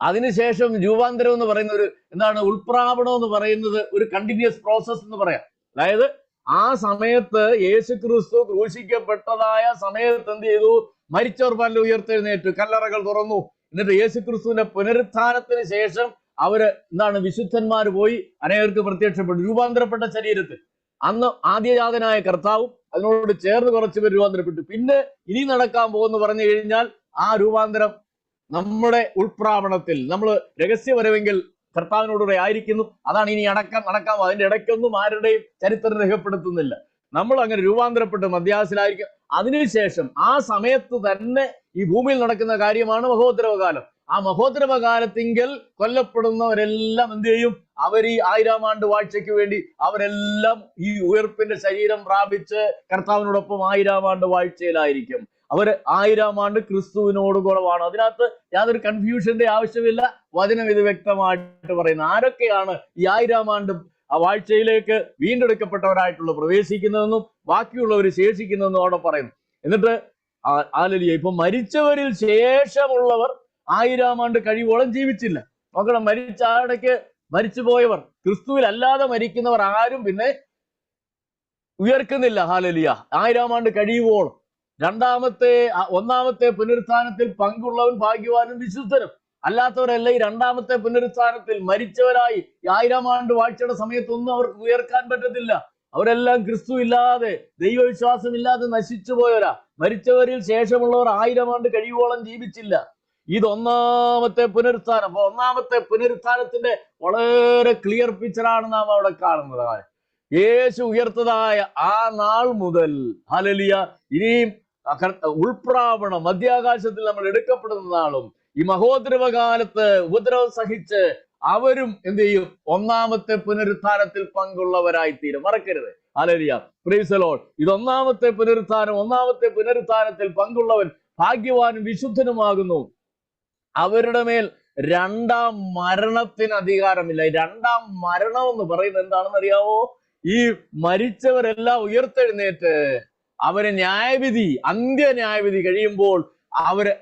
അതിനുശേഷം രൂപാന്തരം എന്ന് പറയുന്ന ഒരു എന്താണ്? ഉൾപ്രാവണം എന്ന് പറയുന്നത് ഒരു കണ്ടിന്യൂസ് പ്രോസസ് എന്ന് പറയാം. അതായത് ആ സമയത്ത് യേശു ക്രിസ്തു ക്രൂശിക്കപ്പെട്ടതായ സമയത്ത് എന്ത് ചെയ്തു? മരിച്ചവർ പല ഉയർത്തെഴുന്നേറ്റു, കല്ലറകൾ തുറന്നു. എന്നിട്ട് യേശു ക്രിസ്തുവിന്റെ പുനരുത്ഥാനത്തിന് ശേഷം അവര് എന്താണ്? വിശുദ്ധന്മാർ പോയി അനേകർക്ക് പ്രത്യക്ഷപ്പെട്ടു രൂപാന്തരപ്പെട്ട ശരീരത്തിൽ. അന്ന് ആദ്യജാതനായ കർത്താവും അതിനോട് ചേർന്ന് കുറച്ച് പേർ രൂപാന്തരപ്പെട്ടു. പിന്നെ ഇനി നടക്കാൻ പോകുന്നു പറഞ്ഞു കഴിഞ്ഞാൽ ആ രൂപാന്തരം നമ്മുടെ ഉൾപ്രാവണത്തിൽ നമ്മൾ രഹസ്യവരവെങ്കിൽ കർത്താവിനോടുകൂടെ ആയിരിക്കുന്നു. അതാണ് ഇനി നടക്കാൻ. അതിന്റെ ഇടയ്ക്കൊന്നും ആരുടെയും ചരിത്രം രേഖപ്പെടുത്തുന്നില്ല. നമ്മൾ അങ്ങനെ രൂപാന്തരപ്പെട്ട് മധ്യാസിലായിരിക്കും. അതിനുശേഷം ആ സമയത്ത് തന്നെ ഈ ഭൂമിയിൽ നടക്കുന്ന കാര്യമാണ് മഹോത്തരവകാലം. ആ മഹോത്തരവകാലത്തിങ്കൽ കൊല്ലപ്പെടുന്നവരെല്ലാം എന്ത് ചെയ്യും? അവർ ഈ 1000 ആണ്ട് വാഴ്ചയ്ക്ക് വേണ്ടി അവരെല്ലാം ഈ ഉയർപ്പിന്റെ ശരീരം പ്രാപിച്ച് കർത്താവിനോടൊപ്പം 1000 ആണ്ട് വാഴ്ചയിലായിരിക്കും. അവർ 1000 ആണ്ട് ക്രിസ്തുവിനോട് കുറവാണ്. അതിനകത്ത് യാതൊരു കൺഫ്യൂഷന്റെ ആവശ്യമില്ല. വചനം ഇത് വ്യക്തമായിട്ട് പറയുന്നു. ആരൊക്കെയാണ് ഈ 1000 ആണ്ട് ആ വാഴ്ചയിലേക്ക് വീണ്ടെടുക്കപ്പെട്ടവരായിട്ടുള്ള പ്രവേശിക്കുന്നതെന്നും ബാക്കിയുള്ളവർ ശേഷിക്കുന്നതെന്നും അവിടെ പറയുന്നു. എന്നിട്ട് ഹല്ലേലൂയ, ഇപ്പൊ മരിച്ചവരിൽ ശേഷമുള്ളവർ 1000 ആണ്ട് കഴിവോളം ജീവിച്ചില്ല. നോക്കണം, മരിച്ച ആടയ്ക്ക് മരിച്ചു പോയവർ, ക്രിസ്തുവിൽ അല്ലാതെ മരിക്കുന്നവർ ആരും പിന്നെ ഉയർക്കുന്നില്ല. ഹല്ലേലൂയ, 1000 ആണ്ട് കഴിയുവോളം. ഒന്നാമത്തെ പുനരുത്ഥാനത്തിൽ പങ്കുള്ളവൻ ഭാഗ്യവാനും വിശുദ്ധനും. അല്ലാത്തവരല്ല ഈ രണ്ടാമത്തെ പുനരുത്ഥാനത്തിൽ മരിച്ചവരായി 1000 ആണ്ട് വാഴ്ചയുടെ സമയത്തൊന്നും അവർക്ക് ഉയർക്കാൻ പറ്റത്തില്ല. അവരെല്ലാം ക്രിസ്തു ഇല്ലാതെ ദൈവവിശ്വാസം ഇല്ലാതെ നശിച്ചു പോയവരാ. മരിച്ചവരിൽ ശേഷമുള്ളവർ 1000 ആണ്ട് കഴിയുവോളം ജീവിച്ചില്ല. ഇത് ഒന്നാമത്തെ പുനരുത്ഥാനം. അപ്പൊ ഒന്നാമത്തെ പുനരുത്ഥാനത്തിന്റെ വളരെ ക്ലിയർ പിക്ചറാണ് നാം അവിടെ കാണുന്നത്. യേശു ഉയർത്തതായ ആ നാൾ മുതൽ ഹല്ലേലൂയ, ഇനിയും ഉൾപ്രാവണം മധ്യാകാശത്തിൽ നമ്മൾ എടുക്കപ്പെടുന്ന നാളും ഈ മഹോദ്രവകാലത്ത് ഉപദ്രവം സഹിച്ച് അവരും എന്ത് ചെയ്യും? ഒന്നാമത്തെ പുനരുത്ഥാനത്തിൽ പങ്കുള്ളവരായി തീരും. മറക്കരുത്. Hallelujah, price the Lord. ഇത് ഒന്നാമത്തെ പുനരുത്ഥാനം. ഒന്നാമത്തെ പുനരുത്ഥാനത്തിൽ പങ്കുള്ളവൻ ഭാഗ്യവാനും വിശുദ്ധനുമാകുന്നു. അവരുടെ മേൽ രണ്ടാം മരണത്തിന് അധികാരമില്ല. രണ്ടാം മരണം എന്ന് പറയുന്നത് എന്താണെന്ന് അറിയാവോ? ഈ മരിച്ചവരെല്ലാം ഉയർത്തെഴുന്നേറ്റ് അവര് ന്യായവിധി, അന്ത്യ ന്യായവിധി കഴിയുമ്പോൾ അവര്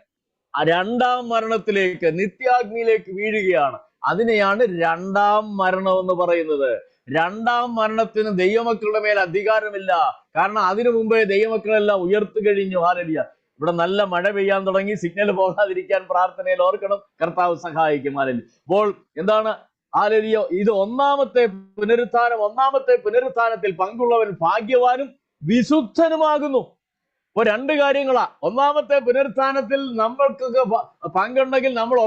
രണ്ടാം മരണത്തിലേക്ക്, നിത്യാഗ്നിയിലേക്ക് വീഴുകയാണ്. അതിനെയാണ് രണ്ടാം മരണം എന്ന് പറയുന്നത്. രണ്ടാം മരണത്തിന് ദൈവമക്കളുടെ മേൽ അധികാരമില്ല. കാരണം അതിനു മുമ്പേ ദൈവമക്കളെല്ലാം ഉയർത്തു കഴിഞ്ഞു. ഹല്ലേലൂയ. ഇവിടെ നല്ല മഴ പെയ്യാൻ തുടങ്ങി. സിഗ്നൽ പോകാതിരിക്കാൻ പ്രാർത്ഥനയിൽ ഓർക്കണം. കർത്താവ് സഹായിക്കും. ഹല്ലേലൂയ. അപ്പോൾ എന്താണ്? ഹല്ലേലൂയ, ഇത് ഒന്നാമത്തെ പുനരുത്ഥാനം. ഒന്നാമത്തെ പുനരുത്ഥാനത്തിൽ പങ്കുള്ളവൻ ഭാഗ്യവാനും വിശുദ്ധനുമാകുന്നു. ഇപ്പൊ രണ്ട് കാര്യങ്ങളാ. ഒന്നാമത്തെ പുനരുത്ഥാനത്തിൽ നമ്മൾക്കൊക്കെ പങ്കുണ്ടെങ്കിൽ നമ്മൾ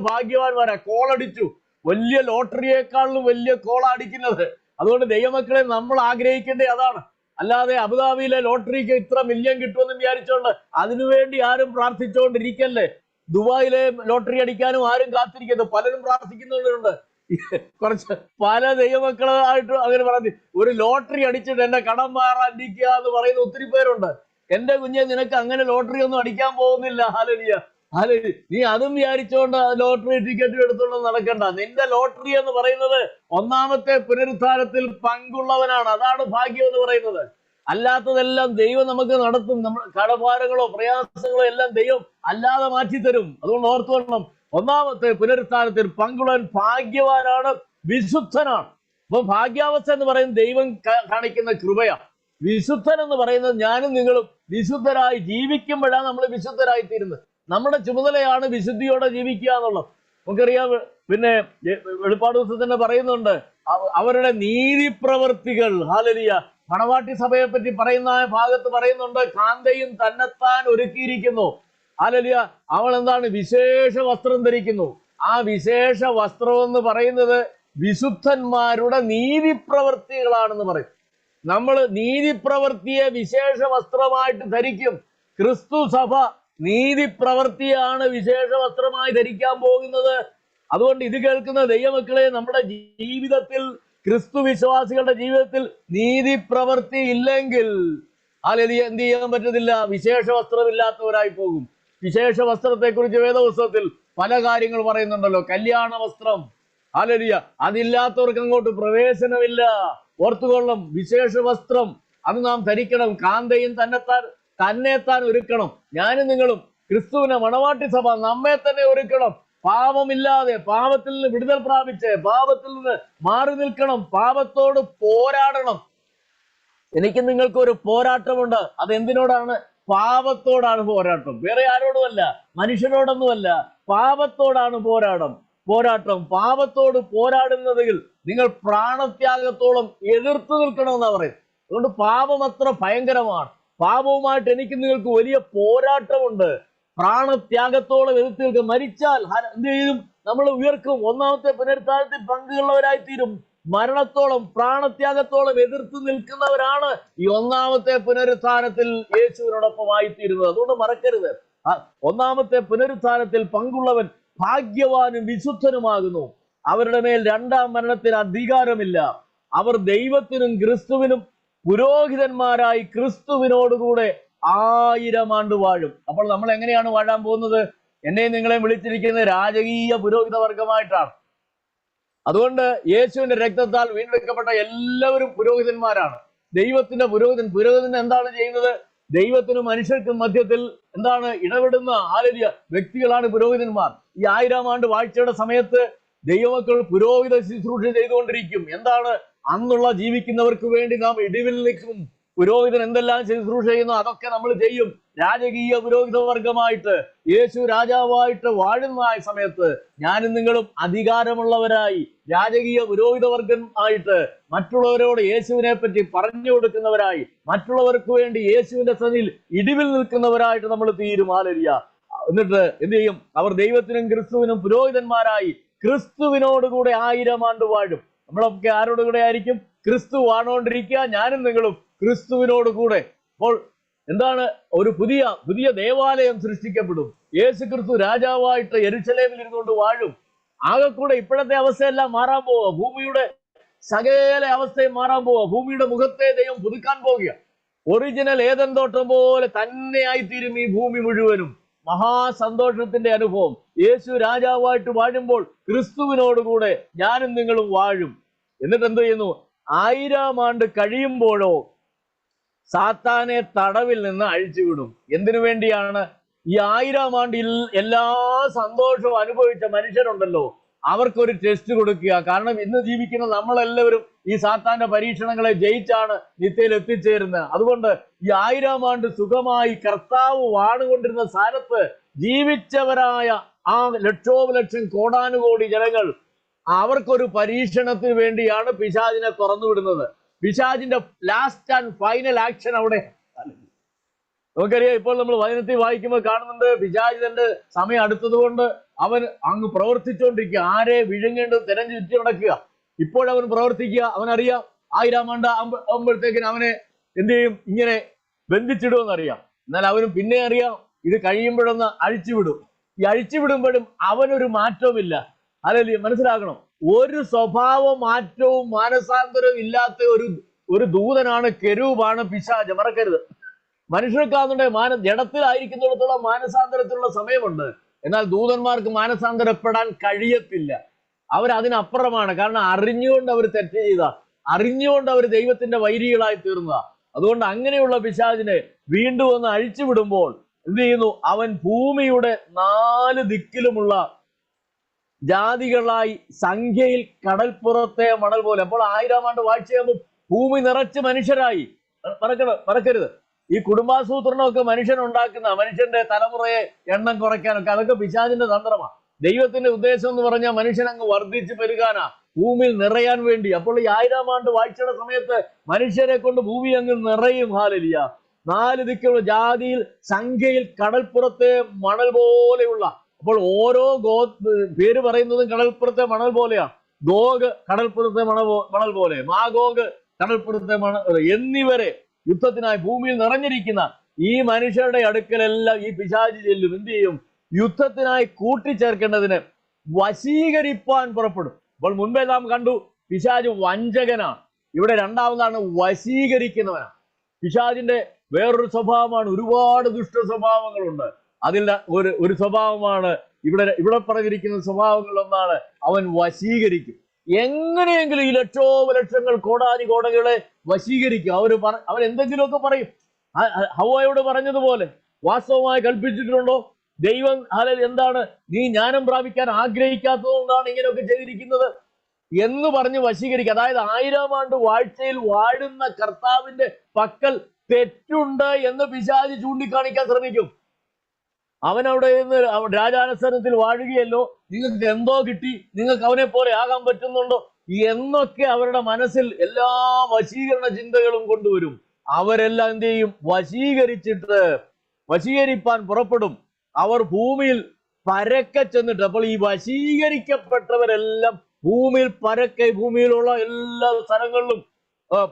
ഭാഗ്യവാന്മാരാ. കോളടിച്ചു, വലിയ ലോട്ടറിയേക്കാളും വലിയ കോള അടിക്കുന്നത്. അതുകൊണ്ട് ദൈവമക്കളെ നമ്മൾ ആഗ്രഹിക്കേണ്ടത് അതാണ്. അല്ലാതെ അബുദാബിയിലെ ലോട്ടറിക്ക് ഇത്ര മില്യൺ കിട്ടുമെന്ന് വിചാരിച്ചോണ്ട് അതിനുവേണ്ടി ആരും പ്രാർത്ഥിച്ചുകൊണ്ടിരിക്കല്ലേ. ദുബായിലെ ലോട്ടറി അടിക്കാനും ആരും കാത്തിരിക്കുന്നത്. പലരും പ്രാർത്ഥിക്കുന്നുണ്ട്. കുറച്ച് പല ദൈവമക്കളായിട്ട് അങ്ങനെ പറഞ്ഞു, ഒരു ലോട്ടറി അടിച്ചിട്ട് എന്റെ കടം മാറാണ്ടിരിക്കുക എന്ന് പറയുന്ന ഒത്തിരി പേരുണ്ട്. എന്റെ കുഞ്ഞെ, നിനക്ക് അങ്ങനെ ലോട്ടറി ഒന്നും അടിക്കാൻ പോകുന്നില്ല. Hallelujah, hallelujah. നീ അതും വിചാരിച്ചുകൊണ്ട് ലോട്ടറി ടിക്കറ്റ് എടുത്തുകൊണ്ട് നടക്കണ്ട. നിന്റെ ലോട്ടറി എന്ന് പറയുന്നത് ഒന്നാമത്തെ പുനരുത്ഥാനത്തിൽ പങ്കുള്ളവനാണ്. അതാണ് ഭാഗ്യം എന്ന് പറയുന്നത്. അല്ലാത്തതെല്ലാം ദൈവം നമുക്ക് നടത്തും. നമ്മൾ കടഭാരങ്ങളോ പ്രയാസങ്ങളോ എല്ലാം ദൈവം അല്ലാതെ മാറ്റിത്തരും. അതുകൊണ്ട് ഓർത്തുകൊള്ളണം, ഒന്നാമത്തെ പുനരുത്ഥാനത്തിൽ പങ്കുള്ളവൻ ഭാഗ്യവാനാണ്, വിശുദ്ധനാണ്. അപ്പൊ ഭാഗ്യാവസ്ഥ എന്ന് പറയുന്നത് ദൈവം കാണിക്കുന്ന കൃപയാണ്. വിശുദ്ധൻ എന്ന് പറയുന്നത് ഞാനും നിങ്ങളും വിശുദ്ധരായി ജീവിക്കുമ്പോഴാണ് നമ്മൾ വിശുദ്ധരായി തീരുന്നത്. നമ്മുടെ ചുമതലയാണ് വിശുദ്ധിയോടെ ജീവിക്കുക എന്നുള്ളത്. നമുക്കറിയാം. പിന്നെ വെളിപ്പാട് പുസ്തകത്തിൽ പറയുന്നുണ്ട് അവരുടെ നീതിപ്രവർത്തികൾ. ഹല്ലേലൂയ. മണവാട്ടി സഭയെ പറ്റി പറയുന്ന ഭാഗത്ത് പറയുന്നുണ്ട്, കാന്തയും തന്നെത്താൻ ഒരുക്കിയിരിക്കുന്നു. ഹല്ലേലൂയ. അവൾ എന്താണ്? വിശേഷ വസ്ത്രം ധരിക്കുന്നു. ആ വിശേഷ വസ്ത്രം എന്ന് പറയുന്നത് വിശുദ്ധന്മാരുടെ നീതിപ്രവർത്തികളാണെന്ന് പറയും. നമ്മൾ നീതിപ്രവർത്തിയെ വിശേഷ വസ്ത്രമായിട്ട് ധരിക്കും. ക്രിസ്തു സഭ നീതിപ്രവർത്തിയാണ് വിശേഷ വസ്ത്രമായി ധരിക്കാൻ പോകുന്നത്. അതുകൊണ്ട് ഇത് കേൾക്കുന്ന ദൈവമക്കളെ, നമ്മുടെ ജീവിതത്തിൽ, ക്രിസ്തു വിശ്വാസികളുടെ ജീവിതത്തിൽ നീതിപ്രവർത്തി ഇല്ലെങ്കിൽ ഹല്ലേലൂയ എന്ത് ചെയ്യാൻ പറ്റത്തില്ല? വിശേഷ വസ്ത്രമില്ലാത്തവരായി പോകും. വിശേഷ വസ്ത്രത്തെ കുറിച്ച് വേദപുസ്തകത്തിൽ പല കാര്യങ്ങൾ പറയുന്നുണ്ടല്ലോ. കല്യാണ വസ്ത്രം, ഹല്ലേലൂയ, അതില്ലാത്തവർക്ക് അങ്ങോട്ട് പ്രവേശനമില്ല. ഓർത്തുകൊള്ളും, വിശേഷ വസ്ത്രം അത് നാം ധരിക്കണം. കാന്തയും തന്നെത്താൻ ഒരുക്കണം. ഞാനും നിങ്ങളും ക്രിസ്തുവിനെ മണവാട്ടി സഭ നമ്മെ തന്നെ ഒരുക്കണം. പാപമില്ലാതെ, പാപത്തിൽ നിന്ന് വിടുതൽ പ്രാപിച്ച് പാപത്തിൽ നിന്ന് മാറി നിൽക്കണം. പാപത്തോട് പോരാടണം. എനിക്ക് നിങ്ങൾക്ക് ഒരു പോരാട്ടമുണ്ട്. അതെന്തിനോടാണ്? പാപത്തോടാണ് പോരാട്ടം. വേറെ ആരോടുമല്ല, മനുഷ്യരോടൊന്നുമല്ല. പാപത്തോടാണ് പോരാട്ടം. പാപത്തോട് പോരാടുന്നതിൽ നിങ്ങൾ പ്രാണത്യാഗത്തോളം എതിർത്ത് നിൽക്കണമെന്നാണ് പറയുന്നത്. അതുകൊണ്ട് പാപം അത്ര ഭയങ്കരമാണ്. പാപവുമായിട്ട് എനിക്ക് നിങ്ങൾക്ക് വലിയ പോരാട്ടമുണ്ട്. പ്രാണത്യാഗത്തോളം എതിർത്ത് നിൽക്കും. മരിച്ചാൽ എന്ത് ചെയ്യും? നമ്മൾ ഉയർക്കും. ഒന്നാമത്തെ പുനരുത്ഥാനത്തിൽ പങ്കുള്ളവരായി തീരും. മരണത്തോളം പ്രാണത്യാഗത്തോളം എതിർത്ത് നിൽക്കുന്നവരാണ് ഈ ഒന്നാമത്തെ പുനരുത്ഥാനത്തിൽ യേശുവിനോടൊപ്പമായിത്തീരുന്നത്. അതുകൊണ്ട് മറക്കരുത്, ഒന്നാമത്തെ പുനരുത്ഥാനത്തിൽ പങ്കുള്ളവൻ ഭാഗ്യവാനും വിശുദ്ധനുമാകുന്നു. അവരുടെ മേൽ രണ്ടാം മരണത്തിന് അധികാരമില്ല. അവർ ദൈവത്തിനും ക്രിസ്തുവിനും പുരോഹിതന്മാരായി ക്രിസ്തുവിനോടുകൂടെ 1000 ആണ്ട് വാഴും. അപ്പോൾ നമ്മൾ എങ്ങനെയാണ് വാഴാൻ പോകുന്നത്? എന്നെയും നിങ്ങളെയും വിളിച്ചിരിക്കുന്നത് രാജകീയ പുരോഹിത വർഗമായിട്ടാണ്. അതുകൊണ്ട് യേശുവിന്റെ രക്തത്താൽ വീണ്ടെടുക്കപ്പെട്ട എല്ലാവരും പുരോഹിതന്മാരാണ്. ദൈവത്തിന്റെ പുരോഹിതൻ എന്താണ് ചെയ്യുന്നത്? ദൈവത്തിനും മനുഷ്യർക്കും മധ്യത്തിൽ എന്താണ് ഇടപെടുന്ന വ്യക്തികളാണ് പുരോഹിതന്മാർ. ഈ 1000 ആണ്ട് വാഴ്ചയുടെ സമയത്ത് ദൈവമക്കൾ പുരോഹിത ശുശ്രൂഷ ചെയ്തുകൊണ്ടിരിക്കും. എന്താണ്? അന്നുള്ള ജീവിക്കുന്നവർക്ക് വേണ്ടി നാം ഇടിവിൽ നിൽക്കും. പുരോഹിതൻ എന്തെല്ലാം ശുശ്രൂഷ ചെയ്യുന്നു അതൊക്കെ നമ്മൾ ചെയ്യും. രാജകീയ പുരോഹിത വർഗമായിട്ട് യേശു രാജാവായിട്ട് വാഴുന്ന സമയത്ത് ഞാനും നിങ്ങളും അധികാരമുള്ളവരായി രാജകീയ പുരോഹിത വർഗം ആയിട്ട് മറ്റുള്ളവരോട് യേശുവിനെ പറ്റി പറഞ്ഞു കൊടുക്കുന്നവരായി, മറ്റുള്ളവർക്ക് വേണ്ടി യേശുവിന്റെ സന്നിധിയിൽ ഇടിവിൽ നിൽക്കുന്നവരായിട്ട് നമ്മൾ തീരും. ഹല്ലേലൂയ. എന്നിട്ട് എന്ത് ചെയ്യും? അവർ ദൈവത്തിനും ക്രിസ്തുവിനും പുരോഹിതന്മാരായി ക്രിസ്തുവിനോടുകൂടെ 1000 ആണ്ട് വാഴും. നമ്മളൊക്കെ ആരോട് കൂടെ ആയിരിക്കും? ക്രിസ്തു വാണോണ്ടിരിക്കുക. ഞാനും നിങ്ങളും ക്രിസ്തുവിനോട് കൂടെ. അപ്പോൾ എന്താണ്? ഒരു പുതിയ ദേവാലയം സൃഷ്ടിക്കപ്പെടും. യേശു ക്രിസ്തു രാജാവായിട്ട് യെരുശലേമിൽ ഇരുന്നുകൊണ്ട് വാഴും. ആകെക്കൂടെ ഇപ്പോഴത്തെ അവസ്ഥയെല്ലാം മാറാൻ പോവുക. ഭൂമിയുടെ സകല അവസ്ഥയും മാറാൻ പോവുക. ഭൂമിയുടെ മുഖത്തെ ദൈവം പുതുക്കാൻ പോവുക. ഒറിജിനൽ ഏദൻ തോട്ടം പോലെ തന്നെയായിത്തീരും ഈ ഭൂമി മുഴുവനും. മഹാസന്തോഷത്തിന്റെ അനുഭവം. യേശു രാജാവായിട്ട് വാഴുമ്പോൾ ക്രിസ്തുവിനോടുകൂടെ ഞാനും നിങ്ങളും വാഴും. എന്നിട്ട് എന്ത് ചെയ്യുന്നു? 1000 ആണ്ട് കഴിയുമ്പോഴോ സാത്താനെ തടവിൽ നിന്ന് അഴിച്ചുവിടും. എന്തിനു വേണ്ടിയാണ്? ഈ 1000 ആണ്ടിൽ എല്ലാ സന്തോഷവും അനുഭവിച്ച മനുഷ്യരുണ്ടല്ലോ, അവർക്കൊരു ടെസ്റ്റ് കൊടുക്കുക. കാരണം ഇന്ന് ജീവിക്കുന്ന നമ്മളെല്ലാവരും ഈ സാത്താന്റെ പരീക്ഷണങ്ങളെ ജയിച്ചാണ് നിത്യയിൽ എത്തിച്ചേരുന്നത്. അതുകൊണ്ട് ഈ 1000 ആണ്ട് സുഖമായി കർത്താവ് വാണുകൊണ്ടിരുന്ന സ്ഥാനത്ത് ജീവിച്ചവരായ ആ ലക്ഷോപലക്ഷം കോടാനുകോടി ജനങ്ങൾ, അവർക്കൊരു പരീക്ഷണത്തിന് വേണ്ടിയാണ് പിശാചിനെ തുറന്നുവിടുന്നത്. പിശാചിന്റെ ലാസ്റ്റ് ആൻഡ് ഫൈനൽ ആക്ഷൻ അവിടെ. നമുക്കറിയാം, ഇപ്പോൾ നമ്മൾ വചനത്തിൽ വായിക്കുമ്പോൾ കാണുന്നുണ്ട്, പിശാച് തന്റെ സമയം അടുത്തത് കൊണ്ട് അവൻ അങ്ങ് പ്രവർത്തിച്ചുകൊണ്ടിരിക്കുക. ആരെ വിഴുങ്ങേണ്ടത് തെരഞ്ഞു ചുറ്റി നടക്കുക. ഇപ്പോഴവൻ പ്രവർത്തിക്കുക. അവനറിയാം 1000 ആണ്ട് ആകുമ്പോഴത്തേക്കിന് അവനെ എന്ത് ചെയ്യും? ഇങ്ങനെ ബന്ധിച്ചിടുമെന്നറിയാം. എന്നാൽ അവനും പിന്നെ അറിയാം ഇത് കഴിയുമ്പോഴൊന്ന് അഴിച്ചുവിടും. ഈ അഴിച്ചുവിടുമ്പോഴും അവനൊരു മാറ്റവുമില്ല. അല്ലെങ്കിൽ മനസ്സിലാക്കണം, ഒരു സ്വഭാവ മാറ്റവും മാനസാന്തരവും ഇല്ലാത്ത ഒരു ദൂതനാണ്, കെരൂബാണ് പിശാച്. മറക്കരുത്. മനുഷ്യർക്കാണെന്നുണ്ടെങ്കിൽ ജഡത്തിലായിരിക്കുന്നിടത്തോളം മാനസാന്തരത്തിലുള്ള സമയമുണ്ട്. എന്നാൽ ദൂതന്മാർക്ക് മാനസാന്തരപ്പെടാൻ കഴിയത്തില്ല. അവരതിനപ്പുറമാണ്. കാരണം അറിഞ്ഞുകൊണ്ട് അവർ തെറ്റ് ചെയ്ത, അറിഞ്ഞുകൊണ്ട് അവർ ദൈവത്തിന്റെ വൈരികളായി തീർന്നതാ. അതുകൊണ്ട് അങ്ങനെയുള്ള പിശാചിനെ വീണ്ടും ഒന്ന് അഴിച്ചുവിടുമ്പോൾ എന്ത് ചെയ്യുന്നു? അവൻ ഭൂമിയുടെ 4 ദിക്കിലുമുള്ള ജാതികളായി സംഖ്യയിൽ കടൽപ്പുറത്തെ മണൽ പോലെ. അപ്പോൾ 1000 ആണ്ട് വാഴ്ചയാകുമ്പോൾ ഭൂമി നിറച്ച് മനുഷ്യരായി. മറക്കരുത്, ഈ കുടുംബാസൂത്രണമൊക്കെ മനുഷ്യനുണ്ടാക്കുന്ന, മനുഷ്യന്റെ തലമുറയെ എണ്ണം കുറയ്ക്കാനൊക്കെ, അതൊക്കെ പിശാചിന്റെ തന്ത്രമാണ്. ദൈവത്തിന്റെ ഉദ്ദേശം എന്ന് പറഞ്ഞാൽ മനുഷ്യൻ അങ്ങ് വർദ്ധിച്ചു പെരുകാനാ, ഭൂമിയിൽ നിറയാൻ വേണ്ടി. അപ്പോൾ ഈ 1000 ആണ്ട് വാഴ്ചയുടെ സമയത്ത് മനുഷ്യരെ കൊണ്ട് ഭൂമി അങ്ങ് നിറയും. ഹല്ലേലൂയ. 4 ദിക്കുള്ള ജാതിയിൽ സംഖ്യയിൽ കടൽപ്പുറത്തെ മണൽ പോലെയുള്ള. അപ്പോൾ ഓരോ പേര് പറയുന്നതും കടൽപ്പുറത്തെ മണൽ പോലെയാണ്. ഗോഗ് കടൽപ്പുറത്തെ മണൽ പോലെ, മാഗോഗ് കടൽപ്പുറത്തെ മണൽ എന്നിവരെ യുദ്ധത്തിനായി ഭൂമിയിൽ നിറഞ്ഞിരിക്കുന്ന ഈ മനുഷ്യരുടെ അടുക്കലെല്ലാം ഈ പിശാച് ചെല്ലും. എന്ത് ചെയ്യും? യുദ്ധത്തിനായി കൂട്ടിച്ചേർക്കേണ്ടതിന് വശീകരിപ്പാൻ പുറപ്പെടും. അപ്പോൾ മുൻപേ നാം കണ്ടു, പിശാച് വഞ്ചകനാണ്. ഇവിടെ രണ്ടാമതാണ് വശീകരിക്കുന്നവനാണ്. പിശാചിന്റെ വേറൊരു സ്വഭാവമാണ്, ഒരുപാട് ദുഷ്ട സ്വഭാവങ്ങളുണ്ട്. അതിൽ ഒരു സ്വഭാവമാണ് ഇവിടെ പറഞ്ഞിരിക്കുന്ന സ്വഭാവങ്ങളിലൊന്നാണ് അവൻ വശീകരിക്കും. എങ്ങനെയെങ്കിലും ഈ ലക്ഷോപലക്ഷങ്ങൾ കോടാനുകോടികളെ വശീകരിക്കും. അവൻ എന്തെങ്കിലുമൊക്കെ പറയും. ഹവ്വായോട് പറഞ്ഞതുപോലെ വാസ്തവമായി കൽപ്പിച്ചിട്ടുണ്ടോ? ദൈവം എന്താണ്, നീ ജ്ഞാനം പ്രാപിക്കാൻ ആഗ്രഹിക്കാത്തത് കൊണ്ടാണ് ഇങ്ങനെയൊക്കെ ചെയ്തിരിക്കുന്നത് എന്ന് പറഞ്ഞ് വശീകരിക്കുക. അതായത് 1000 ആണ്ട് വാഴ്ചയിൽ വാഴുന്ന കർത്താവിന്റെ പക്കൽ തെറ്റുണ്ട് എന്ന് പിശാച് ചൂണ്ടിക്കാണിക്കാൻ ശ്രമിക്കും. അവനവിടെ നിന്ന് രാജാനുസരണത്തിൽ വാഴുകയല്ലോ, നിങ്ങൾക്ക് എന്തോ കിട്ടി, നിങ്ങൾക്ക് അവനെ പോലെ ആകാൻ പറ്റുന്നുണ്ടോ എന്നൊക്കെ അവരുടെ മനസ്സിൽ എല്ലാ വശീകരണ ചിന്തകളും കൊണ്ടുവരും. അവരെല്ലാം എന്ത് ചെയ്യും? വശീകരിപ്പാൻ പുറപ്പെടും. അവർ ഭൂമിയിൽ പരക്കെ ചെന്നിട്ട്, അപ്പോൾ ഈ വശീകരിക്കപ്പെട്ടവരെല്ലാം ഭൂമിയിൽ പരക്കെ, ഭൂമിയിലുള്ള എല്ലാ സ്ഥലങ്ങളിലും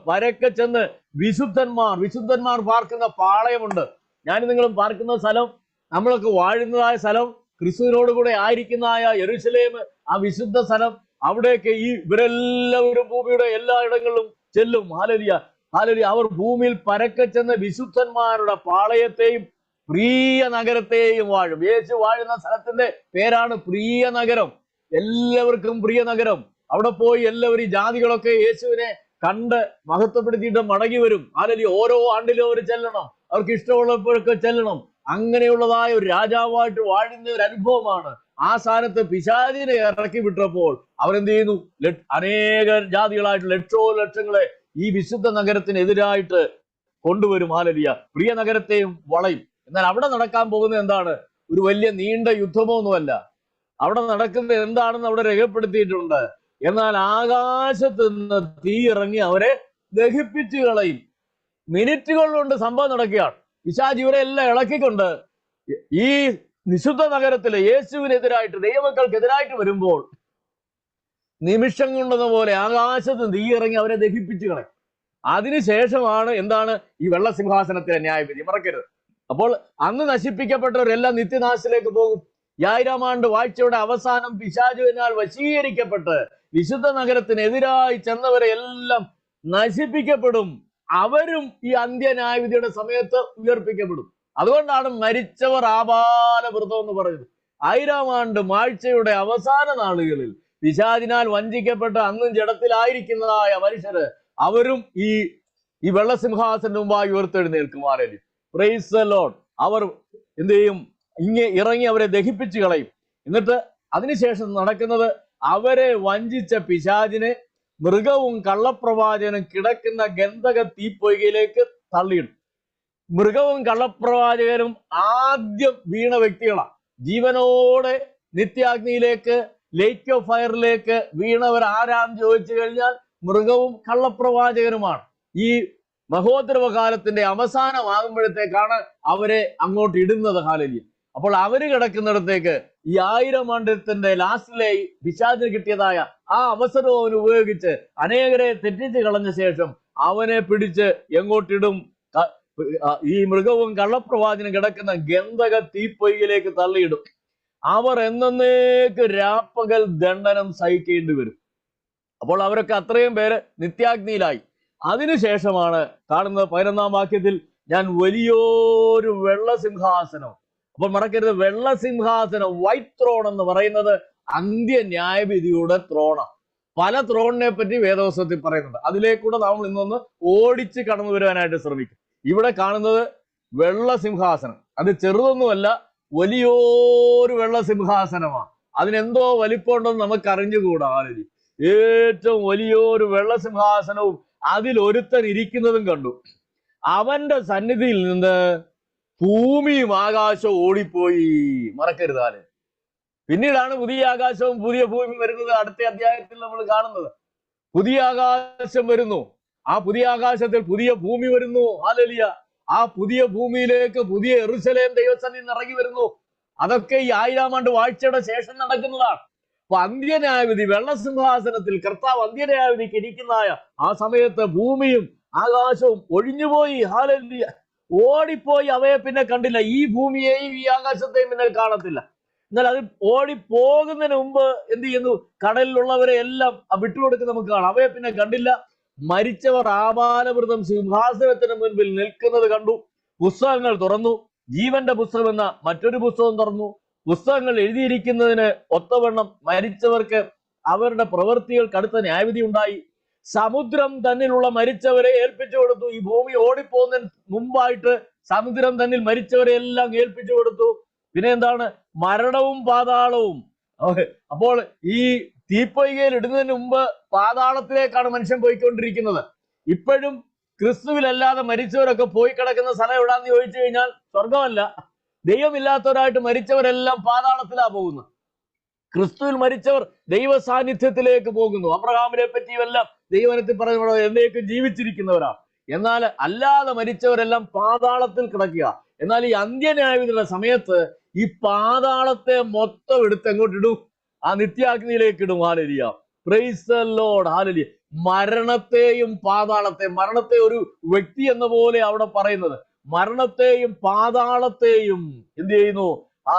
പരക്കെ ചെന്ന് വിശുദ്ധന്മാർ പാർക്കുന്ന പാളയമുണ്ട്. ഞാൻ നിങ്ങളും പാർക്കുന്ന സ്ഥലം, നമ്മളൊക്കെ വാഴുന്നതായ സ്ഥലം, ക്രിസ്തുവിനോട് കൂടെ ആയിരിക്കുന്നതായ യെരൂശലേം, ആ വിശുദ്ധ സ്ഥലം, അവിടേക്ക് ഇവരെല്ലാവരും ഭൂമിയുടെ എല്ലായിടങ്ങളിലും ചെല്ലും. Hallelujah, hallelujah. അവർ ഭൂമിയിൽ പരക്കെ ചെന്ന് വിശുദ്ധന്മാരുടെ പാളയത്തെയും പ്രിയ നഗരത്തെയും വാഴും. യേശു വാഴുന്ന സ്ഥലത്തിന്റെ പേരാണ് പ്രിയ നഗരം. എല്ലാവർക്കും പ്രിയ നഗരം. അവിടെ പോയി എല്ലാവരും ഈ ജാതികളൊക്കെ യേശുവിനെ കണ്ട് മഹത്വപ്പെടുത്തിയിട്ട് മടങ്ങി വരും. ഹല്ലേലൂയ. ഓരോ ആണ്ടിലും അവർ ചെല്ലണം, അവർക്ക് ഇഷ്ടമുള്ളപ്പോഴൊക്കെ ചെല്ലണം. അങ്ങനെയുള്ളതായ ഒരു രാജാവായിട്ട് വാഴുന്ന ഒരു അനുഭവമാണ്. ആ സ്ഥാനത്ത് പിശാചിനെ ഇറക്കി വിട്ടപ്പോൾ അവരെന്ത് ചെയ്യുന്നു? അനേക ജാതികളായിട്ട് ലക്ഷങ്ങളെ ഈ വിശുദ്ധ നഗരത്തിനെതിരായിട്ട് കൊണ്ടുവരും. ഹല്ലേലൂയ. പ്രിയ നഗരത്തെയും വളയും. എന്നാൽ അവിടെ നടക്കാൻ പോകുന്നത് എന്താണ്? ഒരു വലിയ നീണ്ട യുദ്ധമൊന്നുമല്ല. അവിടെ നടക്കുന്നത് എന്താണെന്ന് അവിടെ രേഖപ്പെടുത്തിയിട്ടുണ്ട്. എന്നാൽ ആകാശത്ത് നിന്ന് തീ ഇറങ്ങി അവരെ ദഹിപ്പിച്ചു കളയും. മിനിറ്റുകൾ കൊണ്ട് സംഭവം നടക്കുകയാണ്. പിശാച് ഇവരെ എല്ലാം ഇളക്കിക്കൊണ്ട് ഈ വിശുദ്ധ നഗരത്തിലെ യേശുവിനെതിരായിട്ട്, ദൈവമക്കൾക്കെതിരായിട്ട് വരുമ്പോൾ നിമിഷം കൊണ്ടെന്ന പോലെ ആകാശത്ത് തീ ഇറങ്ങി അവരെ ദഹിപ്പിച്ചു കളയും. അതിനുശേഷമാണ് എന്താണ്? ഈ വെള്ളസിംഹാസനത്തിലെ ന്യായവിധി. മറക്കരുത്. അപ്പോൾ അന്ന് നശിപ്പിക്കപ്പെട്ടവരെല്ലാം നിത്യനാശത്തിലേക്ക് പോകും. 1000 ആണ്ട് വാഴ്ചയുടെ അവസാനം പിശാചുവിനാൽ വശീകരിക്കപ്പെട്ട് വിശുദ്ധ നഗരത്തിനെതിരായി ചെന്നവരെ എല്ലാം നശിപ്പിക്കപ്പെടും. അവരും ഈ അന്ത്യന്യായവിധിയുടെ സമയത്ത് ഉയർപ്പിക്കപ്പെടും. അതുകൊണ്ടാണ് മരിച്ചവർ ആബാലവൃതം എന്ന് പറയുന്നത്. 1000 ആണ്ട് വാഴ്ചയുടെ അവസാന നാളുകളിൽ പിശാചിനാൽ വഞ്ചിക്കപ്പെട്ട് അന്നും ജഡത്തിലായിരിക്കുന്നതായ മനുഷ്യര് അവരും ഈ വെള്ളസിംഹാസനത്തിന് മുമ്പായി ഉയർത്തെഴുന്നേൽക്കും. ആരെങ്കിലും പ്രൈസ് ദി ലോർഡ്. അവർ എന്ത് ചെയ്യും? ഇറങ്ങി അവരെ ദഹിപ്പിച്ചു കളയും. എന്നിട്ട് അതിനുശേഷം നടക്കുന്നത്, അവരെ വഞ്ചിച്ച പിശാചിനെ മൃഗവും കള്ളപ്രവാചകനും കിടക്കുന്ന ഗന്ധക തീപ്പൊയ്കയിലേക്ക് തള്ളിയിടും. മൃഗവും കള്ളപ്രവാചകനും ആദ്യം വീണ വ്യക്തികളാണ്. ജീവനോടെ നിത്യാഗ്നിയിലേക്ക്, ലേക്ക് ഓഫ് ഫയറിലേക്ക് വീണവർ ആരാന്ന് ചോദിച്ചു കഴിഞ്ഞാൽ മൃഗവും കള്ളപ്രവാചകനുമാണ്. ഈ മഹോദ്രവകാലത്തിന്റെ അവസാനമാകുമ്പോഴത്തേക്കാണ് അവരെ അങ്ങോട്ട് ഇടുന്നത്. ഹല്ലേലൂയ. അപ്പോൾ അവര് കിടക്കുന്നിടത്തേക്ക് ഈ 1000 ആണ്ടത്തിന്റെ ലാസ്റ്റിലെ പിശാചിന് കിട്ടിയതായ ആ അവസരവും അവൻ ഉപയോഗിച്ച് അനേകരെ തെറ്റിച്ച് കളഞ്ഞ ശേഷം അവനെ പിടിച്ച് എങ്ങോട്ടിടും? ഈ മൃഗവും കള്ളപ്രവാചനും കിടക്കുന്ന ഗന്ധക തീപ്പൊയ്കയിലേക്ക് തള്ളിയിടും. അവർ എന്നേക്ക് രാപ്പകൽ ദണ്ഡനം സഹിക്കേണ്ടി വരും. അപ്പോൾ അവരൊക്കെ അത്രയും പേര് നിത്യാഗ്നിയിലായി. അതിനുശേഷമാണ് കാണുന്നത് 11-ാം വാക്യത്തിൽ, ഞാൻ വലിയൊരു വെള്ളസിംഹാസനം. അപ്പോൾ മറക്കരുത്, വെള്ളസിംഹാസനം, വൈറ്റ് ത്രോൺ എന്ന് പറയുന്നത് അന്ത്യന്യായവിധിയുടെ ത്രോണാണ്. പല ത്രോണിനെ പറ്റി വേദപുസ്തകത്തിൽ പറയുന്നുണ്ട്. അതിലേക്കൂടെ നമ്മൾ ഇന്നൊന്ന് ഓടിച്ച് കടന്നു വരുവാനായിട്ട് ശ്രമിക്കും. ഇവിടെ കാണുന്നത് വെള്ളസിംഹാസനം. അത് ചെറുതൊന്നുമല്ല, വലിയൊരു വെള്ളസിംഹാസനമാണ്. അതിനെന്തോ വലിപ്പമുണ്ടെന്ന് നമുക്ക് അറിഞ്ഞുകൂടാ. ഏറ്റവും വലിയൊരു വെള്ളസിംഹാസനവും അതിൽ ഒരുത്തൻ ഇരിക്കുന്നതും കണ്ടു. അവന്റെ സന്നിധിയിൽ നിന്ന് ഭൂമിയും ആകാശവും ഓടിപ്പോയി. മറക്കരുത്. പിന്നീടാണ് പുതിയ ആകാശവും പുതിയ ഭൂമിയും വരുന്നത്. അടുത്ത അധ്യായത്തിൽ നമ്മൾ കാണുന്നത് പുതിയ ആകാശം വരുന്നു, ആ പുതിയ ആകാശത്തിൽ പുതിയ ഭൂമി വരുന്നു. ഹല്ലേലൂയ. ആ പുതിയ ഭൂമിയിലേക്ക് പുതിയ യെരൂശലേം ദൈവസന്നിധിയിൽ ഇറങ്ങി വരുന്നു. അതൊക്കെ ഈ 1000 ആണ്ട് വാഴ്ചയുടെ ശേഷം നടക്കുന്നതാണ്. അപ്പൊ അന്ത്യന്യായവിധി, വെള്ളസിംഹാസനത്തിൽ കർത്താവ് അന്ത്യന്യായവിധിക്ക് ഇരിക്കുന്നതായ ആ സമയത്ത് ഭൂമിയും ആകാശവും ഒഴിഞ്ഞുപോയി. ഹല്ലേലൂയ. ഓടിപ്പോയി. അവയെ പിന്നെ കണ്ടില്ല. ഈ ഭൂമിയെയും ഈ ആകാശത്തെയും പിന്നെ കാണത്തില്ല. എന്നാൽ അത് ഓടിപ്പോകുന്നതിന് മുമ്പ് എന്ത് ചെയ്യുന്നു? കടലിലുള്ളവരെ എല്ലാം വിട്ടുകൊടുക്കുന്ന നമുക്ക് കാണാം. അവയെ പിന്നെ കണ്ടില്ല. മരിച്ചവർ ആബാലവൃതം സിംഹാസനത്തിന് മുൻപിൽ നിൽക്കുന്നത് കണ്ടു. പുസ്തകങ്ങൾ തുറന്നു. ജീവന്റെ പുസ്തകം എന്ന മറ്റൊരു പുസ്തകം തുറന്നു. പുസ്തകങ്ങൾ എഴുതിയിരിക്കുന്നതിന് ഒത്തവണ്ണം മരിച്ചവർക്ക് അവരുടെ പ്രവൃത്തികൾക്ക് അടുത്ത ന്യായവിധി ഉണ്ടായി. സമുദ്രം തന്നിലുള്ള മരിച്ചവരെ ഏൽപ്പിച്ചു കൊടുത്തു. ഈ ഭൂമി ഓടിപ്പോകുന്നതിന് മുമ്പായിട്ട് സമുദ്രം തന്നിൽ മരിച്ചവരെ എല്ലാം ഏൽപ്പിച്ചു കൊടുത്തു. പിന്നെ എന്താണ്? മരണവും പാതാളവും. അപ്പോൾ ഈ തീപ്പൊയ്കയിൽ ഇടുന്നതിന് മുമ്പ് പാതാളത്തിലേക്കാണ് മനുഷ്യൻ പോയിക്കൊണ്ടിരിക്കുന്നത്. ഇപ്പോഴും ക്രിസ്തുവിലല്ലാതെ മരിച്ചവരൊക്കെ പോയി കിടക്കുന്ന സ്ഥലം എവിടാന്ന് ചോദിച്ചു കഴിഞ്ഞാൽ സ്വർഗമല്ല. ദൈവമില്ലാത്തവരായിട്ട് മരിച്ചവരെല്ലാം പാതാളത്തിലാ പോകുന്നത്. ക്രിസ്തുവിൽ മരിച്ചവർ ദൈവ സാന്നിധ്യത്തിലേക്ക് പോകുന്നു. അബ്രഹാമിനെ പറ്റിയുമെല്ലാം ദൈവത്തിൽ പറഞ്ഞ എന്നേക്കും ജീവിച്ചിരിക്കുന്നവരാ. എന്നാൽ അല്ലാതെ മരിച്ചവരെല്ലാം പാതാളത്തിൽ കിടക്കുക. എന്നാൽ ഈ അന്ത്യന്യായവിധിയുടെ സമയത്ത് ഈ പാതാളത്തെ മൊത്തം എടുത്ത് എങ്ങോട്ടിടും? ആ നിത്യാഗ്നിയിലേക്ക് ഇടും. Hallelujah. Price the Lord, hallelujah. മരണത്തെയും മരണത്തെ ഒരു വ്യക്തി എന്ന പോലെ അവിടെ പറയുന്നത്, മരണത്തെയും പാതാളത്തെയും എന്ത് ചെയ്യുന്നു? ആ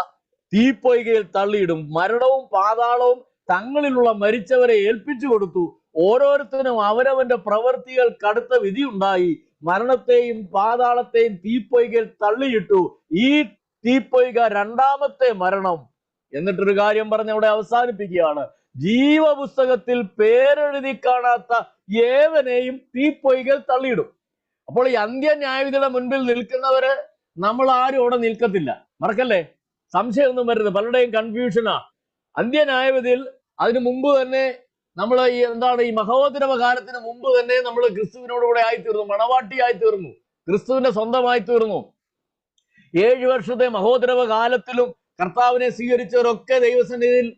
തീപ്പൊയ്കയിൽ തള്ളിയിടും. മരണവും പാതാളവും തങ്ങളിലുള്ള മരിച്ചവരെ ഏൽപ്പിച്ചു കൊടുത്തു. ഓരോരുത്തരും അവരവന്റെ പ്രവൃത്തികൾ കടുത്ത വിധി ഉണ്ടായി. മരണത്തെയും പാതാളത്തെയും തീപ്പൊയ്കയിൽ തള്ളിയിട്ടു. ഈ തീപ്പൊയ്ക രണ്ടാമത്തെ മരണം. എന്നിട്ടൊരു കാര്യം പറഞ്ഞ് അവിടെ അവസാനിപ്പിക്കുകയാണ്. ജീവപുസ്തകത്തിൽ പേരെഴുതി കാണാത്ത ഏവനെയും തീപ്പൊയ്കയിൽ തള്ളിയിടും. അപ്പോൾ ഈ അന്ത്യന്യായവിധിയുടെ മുൻപിൽ നിൽക്കുന്നവര് നമ്മൾ ആരും അവിടെ നിൽക്കത്തില്ല. മറക്കല്ലേ, സംശയമൊന്നും വരരുത്. പലരുടെയും കൺഫ്യൂഷനാ. അന്ത്യന്യായവിധിയിൽ അതിനു മുമ്പ് തന്നെ നമ്മൾ ഈ മഹോദരവ കാലത്തിന് മുമ്പ് തന്നെ നമ്മൾ ക്രിസ്തുവിനോടുകൂടെ ആയിത്തീർന്നു, മണവാട്ടിയായി തീർന്നു, ക്രിസ്തുവിന്റെ സ്വന്തമായി തീർന്നു. 7 വർഷത്തെ മഹോദരവ കാലത്തിലും കർത്താവിനെ സ്വീകരിച്ചവരൊക്കെ ദൈവസന്നിധിയിൽ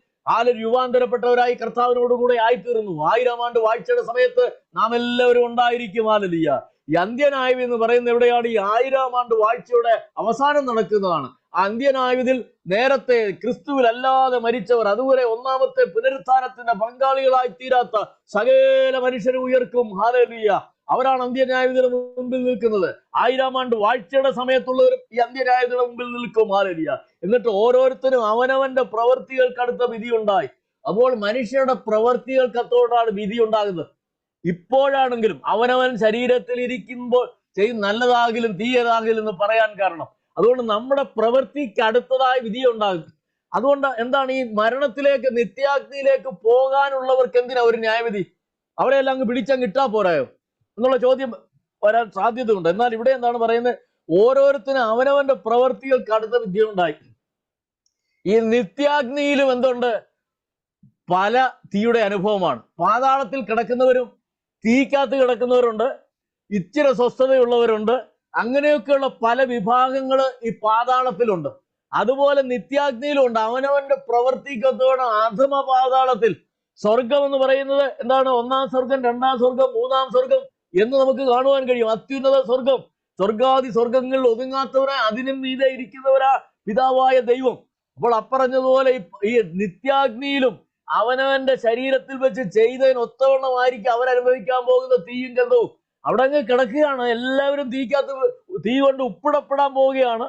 യുവാന്തരപ്പെട്ടവരായി കർത്താവിനോടുകൂടെ ആയിത്തീർന്നു. 1000 ആണ്ട് വാഴ്ചയുടെ സമയത്ത് നാം എല്ലാവരും ഉണ്ടായിരിക്കും. ഹല്ലേലൂയ. ഈ അന്ത്യന്യായവിധി എന്ന് പറയുന്നത് എവിടെയാണ്? ഈ 1000 ആണ്ട് വാഴ്ചയുടെ അവസാനം നടക്കുന്നതാണ്. ആ അന്ത്യന്യായവിധിയിൽ നേരത്തെ ക്രിസ്തുവിൽ അല്ലാതെ മരിച്ചവർ, അതുപോലെ ഒന്നാമത്തെ പുനരുത്ഥാനത്തിന്റെ പങ്കാളികളായി തീരാത്ത സകല മനുഷ്യരെ ഉയർക്കും. ഹല്ലേലൂയ. അവരാണ് അന്ത്യന്യായവിധിയുടെ മുമ്പിൽ നിൽക്കുന്നത്. 1000 ആണ്ട് വാഴ്ചയുടെ സമയത്തുള്ളവരും ഈ അന്ത്യന്യായവിധിയുടെ മുമ്പിൽ നിൽക്കും. ഹല്ലേലൂയ. എന്നിട്ട് ഓരോരുത്തരും അവനവന്റെ പ്രവൃത്തികൾക്ക് അടുത്ത വിധി ഉണ്ടായി. അപ്പോൾ മനുഷ്യരുടെ പ്രവൃത്തികൾക്കത്തോടാണ് വിധി ഉണ്ടാകുന്നത്. ഇപ്പോഴാണെങ്കിലും അവനവൻ ശരീരത്തിൽ ഇരിക്കുമ്പോൾ ചെയ്യും നല്ലതാകിലും തീയതാകിലും എന്ന് പറയാൻ കാരണം, അതുകൊണ്ട് നമ്മുടെ പ്രവൃത്തിക്ക് അടുത്തതായ വിധി ഉണ്ടാകും. അതുകൊണ്ട് എന്താണ് ഈ മരണത്തിലേക്ക്, നിത്യാഗ്നിയിലേക്ക് പോകാനുള്ളവർക്ക് എന്തിനാ ഒരു ന്യായവിധി? അവരെല്ലാം അങ്ങ് പിടിച്ചങ്ങ് ഇട്ടാ പോരായോ എന്നുള്ള ചോദ്യം വരാൻ സാധ്യതയുണ്ട്. എന്നാൽ ഇവിടെ എന്താണ് പറയുന്നത്? ഓരോരുത്തരും അവനവന്റെ പ്രവൃത്തികൾക്ക് അടുത്ത വിധി ഉണ്ടായി. ഈ നിത്യാഗ്നിയിലും എന്തുണ്ട്? പല തീയുടെ അനുഭവമാണ്. പാതാളത്തിൽ കിടക്കുന്നവരും തീക്കകത്ത് കിടക്കുന്നവരുണ്ട്, ഇച്ചിരി സ്വസ്ഥതയുള്ളവരുണ്ട്. അങ്ങനെയൊക്കെയുള്ള പല വിഭാഗങ്ങള് ഈ പാതാളത്തിലുണ്ട്. അതുപോലെ നിത്യാഗ്നിയിലുണ്ട്. അവനവന്റെ പ്രവർത്തിക്കത്തോടെ അധമ പാതാളത്തിൽ. സ്വർഗം എന്ന് പറയുന്നത് എന്താണ്? 1-ാം സ്വർഗം, 2-ാം സ്വർഗം, 3-ാം സ്വർഗം എന്ന് നമുക്ക് കാണുവാൻ കഴിയും. അത്യുന്നത സ്വർഗം, സ്വർഗാദി സ്വർഗങ്ങളിൽ ഒതുങ്ങാത്തവരാ, അതിനും മീതെ ഇരിക്കുന്നവരാ പിതാവായ ദൈവം. അപ്പോൾ അപ്പറഞ്ഞതുപോലെ ഈ നിത്യാഗ്നിയിലും അവനവന്റെ ശരീരത്തിൽ വെച്ച് ചെയ്തതിന് ഒത്തവണ്ണമായിരിക്കും അവരനുഭവിക്കാൻ പോകുന്ന തീയും ഗന്ധവും. അവിടെ അങ്ങ് കിടക്കുകയാണ്. എല്ലാവരും തീ കൊണ്ട് ഉപ്പിടപ്പെടാൻ പോവുകയാണ്.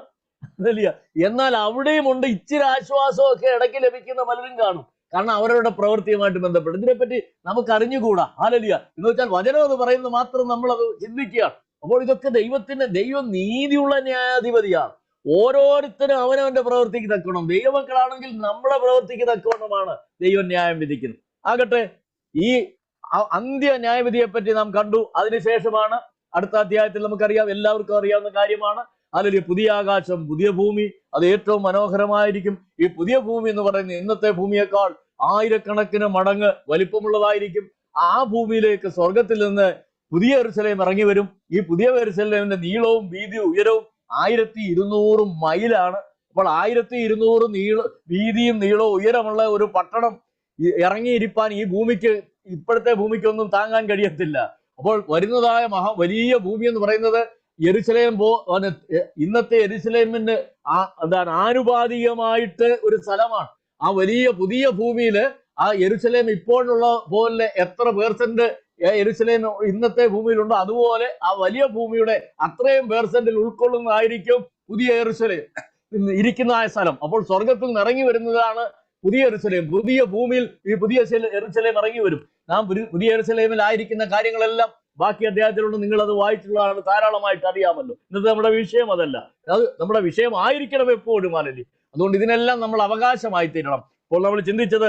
എന്നാൽ അവിടെയും ഉണ്ട് ഇച്ചിരി ആശ്വാസമൊക്കെ ഇടയ്ക്ക് ലഭിക്കുന്ന പലരും കാണും. കാരണം അവരവരുടെ പ്രവൃത്തിയുമായിട്ട് ബന്ധപ്പെട്ട്. ഇതിനെപ്പറ്റി നമുക്ക് അറിഞ്ഞുകൂടാ. ഹല്ലേലൂയ. എന്ന് വെച്ചാൽ വചനം എന്ന് പറയുന്നത് മാത്രം നമ്മളത് ചിന്തിക്കുകയാണ്. അപ്പോൾ ഇതൊക്കെ ദൈവം നീതിയുള്ള ന്യായാധിപതിയാണ്. ഓരോരുത്തരും അവനവന്റെ പ്രവൃത്തിക്ക് തക്കവണ്ണം, ദൈവമക്കളാണെങ്കിൽ നമ്മുടെ പ്രവൃത്തിക്ക് തക്കവണ്ണമാണ് ദൈവം ന്യായം വിധിക്കുന്നത്. ആകട്ടെ, ഈ അന്ത്യ ന്യായവിധിയെ പറ്റി നാം കണ്ടു. അതിനുശേഷമാണ് അടുത്ത അധ്യായത്തിൽ നമുക്കറിയാം, എല്ലാവർക്കും അറിയാവുന്ന കാര്യമാണ്, അല്ലെങ്കിൽ പുതിയ ആകാശം പുതിയ ഭൂമി, അത് ഏറ്റവും മനോഹരമായിരിക്കും. ഈ പുതിയ ഭൂമി എന്ന് പറയുന്നത് ഇന്നത്തെ ഭൂമിയേക്കാൾ 1000 മടങ്ങ് വലിപ്പമുള്ളതായിരിക്കും. ആ ഭൂമിയിലേക്ക് സ്വർഗത്തിൽ നിന്ന് പുതിയ യെരൂശലേം ഇറങ്ങി വരും. ഈ പുതിയ യെരൂശലേമിന്റെ നീളവും വീതിയും ഉയരവും 1200 മൈലാണ്. അപ്പോൾ 1200 വീതിയും നീളവും ഉയരമുള്ള ഒരു പട്ടണം ഇറങ്ങിയിരിക്കാൻ ഈ ഭൂമിക്ക്, ഇപ്പോഴത്തെ ഭൂമിക്കൊന്നും താങ്ങാൻ കഴിയത്തില്ല. അപ്പോൾ വരുന്നതായ വലിയ ഭൂമി എന്ന് പറയുന്നത് യെരൂശലേം ഇന്നത്തെ യെരൂശലേമിന് എന്താണ് ആനുപാതികമായിട്ട് ഒരു സ്ഥലമാണ്. ആ വലിയ പുതിയ ഭൂമിയില് ആ യെരൂശലേം ഇപ്പോഴുള്ള പോലെ എത്ര % യെരൂശലേം ഇന്നത്തെ ഭൂമിയിലുണ്ടോ അതുപോലെ ആ വലിയ ഭൂമിയുടെ അത്രയും % ഉൾക്കൊള്ളുന്നതായിരിക്കും പുതിയ യെരൂശലേം ഇരിക്കുന്ന ആ സ്ഥലം. അപ്പോൾ സ്വർഗത്തിൽ നിന്ന് ഇറങ്ങി വരുന്നതാണ് പുതിയ യെരൂശലേം. പുതിയ ഭൂമിയിൽ ഈ പുതിയ യെരൂശലേം ഇറങ്ങി വരും. നാം പുതിയ യെരൂശലേമിൽ ആയിരിക്കുന്ന കാര്യങ്ങളെല്ലാം ബാക്കി അധ്യായത്തിലുണ്ട്. നിങ്ങൾ അത് വായിച്ചിട്ടുള്ളതാണ്, ധാരാളമായിട്ട് അറിയാമല്ലോ. ഇന്നത്തെ നമ്മുടെ വിഷയം അതല്ല, അത് നമ്മുടെ വിഷയം ആയിരിക്കണം എപ്പോഴും. അല്ലേ? അതുകൊണ്ട് ഇതിനെല്ലാം നമ്മൾ അവകാശമായി തീരണം. ഇപ്പോൾ നമ്മൾ ചിന്തിച്ചത്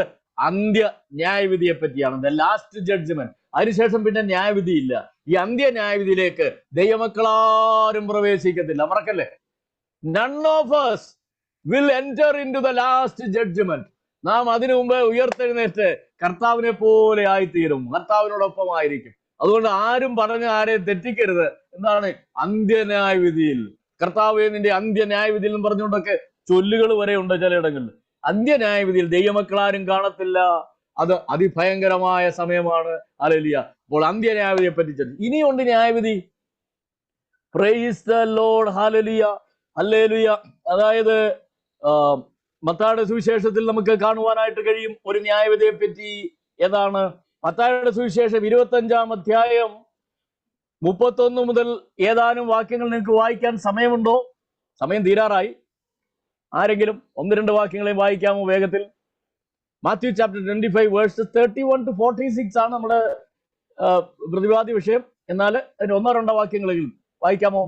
അന്ത്യ ന്യായവിധിയെ പറ്റിയാണ്, ദ ലാസ്റ്റ് ജഡ്ജ്മെന്റ്. അതിനുശേഷം പിന്നെ ന്യായവിധി ഇല്ല. ഈ അന്ത്യ ന്യായവിധിയിലേക്ക് ദൈവമക്കളാരും പ്രവേശിക്കത്തില്ല. മറക്കല്ലേ, none of us will enter into the last judgment. നാം അതിനു മുമ്പ് ഉയർത്തെഴുന്നേറ്റ് കർത്താവിനെ പോലെ ആയിത്തീരും, കർത്താവിനോടൊപ്പമായിരിക്കും. അതുകൊണ്ട് ആരും പറഞ്ഞ് ആരെയും തെറ്റിക്കരുത്. എന്താണ് അന്ത്യന്യായവിധിയിൽ, കർത്താവേ നിന്റെ അന്ത്യന്യായവിധിയിൽ എന്ന് പറഞ്ഞുകൊണ്ടൊക്കെ ചൊല്ലുകൾ വരെ ഉണ്ട് ചിലയിടങ്ങളിൽ. അന്ത്യന്യായവിധിയിൽ ദൈവമക്കളാരും കാണത്തില്ല. അത് അതിഭയങ്കരമായ സമയമാണ്. ഹല്ലേലൂയ. അപ്പോൾ അന്ത്യന്യായവിധിയെ പറ്റി ഇനിയുണ്ട് ന്യായവിധി. Praise the Lord. Hallelujah, hallelujah. അതായത് മത്തായിയുടെ സുവിശേഷത്തിൽ നമുക്ക് കാണുവാനായിട്ട് കഴിയും ഒരു ന്യായവിധിയെ പറ്റി. ഏതാണ്? മത്തായിയുടെ സുവിശേഷം 25-ാം അധ്യായം 31 മുതൽ ഏതാനും വാക്യങ്ങൾ നിങ്ങൾക്ക് വായിക്കാൻ സമയമുണ്ടോ? സമയം തീരാറായി. ആരെങ്കിലും 1-2 വാക്യങ്ങളെയും വായിക്കാമോ വേഗത്തിൽ? മാത്യു ചാപ്റ്റർ 25 വേഴ്സസ് 31 to 46 ആണ് നമ്മുടെ പ്രതിപാദ്യ വിഷയം. എന്നാൽ അതിന് 1-2 വാക്യങ്ങളെങ്കിലും വായിക്കാമോ?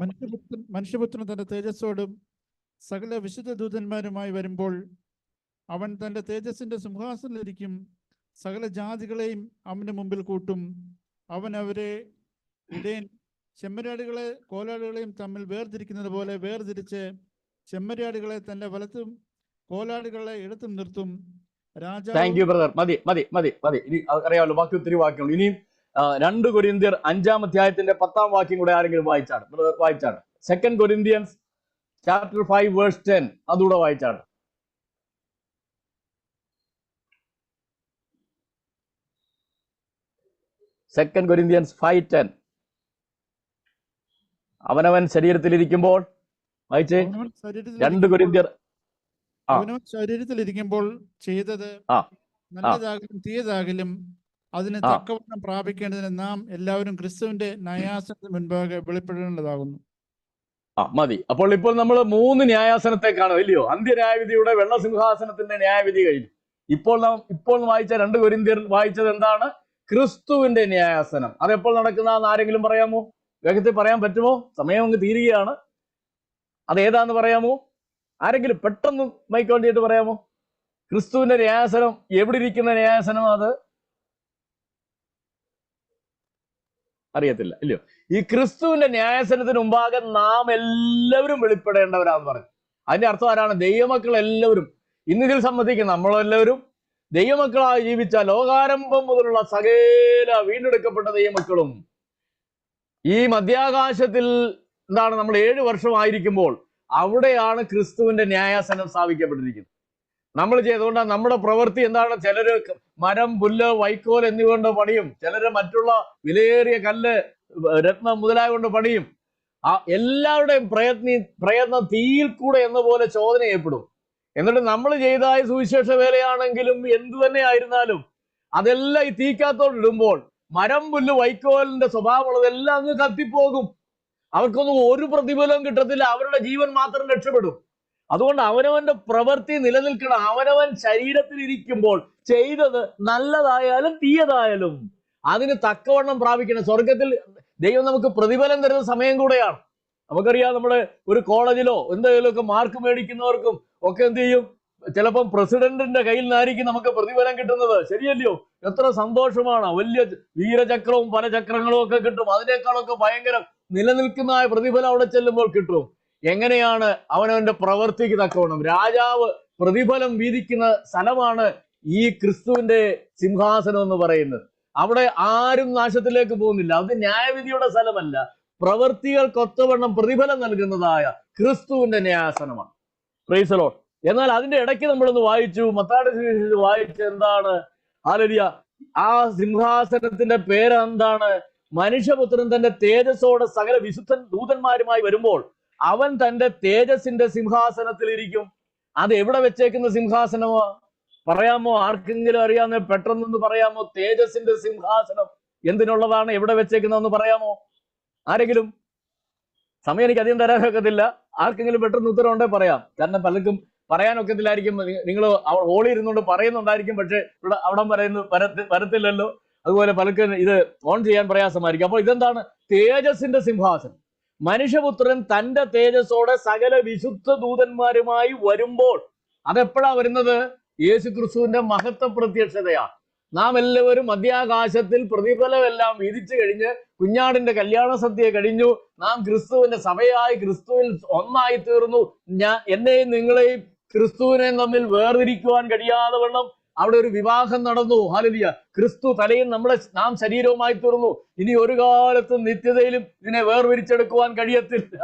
മനുഷ്യപുത്രൻ തന്റെ തേജസ്സോടും സകല വിശുദ്ധ ദൂതന്മാരുമായി വരുമ്പോൾ അവൻ തന്റെ തേജസ്സിന്റെ സിംഹാസനത്തിലിരിക്കും. സകല ജാതികളെയും അവന്റെ മുമ്പിൽ കൂട്ടും. അവൻ അവരെ ഇടയൻ ചെമ്മരിയാടുകളെ കോലാടുകളെയും തമ്മിൽ വേർതിരിക്കുന്നത് പോലെ വേർതിരിച്ച് ചെമ്മരിയാടുകളെ തന്റെ വലത്തും കോലാടുകളെ ഇടത്തും നിർത്തും. Thank you brother. മതി മതി മതി മതി. ഇനി അറിയാമല്ലോ, ബാക്കി ഒത്തിരി വാക്യങ്ങൾ. ഇനിയും 2 കൊരിന്ത്യർ 5-ാം അധ്യായത്തിന്റെ 10-ാം വാക്യം കൂടെ ആരെങ്കിലും വായിച്ചാണ്? ബ്രദർ വായിച്ചാണ്. 2 കൊരിന്ത്യൻസ് ചാപ്റ്റർ 5 വേഴ്സ് 10 അതുകൂടെ വായിച്ചാണ്. Second Corinthians 5:10. അവനവൻ ശരീരത്തിലിരിക്കുമ്പോൾ വായിച്ചേ. 2 കൊരിന്ത്യർ ശരീരത്തിലിരിക്കുമ്പോൾ ചെയ്തത് നല്ലതാകലും തീയതാകലും അതിന് തക്കവണ്ണം പ്രാപിക്കേണ്ടതിന് നാം എല്ലാവരും ക്രിസ്തുവിന്റെ ന്യായാസനത്തിന് മുൻപാകെ വെളിപ്പെടേണ്ടതാകുന്നു. മതി. അപ്പോൾ ഇപ്പോൾ നമ്മൾ 3 ന്യായാസനത്തെ കാണും, ഇല്ലയോ? അന്ത്യന്യായവിധിയുടെ വെള്ളസിംഹാസനത്തിന്റെ ന്യായവിധി കഴിഞ്ഞു. ഇപ്പോൾ വായിച്ച 2 കൊരിന്ത്യർ വായിച്ചത് എന്താണ്? ക്രിസ്തുവിന്റെ ന്യായാസനം. അതെപ്പോൾ നടക്കുന്നതെന്ന് ആരെങ്കിലും പറയാമോ? വേഗത്തിൽ പറയാൻ പറ്റുമോ? സമയം അങ്ങ് തീരുകയാണ്. അതേതാന്ന് പറയാമോ? ആരെങ്കിലും പെട്ടെന്ന് മൈക്ക് ഓൺ ചെയ്തിട്ട് പറയാമോ? ക്രിസ്തുവിന്റെ ന്യായാസനം എവിടെ ഇരിക്കുന്ന ന്യായാസനം? അത് അറിയത്തില്ല, ഇല്ലയോ? ഈ ക്രിസ്തുവിന്റെ ന്യായാസനത്തിന് മുമ്പാകെ നാം എല്ലാവരും വെളിപ്പെടേണ്ടവരാന്ന് പറഞ്ഞു. അതിന്റെ അർത്ഥം ആരാണ്? ദൈവമക്കൾ എല്ലാവരും. ഇന്നിതിൽ സംബന്ധിക്കുന്ന നമ്മളെല്ലാവരും ദൈവമക്കളായി ജീവിച്ച ലോകാരംഭം മുതലുള്ള സകല വീണ്ടെടുക്കപ്പെട്ട ദൈവമക്കളും ഈ മധ്യാകാശത്തിൽ എന്താണ് നമ്മൾ 7 വർഷമായിരിക്കുമ്പോൾ അവിടെയാണ് ക്രിസ്തുവിന്റെ ന്യായാസനം സ്ഥാപിക്കപ്പെട്ടിരിക്കുന്നത്. നമ്മൾ ചെയ്തുകൊണ്ടാണ് നമ്മുടെ പ്രവൃത്തി എന്താണ്? ചിലര് മരം, പുല്ല്, വൈക്കോൽ എന്നിവ കൊണ്ട് പണിയും, ചിലര് മറ്റുള്ള വിലയേറിയ കല്ല്, രത്നം മുതലായ കൊണ്ട് പണിയും. എല്ലാവരുടെയും പ്രയത്നം തീയിൽ കൂടെ എന്ന പോലെ ചോദന ചെയ്യപ്പെടും. എന്നിട്ട് നമ്മൾ ചെയ്തായ സുവിശേഷ വേലയാണെങ്കിലും എന്തു തന്നെ ആയിരുന്നാലും അതെല്ലാം ഈ തീക്കകത്തോട് ഇടുമ്പോൾ മരം, പുല്ല്, വൈക്കോലിന്റെ സ്വഭാവമുള്ളതെല്ലാം അങ്ങ് കത്തിപ്പോകും. അവർക്കൊന്നും ഒരു പ്രതിഫലവും കിട്ടത്തില്ല. അവരുടെ ജീവൻ മാത്രം രക്ഷപ്പെടും. അതുകൊണ്ട് അവനവന്റെ പ്രവൃത്തി നിലനിൽക്കണം. അവനവൻ ശരീരത്തിൽ ഇരിക്കുമ്പോൾ ചെയ്തത് നല്ലതായാലും തീയതായാലും അതിന് തക്കവണ്ണം പ്രാപിക്കണം. സ്വർഗത്തിൽ ദൈവം നമുക്ക് പ്രതിഫലം തരുന്ന സമയം കൂടെയാണ്. നമുക്കറിയാം, നമ്മുടെ ഒരു കോളേജിലോ എന്തെങ്കിലും ഒക്കെ മാർക്ക് മേടിക്കുന്നവർക്കും ഒക്കെ എന്ത് ചെയ്യും? ചിലപ്പം പ്രസിഡന്റിന്റെ കയ്യിൽ നിന്നായിരിക്കും നമുക്ക് പ്രതിഫലം കിട്ടുന്നത്. ശരിയല്ലയോ? എത്ര സന്തോഷമാണ്! വലിയ വീരചക്രവും പല ചക്രങ്ങളും ഒക്കെ കിട്ടും. അതിനേക്കാളൊക്കെ ഭയങ്കര നിലനിൽക്കുന്ന പ്രതിഫലം അവിടെ ചെല്ലുമ്പോൾ കിട്ടും. എങ്ങനെയാണ്? അവനവന്റെ പ്രവൃത്തിക്ക് തക്കവണ്ണം. രാജാവ് പ്രതിഫലം വീതിക്കുന്ന സ്ഥലമാണ് ഈ ക്രിസ്തുവിന്റെ സിംഹാസനം എന്ന് പറയുന്നത്. അവിടെ ആരും നാശത്തിലേക്ക് പോകുന്നില്ല. അത് ന്യായവിധിയുടെ സ്ഥലമല്ല, പ്രവൃത്തികൾക്കൊത്തവണ്ണം പ്രതിഫലം നൽകുന്നതായ ക്രിസ്തുവിന്റെ ന്യായാസനമാണ്. Price the Lord. എന്നാൽ അതിന്റെ ഇടയ്ക്ക് നമ്മളൊന്ന് വായിച്ചു, മത്തായിയുടെ സുവിശേഷത്തിൽ വായിച്ച എന്താണ്? ഹല്ലേലൂയ. ആ സിംഹാസനത്തിന്റെ പേരെന്താണ്? മനുഷ്യപുത്രൻ തന്റെ തേജസ്സോടെ സകല വിശുദ്ധ ദൂതന്മാരുമായി വരുമ്പോൾ അവൻ തന്റെ തേജസ്സിന്റെ സിംഹാസനത്തിൽ ഇരിക്കും. അത് എവിടെ വെച്ചേക്കുന്ന സിംഹാസനമോ പറയാമോ? ആർക്കെങ്കിലും അറിയാവുന്ന പെട്ടെന്നൊന്ന് പറയാമോ? തേജസ്സിന്റെ സിംഹാസനം എന്തിനുള്ളതാണ്? എവിടെ വെച്ചേക്കുന്നതെന്ന് പറയാമോ? ആരെങ്കിലും? സമയം എനിക്ക് അധികം തരാനൊക്കത്തില്ല. ആർക്കെങ്കിലും പെട്ടെന്ന് ഉത്തരം ഉണ്ടേ പറയാം. കാരണം പലർക്കും പറയാനൊക്കത്തില്ലായിരിക്കും. നിങ്ങൾ ഹോളി ഇരുന്നുകൊണ്ട് പറയുന്നുണ്ടായിരിക്കും, പക്ഷെ ഇവിടെ അവിടെ വരത്തില്ലല്ലോ. അതുപോലെ പലർക്കും ഇത് ഓൺ ചെയ്യാൻ പ്രയാസമായിരിക്കും. അപ്പോൾ ഇതെന്താണ്? തേജസ്സിന്റെ സിംഹാസനം. മനുഷ്യപുത്രൻ തന്റെ തേജസ്സോടെ സകല വിശുദ്ധ ദൂതന്മാരുമായി വരുമ്പോൾ അതെപ്പോഴാ വരുന്നത്? യേശു ക്രിസ്തുവിന്റെ മഹത്വ പ്രത്യക്ഷതയാണ്. നാം എല്ലാവരും മധ്യാകാശത്തിൽ പ്രതിഫലമെല്ലാം വിധിച്ചു കഴിഞ്ഞ് കുഞ്ഞാടിന്റെ കല്യാണ സദ്യ കഴിഞ്ഞു. നാം ക്രിസ്തുവിന്റെ സഭയായി ക്രിസ്തുവിൽ ഒന്നായി തീർന്നു. എന്നെയും നിങ്ങളെയും ക്രിസ്തുവിനെയും തമ്മിൽ വേർതിരിക്കുവാൻ കഴിയാതെ വണ്ണം അവിടെ ഒരു വിവാഹം നടന്നു. ഹല്ലേലൂയ. ക്രിസ്തു തലയും നാം ശരീരവുമായി തീർന്നു. ഇനി ഒരു കാലത്തും നിത്യതയിലും ഇതിനെ വേർതിരിച്ചെടുക്കുവാൻ കഴിയത്തില്ല.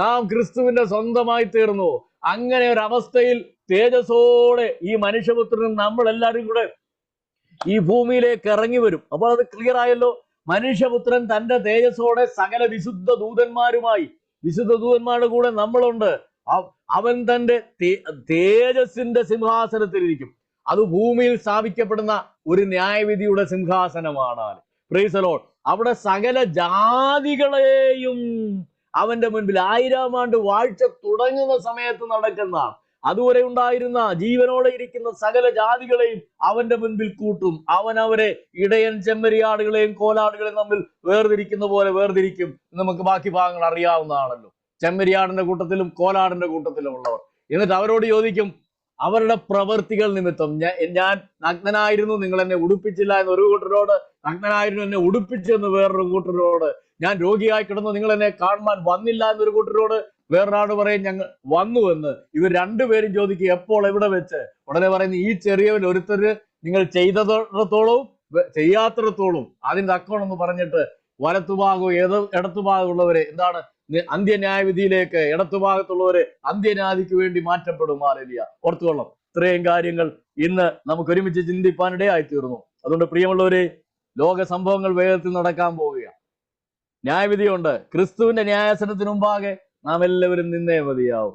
നാം ക്രിസ്തുവിന്റെ സ്വന്തമായി തീർന്നു. അങ്ങനെ ഒരു അവസ്ഥയിൽ തേജസ്സോടെ ഈ മനുഷ്യപുത്രനും നമ്മളെല്ലാവരും കൂടെ ഈ ഭൂമിയിലേക്ക് ഇറങ്ങി വരും. അപ്പോൾ അത് ക്ലിയർ ആയല്ലോ. മനുഷ്യപുത്രൻ തന്റെ തേജസ്സോടെ സകല വിശുദ്ധ ദൂതന്മാരുമായി, വിശുദ്ധ ദൂതന്മാരുടെ കൂടെ നമ്മളുണ്ട്. അവൻ തന്റെ തേജസ്സിന്റെ സിംഹാസനത്തിലിരിക്കും. അത് ഭൂമിയിൽ സ്ഥാപിക്കപ്പെടുന്ന ഒരു ന്യായവിധിയുടെ സിംഹാസനമാണ്. Price the Lord. അവിടെ സകല ജാതികളെയും അവന്റെ മുൻപിൽ 1000 ആണ്ട് വാഴ്ച തുടങ്ങുന്ന സമയത്ത് നടക്കുന്നതാണ്. അതുവരെ ഉണ്ടായിരുന്ന ജീവനോടെ ഇരിക്കുന്ന സകല ജാതികളെയും അവന്റെ മുൻപിൽ കൂട്ടും. അവൻ അവരെ ഇടയൻ ചെമ്മരിയാടുകളെയും കോലാടുകളെയും തമ്മിൽ വേർതിരിക്കുന്ന പോലെ വേർതിരിക്കും. നമുക്ക് ബാക്കി ഭാഗങ്ങൾ അറിയാവുന്നതാണല്ലോ. ചെമ്മരിയാടിന്റെ കൂട്ടത്തിലും കോലാടിന്റെ കൂട്ടത്തിലും ഉള്ളവർ. എന്നിട്ട് അവരോട് ചോദിക്കും, അവരുടെ പ്രവൃത്തികൾ നിമിത്തം ഞാൻ നഗ്നനായിരുന്നു, നിങ്ങൾ എന്നെ ഉടുപ്പിച്ചില്ല എന്ന് ഒരു കൂട്ടരോട്, നഗ്നനായിരുന്നു എന്നെ ഉടുപ്പിച്ചെന്ന് വേറൊരു കൂട്ടരോട്, ഞാൻ രോഗിയായി കിടന്നു നിങ്ങൾ എന്നെ കാണുവാൻ വന്നില്ല എന്നൊരു കൂട്ടരോട് വേറൊരാട് പറയും ഞങ്ങൾ വന്നു എന്ന്. ഇവർ രണ്ടുപേരും ചോദിക്കും എപ്പോൾ, എവിടെ വെച്ച്? ഉടനെ പറയുന്നു, ഈ ചെറിയവൻ ഒരുത്തര് നിങ്ങൾ ചെയ്തത്തോളവും ചെയ്യാത്തിടത്തോളം അതിന് തക്കണമെന്ന് പറഞ്ഞിട്ട് വലത്തുഭാഗവും ഇടത്തുഭാഗമുള്ളവരെ എന്താണ് അന്ത്യന്യായവിധിയിലേക്ക്, ഇടത്തുഭാഗത്തുള്ളവരെ അന്ത്യന്യായവിധിക്ക് വേണ്ടി മാറ്റപ്പെടും. ഹല്ലേലൂയ. ഓർത്തുകൊള്ളാം. ഇത്രയും കാര്യങ്ങൾ ഇന്ന് നമുക്ക് ഒരുമിച്ച് ചിന്തിപ്പാനിടയായി തീർന്നു. അതുകൊണ്ട് പ്രിയമുള്ളവരെ, ലോക സംഭവങ്ങൾ വേഗത്തിൽ നടക്കാൻ പോവുകയാണ്. ന്യായവിധിയുണ്ട്. ക്രിസ്തുവിന്റെ ന്യായാസനത്തിന് മുമ്പാകെ നാം എല്ലാവരും നിന്നേ മതിയാവും.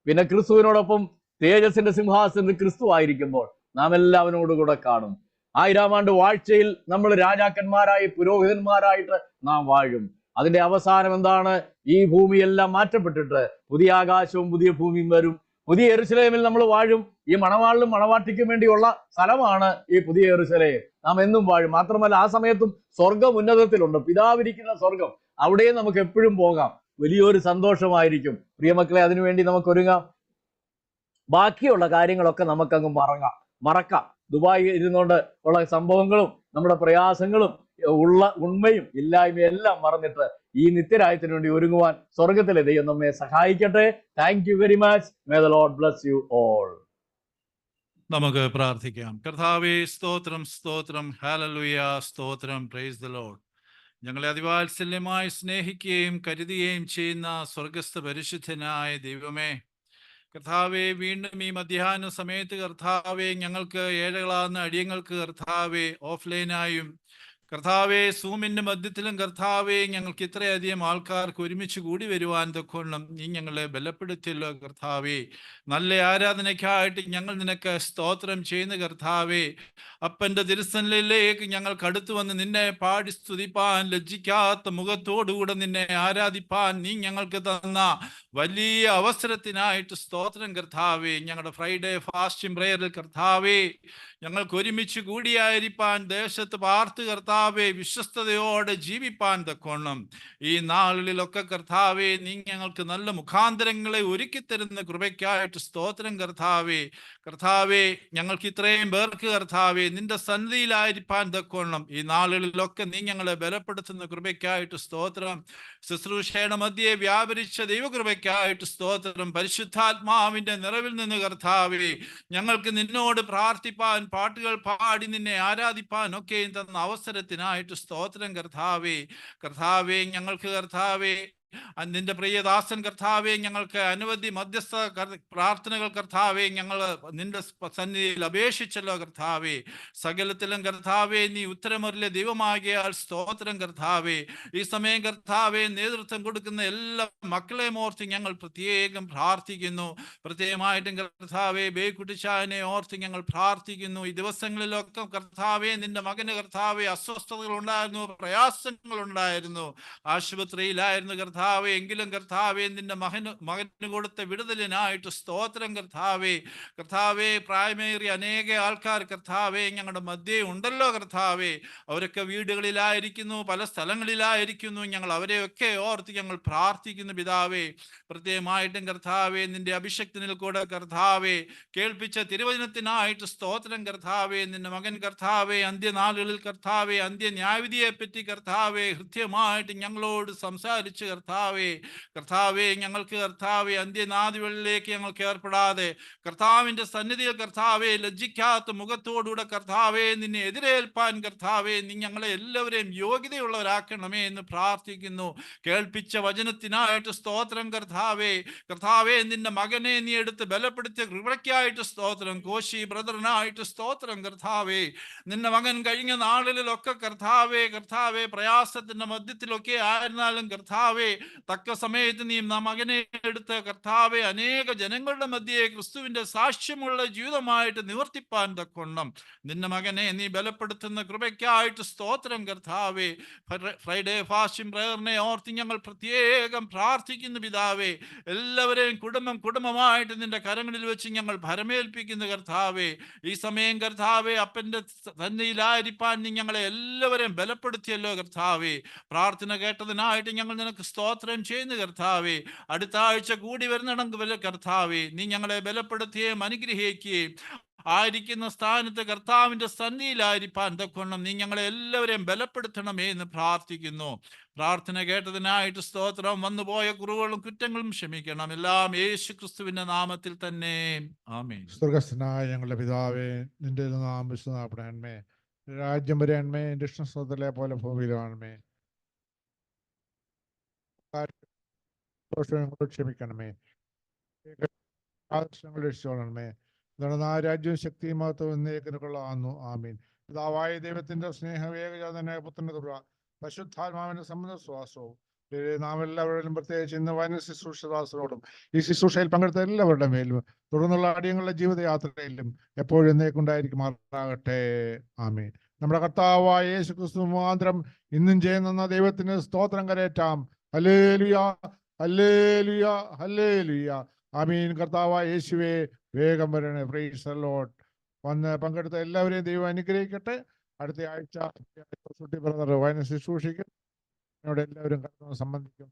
പിന്നെ ക്രിസ്തുവിനോടൊപ്പം തേജസ്സിന്റെ സിംഹാസനത്തിൽ ക്രിസ്തു ആയിരിക്കുമ്പോൾ നാം എല്ലാവരോടുകൂടെ കാണും. 1000 ആണ്ട് വാഴ്ചയിൽ നമ്മൾ രാജാക്കന്മാരായി പുരോഹിതന്മാരായിട്ട് നാം വാഴും. അതിന്റെ അവസാനം എന്താണ്? ഈ ഭൂമിയെല്ലാം മാറ്റപ്പെട്ടിട്ട് പുതിയ ആകാശവും പുതിയ ഭൂമിയും വരും. പുതിയ യെരൂശലേമിൽ നമ്മൾ വാഴും. ഈ മണവാളിനും മണവാട്ടിക്കും വേണ്ടിയുള്ള സ്ഥലമാണ് ഈ പുതിയ യെരൂശലേം. നാം എന്നും വാഴും. മാത്രമല്ല ആ സമയത്തും സ്വർഗം ഉന്നതത്തിലുണ്ട്, പിതാവിരിക്കുന്ന സ്വർഗം. അവിടെയും നമുക്ക് എപ്പോഴും പോകാം. വലിയൊരു സന്തോഷമായിരിക്കും. പ്രിയമക്കളെ, അതിനുവേണ്ടി നമുക്ക് ഒരുങ്ങാം. ബാക്കിയുള്ള കാര്യങ്ങളൊക്കെ നമുക്കങ്ങ് മറക്കാം. ദുബായി ഇരുന്നുകൊണ്ട് ഉള്ള സംഭവങ്ങളും നമ്മുടെ പ്രയാസങ്ങളും ഉള്ള ഉണ്മയും ഇല്ലായ്മയും എല്ലാം മറന്നിട്ട് ഈ നിത്യരാജ്യത്തിന് വേണ്ടി ഒരുങ്ങുവാൻ സ്വർഗത്തിലെ ദൈവം നമ്മെ സഹായിക്കട്ടെ. Thank you very much. May the Lord bless you all. നമുക്ക് പ്രാർത്ഥിക്കാം. കർത്താവേ, സ്തോത്രം, സ്തോത്രം, ഹല്ലേലൂയ, സ്തോത്രം, പ്രൈസ് ദി ലോർഡ്. ഞങ്ങളെ അതിവാത്സല്യമായി സ്നേഹിക്കുകയും കരുതുകയും ചെയ്യുന്ന സ്വർഗസ്ഥ പരിശുദ്ധനായ ദൈവമേ, കർത്താവെ, വീണ്ടും ഈ മധ്യാഹ്ന സമയത്ത് കർത്താവെ, ഞങ്ങൾക്ക് ഏഴകളാകുന്ന അടിയങ്ങൾക്ക് കർത്താവെ ഓഫ്ലൈനായും കർത്താവെ സൂമിന്റെ മധ്യത്തിലും കർത്താവെ ഞങ്ങൾക്ക് ഇത്രയധികം ആൾക്കാർക്ക് ഒരുമിച്ച് കൂടി വരുവാൻ തക്കോണം നീ ഞങ്ങളെ ബലപ്പെടുത്തിയല്ലോ കർത്താവെ. നല്ല ആരാധനയ്ക്കായിട്ട് ഞങ്ങൾ നിനക്ക് സ്തോത്രം ചെയ്യുന്ന കർത്താവെ. അപ്പന്റെ തിരുസന്നിധിയിലേക്ക് ഞങ്ങൾക്ക് അടുത്തു വന്ന് നിന്നെ പാടി സ്തുതിപ്പാൻ, ലജ്ജിക്കാത്ത മുഖത്തോടുകൂടെ നിന്നെ ആരാധിപ്പാൻ നീ ഞങ്ങൾക്ക് തന്ന വലിയ അവസരത്തിനായിട്ട് സ്തോത്രം കർത്താവെ. ഞങ്ങളുടെ ഫ്രൈഡേ ഫാസ്റ്റിംഗ് പ്രേയറിൽ കർത്താവെ ഞങ്ങൾക്ക് ഒരുമിച്ച് കൂടിയായിരിക്കാൻ, ദേശത്ത് പാർത്ത് കർത്താവെ വിശ്വസ്തയോടെ ജീവിപ്പാൻ തക്കോണം ഈ നാളുകളിലൊക്കെ കർത്താവെ നീ ഞങ്ങൾക്ക് നല്ല മുഖാന്തരങ്ങളെ ഒരുക്കി തരുന്ന കൃപയ്ക്കായിട്ട് സ്തോത്രം കർത്താവെ. കർത്താവെ, ഞങ്ങൾക്ക് ഇത്രയും പേർക്ക് കർത്താവെ നിന്റെ സന്നിധിയിലായിരിക്കാൻ തക്കോണം ഈ നാളുകളിലൊക്കെ നീ ഞങ്ങളെ ബലപ്പെടുത്തുന്ന കൃപയ്ക്കായിട്ട് സ്തോത്രം. ശുശ്രൂഷയുടെ മധ്യേ വ്യാപരിച്ച ദൈവകൃപയ്ക്കായിട്ട് സ്തോത്രം. പരിശുദ്ധാത്മാവിന്റെ നിറവിൽ നിന്ന് കർത്താവെ ഞങ്ങൾക്ക് നിന്നോട് പ്രാർത്ഥിപ്പാൻ, പാട്ടുകൾ പാടി നിന്നെ ആരാധിപ്പാൻ ഒക്കെയും തന്ന അവസരത്തിനായിട്ട് സ്തോത്രം കർത്താവെ. കർത്താവെ, ഞങ്ങൾക്ക് കർത്താവെ നിന്റെ പ്രിയദാസൻ കർത്താവെ ഞങ്ങൾക്ക് അനവധി മധ്യസ്ഥ പ്രാർത്ഥനകൾ കർത്താവെ ഞങ്ങൾ നിന്റെ സന്നിധിയിൽ അപേക്ഷിച്ചല്ലോ കർത്താവെ. സകലത്തിലും കർത്താവെ നീ ഉത്തരമറിയ ദൈവമാകിയാൽ സ്തോത്രം കർത്താവെ. ഈ സമയം കർത്താവെ നേതൃത്വം കൊടുക്കുന്ന എല്ലാ മക്കളെയും ഓർത്ത് ഞങ്ങൾ പ്രത്യേകം പ്രാർത്ഥിക്കുന്നു. പ്രത്യേകമായിട്ടും കർത്താവെ ബേക്കുട്ടിച്ചായനെ ഓർത്ത് ഞങ്ങൾ പ്രാർത്ഥിക്കുന്നു. ഈ ദിവസങ്ങളിലൊക്കെ കർത്താവെ നിന്റെ മകന് കർത്താവെ അസ്വസ്ഥതകൾ ഉണ്ടായിരുന്നു, പ്രയാസങ്ങൾ ഉണ്ടായിരുന്നു, ആശുപത്രിയിലായിരുന്നു കർത്താവെ. എങ്കിലും കർത്താവെ നിന്റെ മകന് കൊടുത്ത വിടുതലിനായിട്ട് സ്തോത്രം കർത്താവെ. കർത്താവെ, പ്രായമേറിയ അനേക ആൾക്കാർ കർത്താവെ ഞങ്ങളുടെ മധ്യേ ഉണ്ടല്ലോ കർത്താവെ. അവരൊക്കെ വീടുകളിലായിരിക്കുന്നു, പല സ്ഥലങ്ങളിലായിരിക്കുന്നു. ഞങ്ങൾ അവരെയൊക്കെ ഓർത്ത് ഞങ്ങൾ പ്രാർത്ഥിക്കുന്നു പിതാവേ. പ്രത്യേകമായിട്ടും കർത്താവെ നിന്റെ അഭിഷക്തനിൽ കൂടെ കർത്താവെ കേൾപ്പിച്ച തിരുവചനത്തിനായിട്ട് സ്തോത്രം കർത്താവെ. നിന്റെ മകൻ കർത്താവെ അന്ത്യനാളുകളിൽ കർത്താവെ അന്ത്യന്യായവിധിയെ പറ്റി കർത്താവെ ഹൃദ്യമായിട്ട് ഞങ്ങളോട് സംസാരിച്ച് കർത്താവെ ഞങ്ങൾക്ക് കർത്താവെ അന്ത്യനാദികളിലേക്ക് ഞങ്ങൾക്ക് ഏർപ്പെടാതെ കർത്താവിന്റെ സന്നിധിയിൽ കർത്താവെ ലജ്ജിക്കാത്ത മുഖത്തോടുകൂടെ കർത്താവെ നിന്നെ എതിരേൽപ്പാൻ കർത്താവെ നീ ഞങ്ങളെ എല്ലാവരെയും യോഗ്യതയുള്ളവരാക്കണമേ എന്ന് പ്രാർത്ഥിക്കുന്നു. കേൾപ്പിച്ച വചനത്തിനായിട്ട് സ്തോത്രം കർത്താവെ. കർത്താവെ, നിന്റെ മകനെ നീ എടുത്ത് ബലപ്പെടുത്തിയ കൃപയ്ക്കായിട്ട് സ്തോത്രം. കോശി ബ്രദറിനായിട്ട് സ്തോത്രം കർത്താവെ. നിന്റെ മകൻ കഴിഞ്ഞ നാളുകളിലൊക്കെ കർത്താവെ പ്രയാസത്തിന്റെ മധ്യത്തിലൊക്കെ ആയിരുന്നാലും കർത്താവെ തക്ക സമയത്ത് നീ മകനെ എടുത്ത് കർത്താവെ അനേക ജനങ്ങളുടെ മധ്യേ ക്രിസ്തുവിന്റെ സാക്ഷ്യമുള്ള ജീവിതമായിട്ട് നിവർത്തിപ്പാൻ തക്കൊണ്ണം നിന്റെ മകനെ നീ ബലപ്പെടുത്തുന്ന കൃപയ്ക്കായിട്ട് സ്തോത്രം കർത്താവെ. ഫ്രൈഡേ ഫാസ്റ്റിംഗ് പ്രയറിനെ ഓർത്ത് ഞങ്ങൾ പ്രത്യേകം പ്രാർത്ഥിക്കുന്നു പിതാവേ. എല്ലാവരെയും കുടുംബമായിട്ട് നിന്റെ കരങ്ങളിൽ വെച്ച് ഞങ്ങൾ ഭരമേൽപ്പിക്കുന്നു കർത്താവേ. ഈ സമയം കർത്താവെ അപ്പൻ്റെ സന്നിധിയിലായിരിക്കാൻ നീ ഞങ്ങളെ എല്ലാവരെയും ബലപ്പെടുത്തിയല്ലോ കർത്താവേ. പ്രാർത്ഥന കേട്ടതിനായിട്ട് ഞങ്ങൾ നിനക്ക് സ്തോത്രം ചെയ്യുന്നു കർത്താവേ. അടുത്ത ആഴ്ച കൂടി വരുന്നിടം കർത്താവേ നീ ഞങ്ങളെ ബലപ്പെടുത്തുകയും അനുഗ്രഹിക്കുകയും ആയിരിക്കുന്ന സ്ഥാനത്ത് കർത്താവിന്റെ സന്നിധിയിലായിരിക്കാൻ തക്കൊണ്ണം നീ ഞങ്ങളെ എല്ലാവരെയും ബലപ്പെടുത്തണമേ എന്ന് പ്രാർത്ഥിക്കുന്നു. പ്രാർത്ഥന കേട്ടതിനായിട്ട് സ്തോത്രം. വന്നുപോയ കുറവുകളും കുറ്റങ്ങളും ക്ഷമിക്കണം. എല്ലാം യേശു ക്രിസ്തുവിന്റെ നാമത്തിൽ തന്നെ ആമേൻ. സ്വർഗസ്ഥനായ ഞങ്ങളുടെ പിതാവേ, നിന്റെ നാമം വിശുദ്ധമാക്കണമേ. രാജ്യം വരണമേ. നിന്റെ ഇഷ്ടം സ്വർഗ്ഗത്തിലെ പോലെ ഭൂമിയിലുമാണമേ. ദോഷങ്ങളോട് ക്ഷമിക്കണമേ. ആദർശങ്ങൾ രക്ഷിച്ചോളണമേ. രാജ്യവും ശക്തിയും മഹത്വവും എന്നേക്കുള്ളതാകുന്നു. ആമീൻ. പിതാവായ ദൈവത്തിന്റെ സ്നേഹം, ഏകജാതനായ പുത്രന്റെ കൃപ, പരിശുദ്ധാത്മാവിന്റെ സംബന്ധ ശ്വാസവും നാം എല്ലാവരിലും പ്രത്യേകിച്ച് ഇന്ന് വൈദ്യ ശുശ്രൂഷദാസനോടും ഈ ശുശ്രൂഷയിൽ പങ്കെടുത്ത എല്ലാവരുടെ മേലും തുടർന്നുള്ള അടിയങ്ങളുടെ ജീവിതയാത്രയിലും എപ്പോഴും എന്നേക്കുണ്ടായിരിക്കുമാറാകട്ടെ. ആമീൻ. നമ്മുടെ കർത്താവായ യേശു ക്രിസ്തു മുഖാന്തരം ഇന്നും ചെയ്യുന്ന ദൈവത്തിന് സ്തോത്രം കരേറ്റാം. ഹല്ലേലൂയ, ഹല്ലേലൂയ, ഹല്ലേലൂയ. ആമീൻ. കർത്താവായ യേശുവേ, വേഗം വരണേ. Praise the lord. വന്ന് പങ്കെടുത്ത എല്ലാവരെയും ദൈവം അനുഗ്രഹിക്കട്ടെ. അടുത്ത ആഴ്ച ബ്രദർ വൈദ്യ ശുശ്രൂഷിക്കും. എന്നോട് എല്ലാവരും സംബന്ധിക്കും.